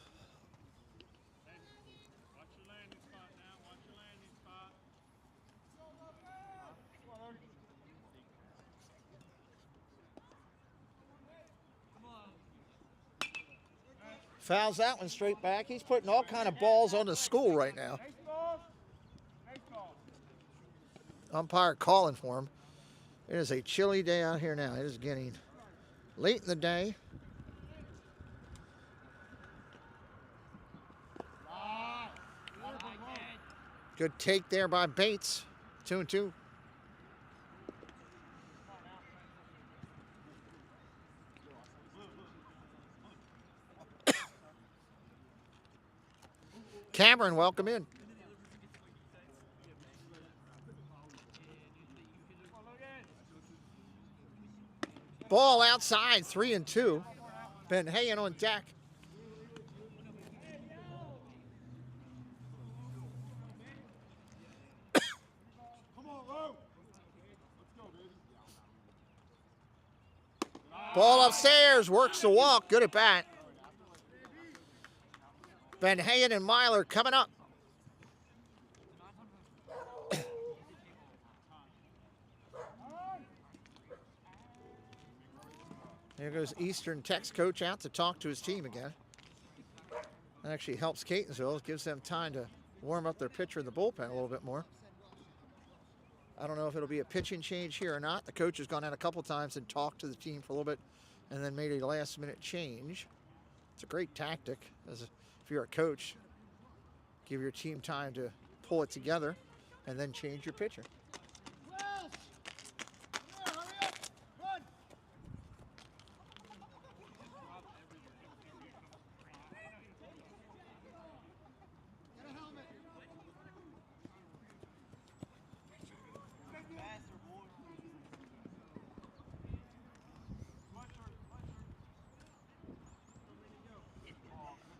Speaker 1: Fouls that one straight back. He's putting all kind of balls on the school right now. Umpire calling for him. It is a chilly day out here now. It is getting late in the day. Good take there by Bates. 2-2. Cameron, welcome in. Ball outside, 3-2. Ben Hayen on deck. Ball upstairs, works the walk, good at bat. Ben Hayen and Myler coming up. There goes Eastern Tech's coach out to talk to his team again. That actually helps Catonsville. It gives them time to warm up their pitcher in the bullpen a little bit more. I don't know if it'll be a pitching change here or not. The coach has gone out a couple times and talked to the team for a little bit and then made a last-minute change. It's a great tactic. If you're a coach, give your team time to pull it together and then change your pitcher.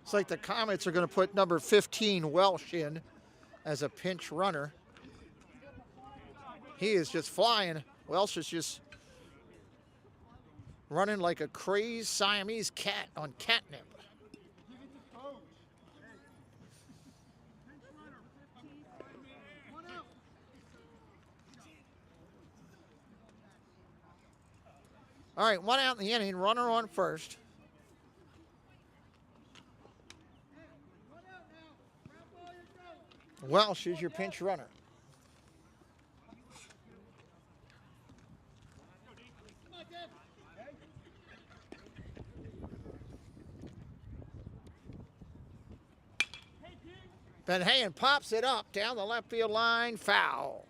Speaker 1: It's like the Comets are going to put number 15, Welsh, in as a pinch runner. He is just flying. Welsh is just running like a crazed Siamese cat on catnip. All right, one out in the inning, runner on first. Welsh is your pinch runner. Ben Hayen pops it up down the left field line, foul.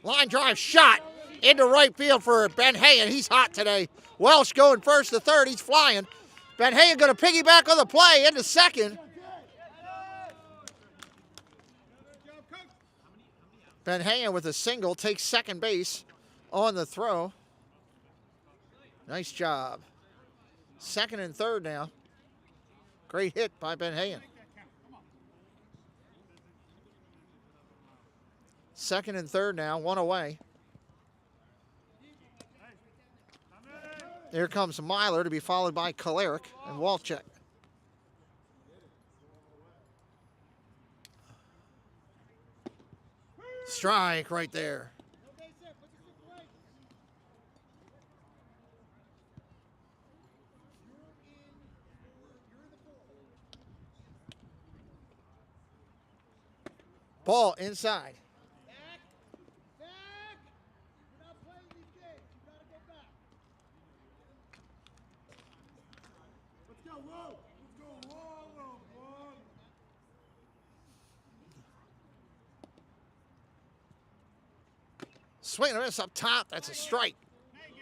Speaker 1: Line drive shot into right field for Ben Hayen. He's hot today. Welsh going first to third. He's flying. Ben Hayen going to piggyback on the play into second. Ben Hayen with a single takes second base on the throw. Nice job. Second and third now. Great hit by Ben Hayen. Second and third now, one away. Here comes Myler to be followed by Kolaric and Walchek. Strike right there. Ball inside. Swing and a miss up top. That's a strike.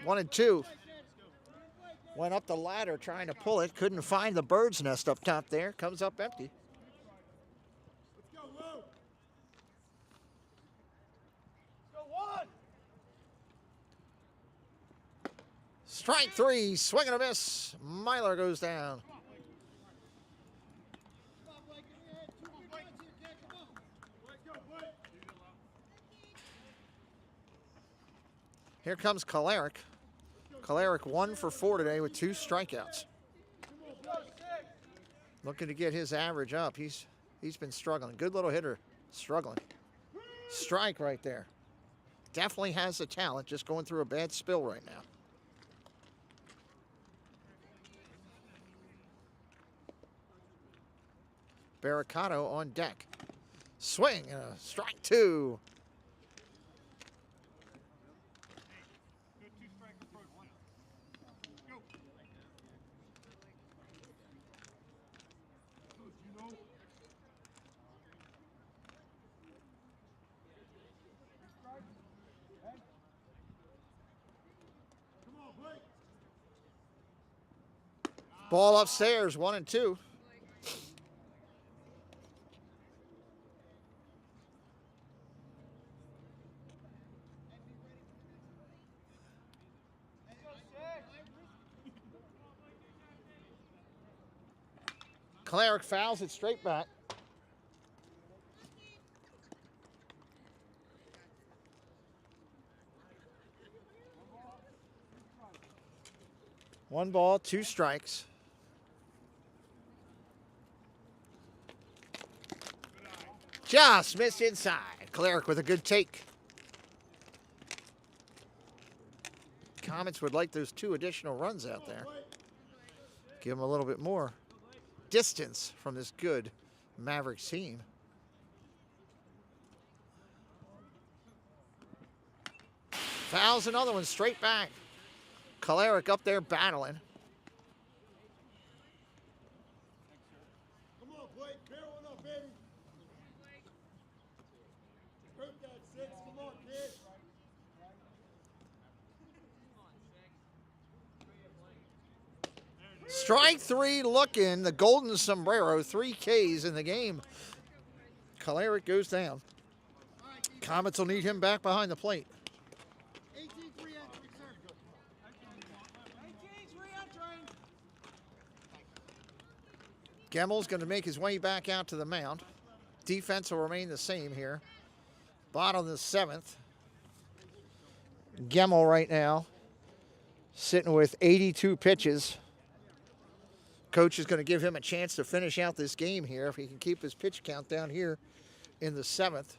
Speaker 1: 1-2. Went up the ladder trying to pull it. Couldn't find the bird's nest up top there. Comes up empty. Strike three. Swing and a miss. Myler goes down. Here comes Kolaric. Kolaric 1 for 4 today with 2 strikeouts. Looking to get his average up. He's been struggling. Good little hitter, struggling. Strike right there. Definitely has the talent, just going through a bad spill right now. Barricato on deck. Swing and a strike 2. Ball upstairs, 1-2. Cleric fouls it straight back. One ball, 2 strikes. Just missed inside. Cleric with a good take. Comets would like those 2 additional runs out there. Give them a little bit more distance from this good Mavericks team. Fouls another one straight back. Cleric up there battling.
Speaker 2: Come on, Blake. Bear one up, baby. Hurt that 6. Come on, kid.
Speaker 1: Strike 3 looking. The golden sombrero. 3 Ks in the game. Cleric goes down. Comets will need him back behind the plate.
Speaker 2: 18-3 entry, sir. 18-3 entry.
Speaker 1: Gemmel's going to make his way back out to the mound. Defense will remain the same here. Bottom of the 7th. Gemmel right now sitting with 82 pitches. Coach is going to give him a chance to finish out this game here if he can keep his pitch count down here in the 7th.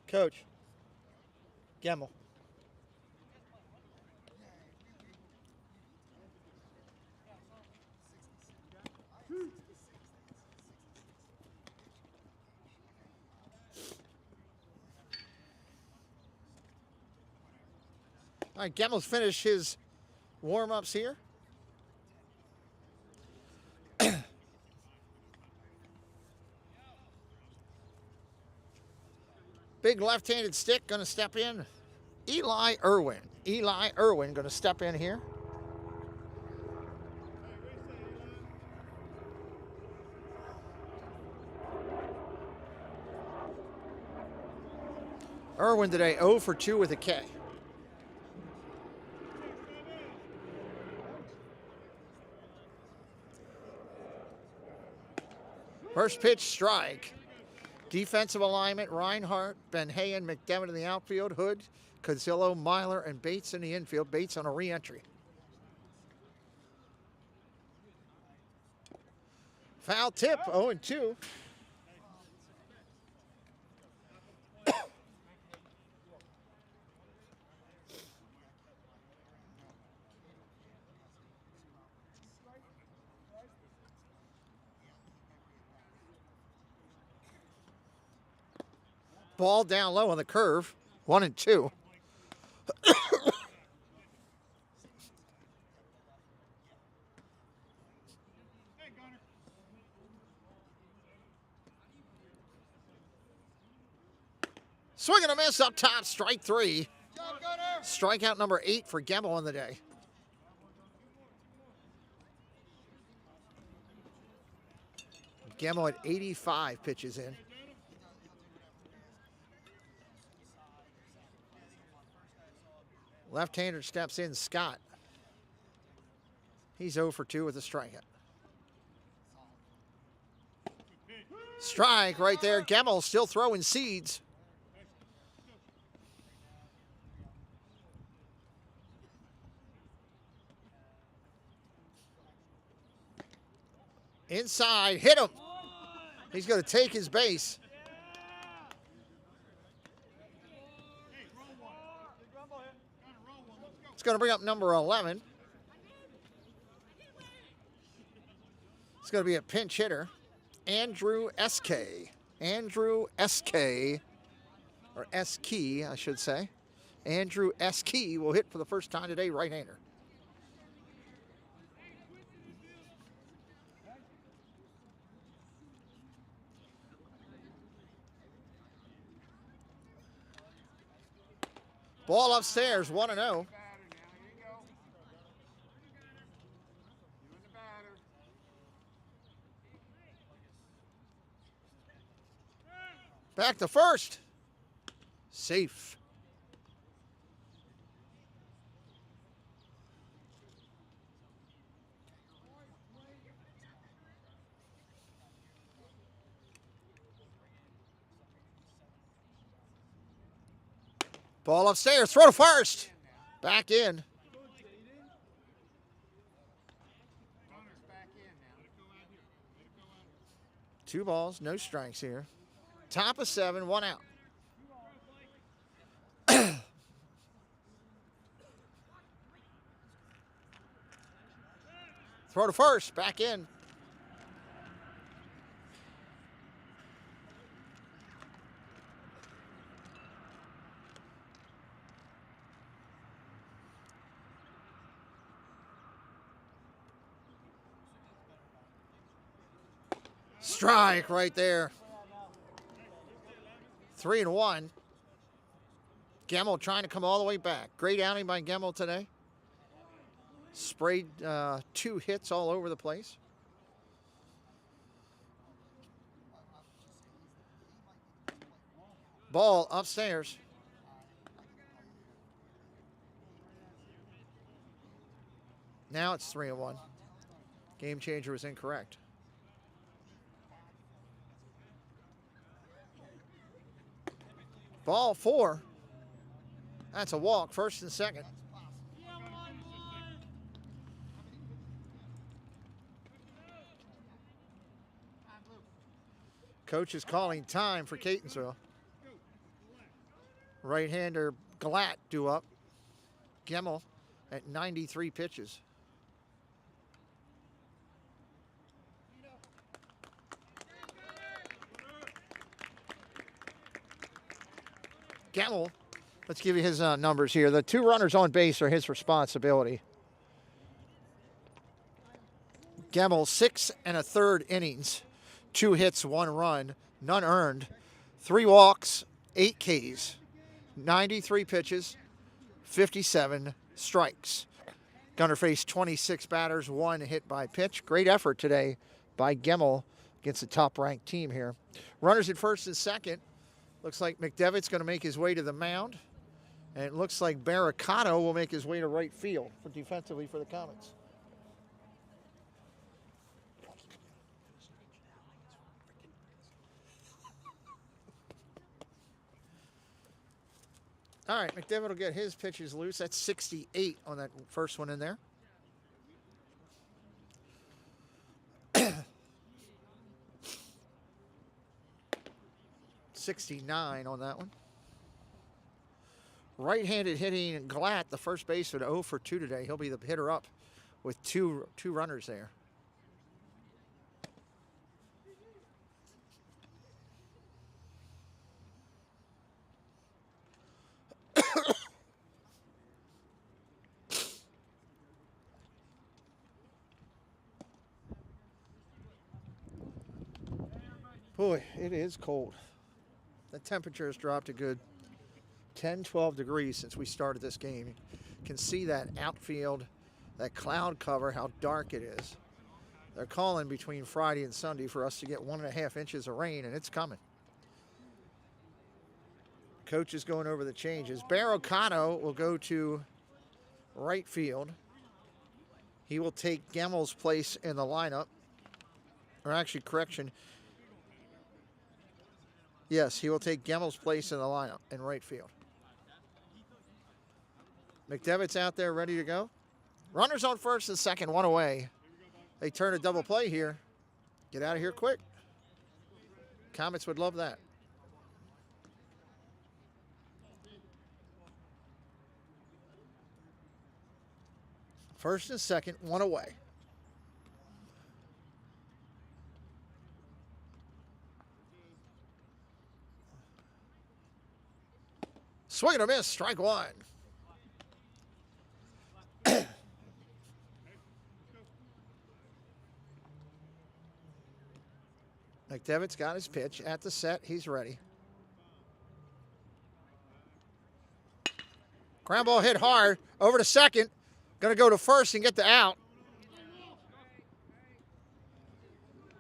Speaker 1: Coach, Gemmel. All right, Gemmel's finished his warm-ups here. Big left-handed stick going to step in. Eli Irwin. Eli Irwin going to step in here. Irwin today 0 for 2 with a K. First pitch, strike. Defensive alignment, Reinhardt, Ben-Hayen, McDevitt in the outfield, Hood, Cozillo, Myler, and Bates in the infield. Bates on a re-entry. Foul tip, 0-2. Ball down low on the curve, 1-2. Swing and a miss up top, strike 3. Strikeout number 8 for Gemmel on the day. Gemmel at 85 pitches in. Left-hander steps in, Scott. He's 0 for 2 with a strikeout. Strike right there. Gemmel still throwing seeds. Inside, hit him. He's going to take his base. It's going to bring up number 11. It's going to be a pinch hitter, Andrew S.K. Andrew S.K. or S-Key, I should say. Andrew S-Key will hit for the first time today, right-hander. Ball upstairs, 1-0. Back to first. Safe. Ball upstairs, throw to first. Back in. Two balls, no strikes here. Top of 7, 1 out. Throw to first, back in. Strike right there. 3-1. Gemmel trying to come all the way back. Great outing by Gemmel today. Sprayed 2 hits all over the place. Ball upstairs. Now it's 3-1. Game changer was incorrect. Ball 4. That's a walk, first and second. Coach is calling time for Catonsville. Right-hander Glatt due up. Gemmel at 93 pitches. Gemmel, let's give you his numbers here. The 2 runners on base are his responsibility. Gemmel, 6 1/3 innings, 2 hits, 1 run, none earned, 3 walks, 8 Ks, 93 pitches, 57 strikes. Gunner faced 26 batters, 1 hit by pitch. Great effort today by Gemmel against the top-ranked team here. Runners at first and second. Looks like McDevitt's going to make his way to the mound. And it looks like Barricato will make his way to right field for defensively for the Comets. All right, McDevitt will get his pitches loose. That's 68 on that first one in there. .69 on that one. Right-handed hitting Glatt, the first baseman, 0 for 2 today. He'll be the hitter up with two runners there. Boy, it is cold. The temperature has dropped a good 10, 12 degrees since we started this game. You can see that outfield, that cloud cover, how dark it is. They're calling between Friday and Sunday for us to get 1.5 inches of rain, and it's coming. Coach is going over the changes. Barricato will go to right field. He will take Gemmel's place in the lineup. Or actually, correction. Yes, he will take Gemmel's place in the lineup in right field. McDevitt's out there ready to go. Runners on first and second, 1 away. They turn a double play here. Get out of here quick. Comets would love that. First and second, one away. Swing and a miss, strike one. McDevitt's got his pitch at the set. He's ready. Ground ball hit hard. Over to second. Going to go to first and get the out.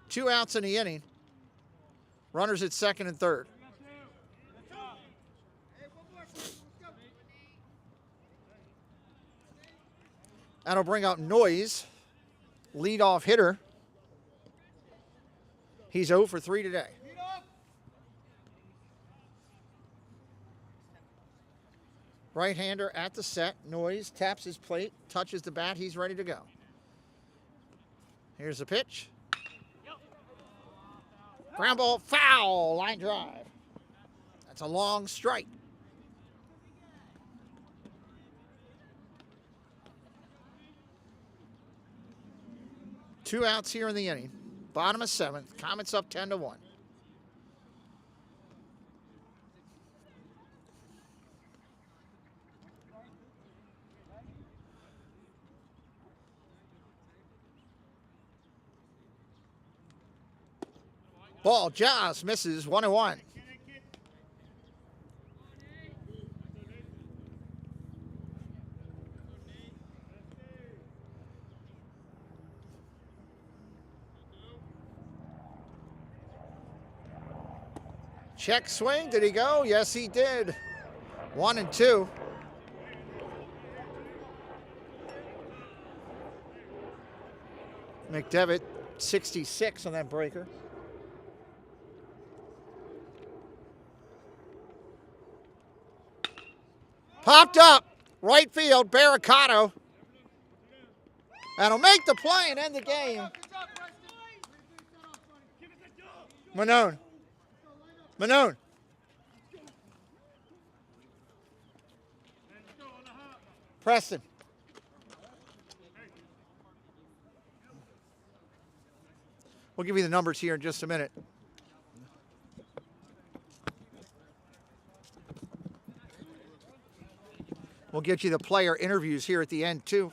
Speaker 1: 2 outs in the inning. Runners at second and third. That'll bring out Noyes, leadoff hitter. He's 0 for 3 today. Right-hander at the set. Noyes taps his plate, touches the bat. He's ready to go. Here's the pitch. Ground ball, foul, line drive. That's a long strike. Two outs here in the inning. Bottom of seventh. Comets up 10-1. Ball just misses 1-1. Check swing. Did he go? Yes, he did. 1-2. McDevitt, 66 on that breaker. Popped up. Right field. Barricato. That'll make the play and end the game. Manone. Preston. We'll give you the numbers here in just a minute. We'll get you the player interviews here at the end, too.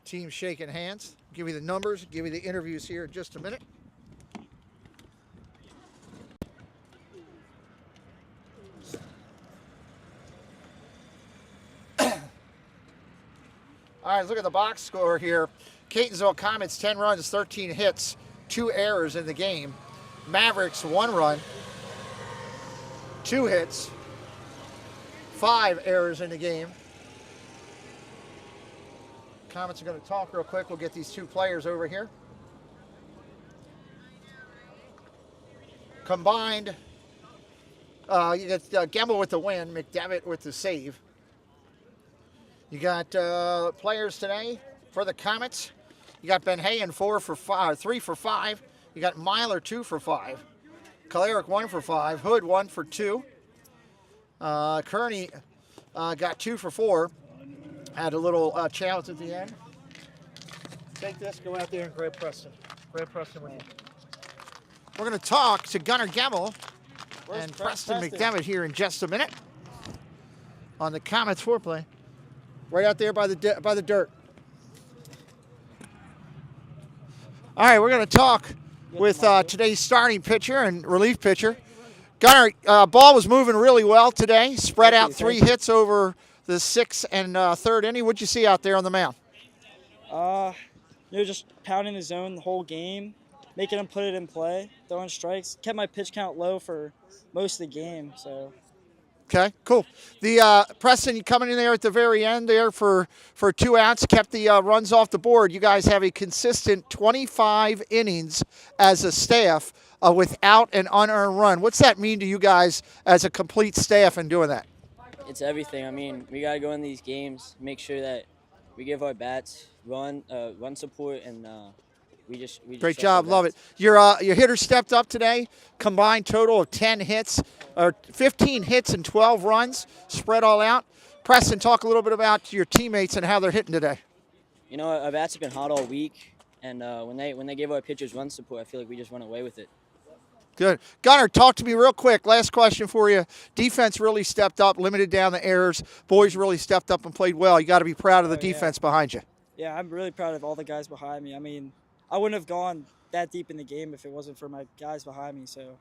Speaker 1: Team shaking hands. Give you the numbers, give you the interviews here in just a minute. All right, let's look at the box score here. Catonsville Comets, 10 runs, 13 hits, 2 errors in the game. Mavericks, 1 run, 2 hits, 5 errors in the game. Comets are going to talk real quick. We'll get these 2 players over here. Combined, you got Gamble with the win, McDevitt with the save. You got players today for the Comets. You got Ben Hayen 3 for 5. You got Myler 2 for 5. Kalarick 1 for 5. Hood 1 for 2. Kearney got 2 for 4. Had a little challenge at the end. Take this, go out there and grab Preston. Grab Preston with you. We're going to talk to Gunnar Gamble and Preston McDevitt here in just a minute on the Comets foreplay. Right out there by the dirt. All right, we're going to talk with today's starting pitcher and relief pitcher. Gunnar, ball was moving really well today. Spread out 3 hits over the 6th and 3rd inning. What'd you see out there on the mound?
Speaker 5: Just pounding the zone the whole game, making them put it in play, throwing strikes. Kept my pitch count low for most of the game. So.
Speaker 1: Okay, cool. The Preston, you coming in there at the very end there for 2 outs, kept the runs off the board. You guys have a consistent 25 innings as a staff without an unearned run. What's that mean to you guys as a complete staff in doing that?
Speaker 7: It's everything. I mean, we got to go in these games, make sure that we give our bats run support and we just
Speaker 1: Great
Speaker 7: trust our
Speaker 1: job. Love it.
Speaker 7: bats.
Speaker 1: Your hitters stepped up today. Combined total of 10 hits, or 15 hits and 12 runs, spread all out. Preston, talk a little bit about your teammates and how they're hitting today.
Speaker 7: You know, our bats have been hot all week, and when they gave our pitchers run support, I feel like we just went away with it.
Speaker 1: Good. Gunnar, talk to me real quick. Last question for you. Defense really stepped up, limited down the errors. Boys really stepped up and played well. You got to be proud of the defense behind you.
Speaker 5: Yeah, I'm really proud of all the guys behind me. I mean, I wouldn't have gone that deep in the game if it wasn't for my guys behind me. So,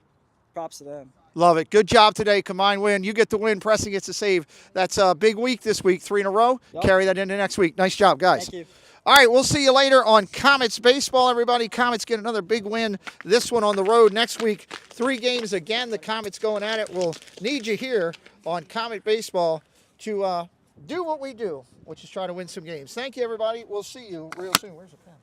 Speaker 5: props to them.
Speaker 1: Love it. Good job today. Combined win. You get the win. Preston gets the save. That's a big week this week. 3 in a row.
Speaker 5: Yep.
Speaker 1: Carry that into next week. Nice job, guys.
Speaker 5: Thank you.
Speaker 1: All right, we'll see you later on Comets baseball, everybody. Comets get another big win, this one on the road. Next week, 3 games again. The Comets going at it. We'll need you here on Comet baseball to do what we do, which is try to win some games. Thank you, everybody. We'll see you real soon. Where's the pen?